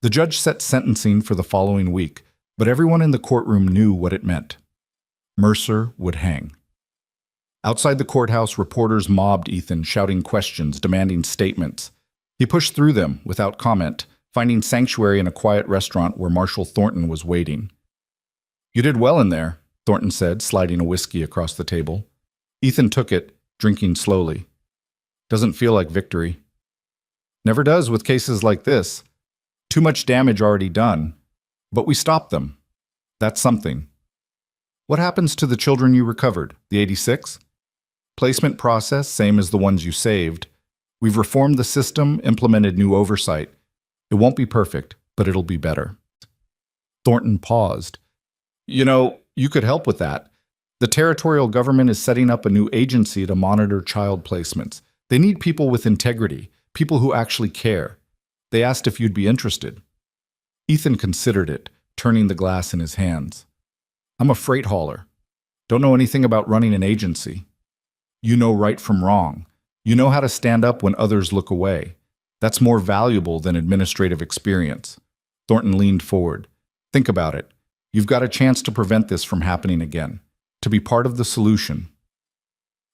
The judge set sentencing for the following week, but everyone in the courtroom knew what it meant. Mercer would hang. Outside the courthouse, reporters mobbed Ethan, shouting questions, demanding statements. He pushed through them without comment, finding sanctuary in a quiet restaurant where Marshal Thornton was waiting. "You did well in there," Thornton said, sliding a whiskey across the table. Ethan took it, drinking slowly. "Doesn't feel like victory." "Never does with cases like this. Too much damage already done. But we stopped them. That's something." "What happens to the children you recovered, the 86? "Placement process, same as the ones you saved. We've reformed the system, implemented new oversight. It won't be perfect, but it'll be better." Thornton paused. "You know, you could help with that. The territorial government is setting up a new agency to monitor child placements. They need people with integrity, people who actually care. They asked if you'd be interested." Ethan considered it, turning the glass in his hands. "I'm a freight hauler. Don't know anything about running an agency. You know right from wrong. You know how to stand up when others look away. That's more valuable than administrative experience." Thornton leaned forward. "Think about it. You've got a chance to prevent this from happening again, to be part of the solution."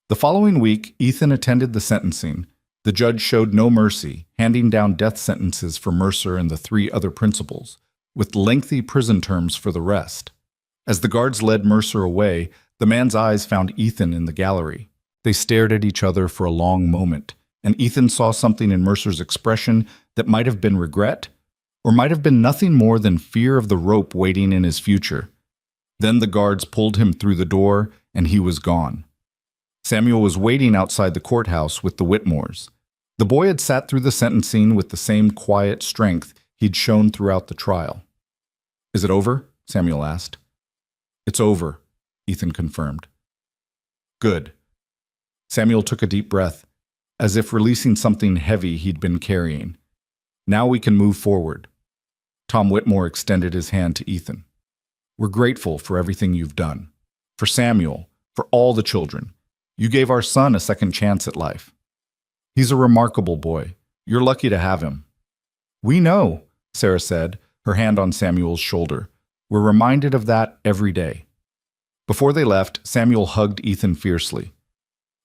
The following week, Ethan attended the sentencing. The judge showed no mercy, handing down death sentences for Mercer and the three other principals, with lengthy prison terms for the rest. As the guards led Mercer away, the man's eyes found Ethan in the gallery. They stared at each other for a long moment, and Ethan saw something in Mercer's expression that might have been regret, or might have been nothing more than fear of the rope waiting in his future. Then the guards pulled him through the door, and he was gone. Samuel was waiting outside the courthouse with the Whitmores. The boy had sat through the sentencing with the same quiet strength he'd shown throughout the trial. "Is it over?" Samuel asked. "It's over," Ethan confirmed. "Good." Samuel took a deep breath, as if releasing something heavy he'd been carrying. "Now we can move forward." Tom Whitmore extended his hand to Ethan. "We're grateful for everything you've done. For Samuel, for all the children. You gave our son a second chance at life. He's a remarkable boy. You're lucky to have him." "We know," Sarah said, her hand on Samuel's shoulder. "We're reminded of that every day." Before they left, Samuel hugged Ethan fiercely.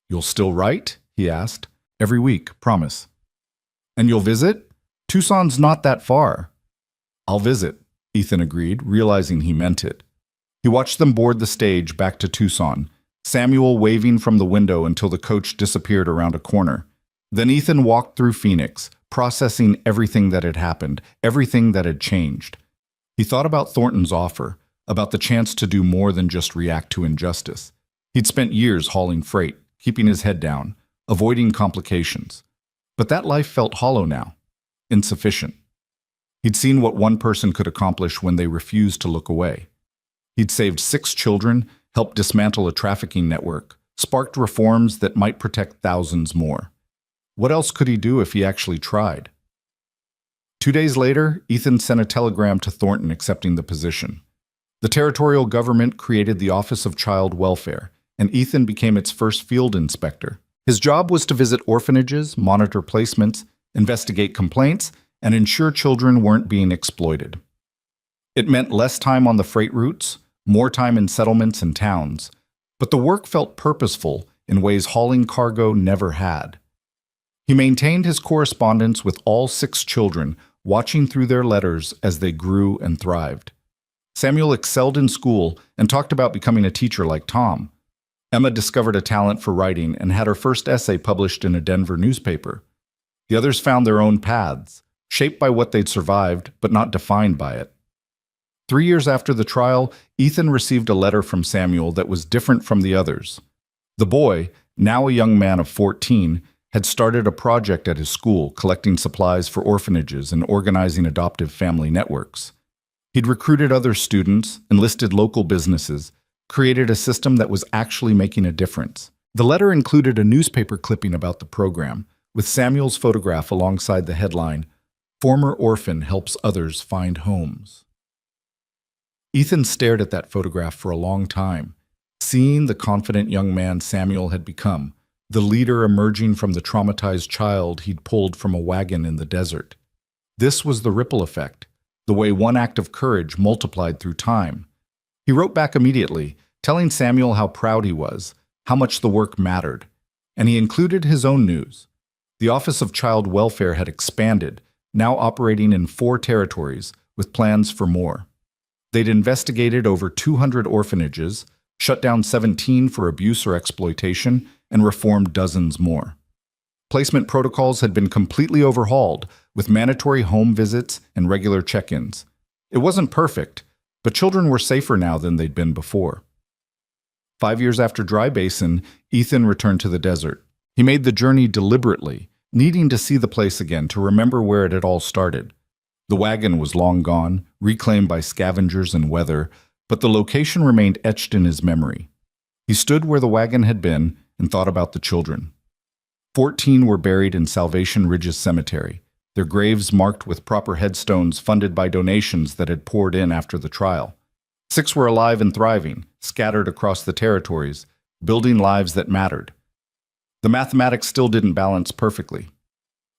"You'll still write?" he asked. "Every week, promise." "And you'll visit? Tucson's not that far." "I'll visit," Ethan agreed, realizing he meant it. He watched them board the stage back to Tucson, Samuel waving from the window until the coach disappeared around a corner. Then Ethan walked through Phoenix, processing everything that had happened, everything that had changed. He thought about Thornton's offer, about the chance to do more than just react to injustice. He'd spent years hauling freight, keeping his head down, avoiding complications. But that life felt hollow now, insufficient. He'd seen what one person could accomplish when they refused to look away. He'd saved 6 children, helped dismantle a trafficking network, sparked reforms that might protect thousands more. What else could he do if he actually tried? 2 days later, Ethan sent a telegram to Thornton accepting the position. The territorial government created the Office of Child Welfare, and Ethan became its first field inspector. His job was to visit orphanages, monitor placements, investigate complaints, and ensure children weren't being exploited. It meant less time on the freight routes, more time in settlements and towns, but the work felt purposeful in ways hauling cargo never had. He maintained his correspondence with all 6 children, watching through their letters as they grew and thrived. Samuel excelled in school and talked about becoming a teacher like Tom. Emma discovered a talent for writing and had her first essay published in a Denver newspaper. The others found their own paths, shaped by what they'd survived, but not defined by it. 3 years after the trial, Ethan received a letter from Samuel that was different from the others. The boy, now a young man of 14, had started a project at his school, collecting supplies for orphanages and organizing adoptive family networks. He'd recruited other students, enlisted local businesses, created a system that was actually making a difference. The letter included a newspaper clipping about the program, with Samuel's photograph alongside the headline, "Former Orphan Helps Others Find Homes." Ethan stared at that photograph for a long time, seeing the confident young man Samuel had become, the leader emerging from the traumatized child he'd pulled from a wagon in the desert. This was the ripple effect, the way one act of courage multiplied through time. He wrote back immediately, telling Samuel how proud he was, how much the work mattered, and he included his own news. The Office of Child Welfare had expanded, now operating in 4 territories, with plans for more. They'd investigated over 200 orphanages, shut down 17 for abuse or exploitation, and reformed dozens more. Placement protocols had been completely overhauled, with mandatory home visits and regular check-ins. It wasn't perfect, but children were safer now than they'd been before. 5 years after Dry Basin, Ethan returned to the desert. He made the journey deliberately, needing to see the place again to remember where it had all started. The wagon was long gone, reclaimed by scavengers and weather, but the location remained etched in his memory. He stood where the wagon had been and thought about the children. 14 were buried in Salvation Ridges Cemetery, their graves marked with proper headstones funded by donations that had poured in after the trial. 6 were alive and thriving, scattered across the territories, building lives that mattered. The mathematics still didn't balance perfectly.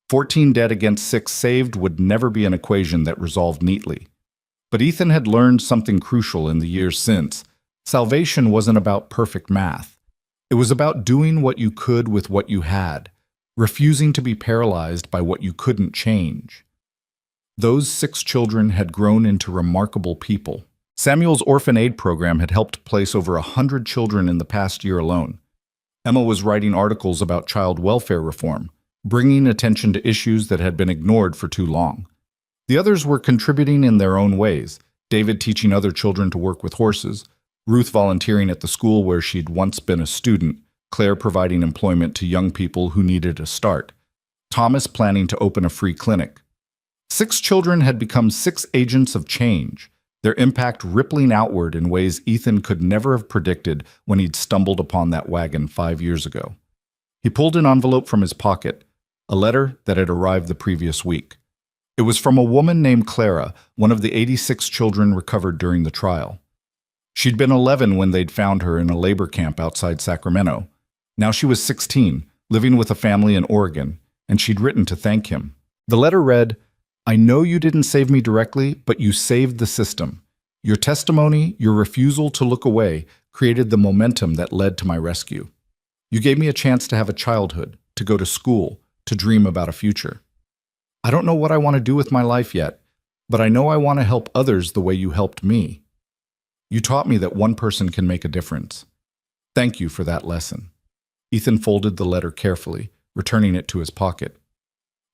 14 dead against 6 saved would never be an equation that resolved neatly. But Ethan had learned something crucial in the years since. Salvation wasn't about perfect math. It was about doing what you could with what you had, refusing to be paralyzed by what you couldn't change. Those 6 children had grown into remarkable people. Samuel's orphan aid program had helped place over 100 children in the past year alone. Emma was writing articles about child welfare reform, bringing attention to issues that had been ignored for too long. The others were contributing in their own ways, David teaching other children to work with horses, Ruth volunteering at the school where she'd once been a student, Claire providing employment to young people who needed a start, Thomas planning to open a free clinic. 6 children had become 6 agents of change, their impact rippling outward in ways Ethan could never have predicted when he'd stumbled upon that wagon 5 years ago. He pulled an envelope from his pocket, a letter that had arrived the previous week. It was from a woman named Clara, one of the 86 children recovered during the trial. She'd been 11 when they'd found her in a labor camp outside Sacramento. Now she was 16, living with a family in Oregon, and she'd written to thank him. The letter read, "I know you didn't save me directly, but you saved the system. Your testimony, your refusal to look away, created the momentum that led to my rescue. You gave me a chance to have a childhood, to go to school, to dream about a future. I don't know what I want to do with my life yet, but I know I want to help others the way you helped me. You taught me that one person can make a difference. Thank you for that lesson." Ethan folded the letter carefully, returning it to his pocket.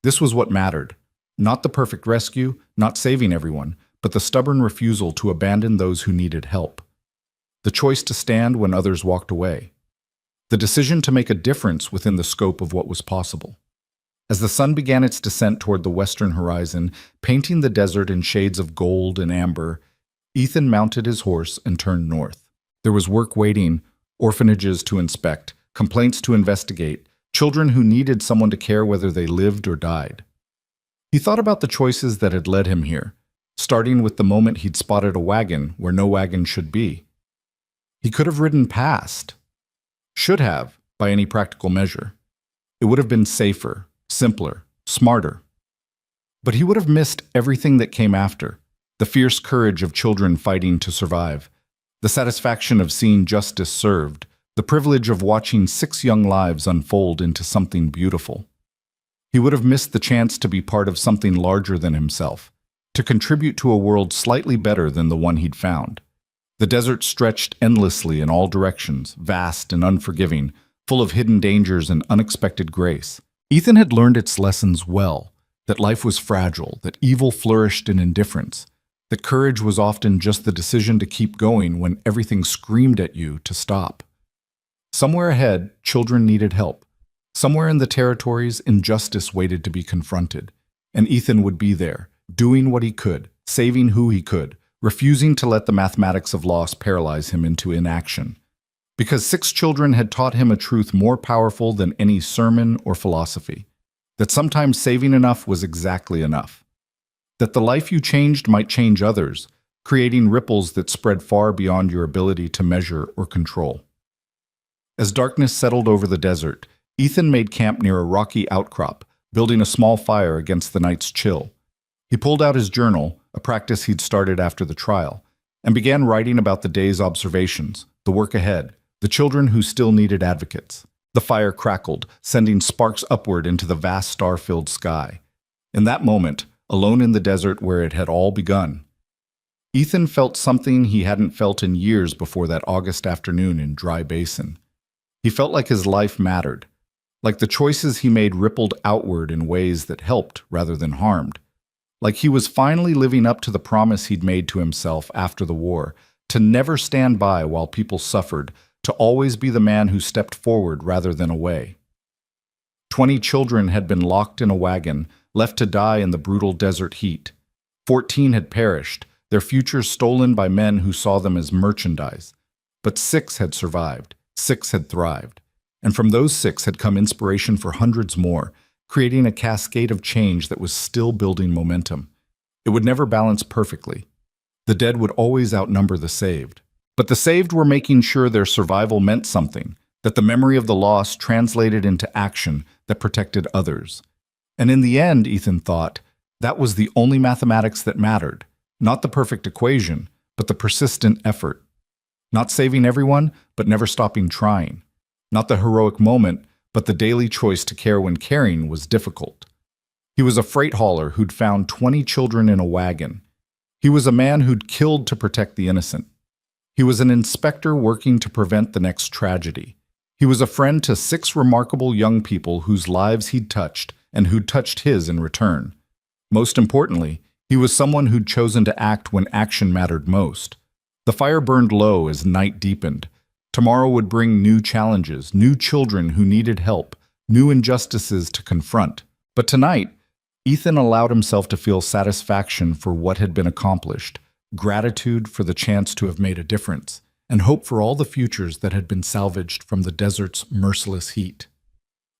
This was what mattered. Not the perfect rescue, not saving everyone, but the stubborn refusal to abandon those who needed help. The choice to stand when others walked away. The decision to make a difference within the scope of what was possible. As the sun began its descent toward the western horizon, painting the desert in shades of gold and amber, Ethan mounted his horse and turned north. There was work waiting, orphanages to inspect, complaints to investigate, children who needed someone to care whether they lived or died. He thought about the choices that had led him here, starting with the moment he'd spotted a wagon where no wagon should be. He could have ridden past. Should have, by any practical measure. It would have been safer, simpler, smarter. But he would have missed everything that came after. The fierce courage of children fighting to survive, the satisfaction of seeing justice served, the privilege of watching 6 young lives unfold into something beautiful. He would have missed the chance to be part of something larger than himself, to contribute to a world slightly better than the one he'd found. The desert stretched endlessly in all directions, vast and unforgiving, full of hidden dangers and unexpected grace. Ethan had learned its lessons well, that life was fragile, that evil flourished in indifference, that courage was often just the decision to keep going when everything screamed at you to stop. Somewhere ahead, children needed help. Somewhere in the territories, injustice waited to be confronted. And Ethan would be there, doing what he could, saving who he could, refusing to let the mathematics of loss paralyze him into inaction. Because 6 children had taught him a truth more powerful than any sermon or philosophy. That sometimes saving enough was exactly enough. That the life you changed might change others, creating ripples that spread far beyond your ability to measure or control. As darkness settled over the desert, Ethan made camp near a rocky outcrop, building a small fire against the night's chill. He pulled out his journal, a practice he'd started after the trial, and began writing about the day's observations, the work ahead, the children who still needed advocates. The fire crackled, sending sparks upward into the vast star-filled sky. In that moment, alone in the desert where it had all begun, Ethan felt something he hadn't felt in years before that August afternoon in Dry Basin. He felt like his life mattered, like the choices he made rippled outward in ways that helped rather than harmed, like he was finally living up to the promise he'd made to himself after the war, to never stand by while people suffered, to always be the man who stepped forward rather than away. 20 children had been locked in a wagon, left to die in the brutal desert heat. 14 had perished, their futures stolen by men who saw them as merchandise. But 6 had survived, 6 had thrived. And from those 6 had come inspiration for hundreds more, creating a cascade of change that was still building momentum. It would never balance perfectly. The dead would always outnumber the saved. But the saved were making sure their survival meant something, that the memory of the loss translated into action that protected others. And in the end, Ethan thought, that was the only mathematics that mattered. Not the perfect equation, but the persistent effort. Not saving everyone, but never stopping trying. Not the heroic moment, but the daily choice to care when caring was difficult. He was a freight hauler who'd found 20 children in a wagon. He was a man who'd killed to protect the innocent. He was an inspector working to prevent the next tragedy. He was a friend to 6 remarkable young people whose lives he'd touched and who'd touched his in return. Most importantly, he was someone who'd chosen to act when action mattered most. The fire burned low as night deepened. Tomorrow would bring new challenges, new children who needed help, new injustices to confront. But tonight, Ethan allowed himself to feel satisfaction for what had been accomplished, gratitude for the chance to have made a difference, and hope for all the futures that had been salvaged from the desert's merciless heat.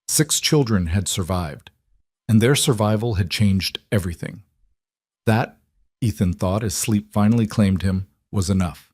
6 children had survived, and their survival had changed everything. That, Ethan thought as sleep finally claimed him, was enough.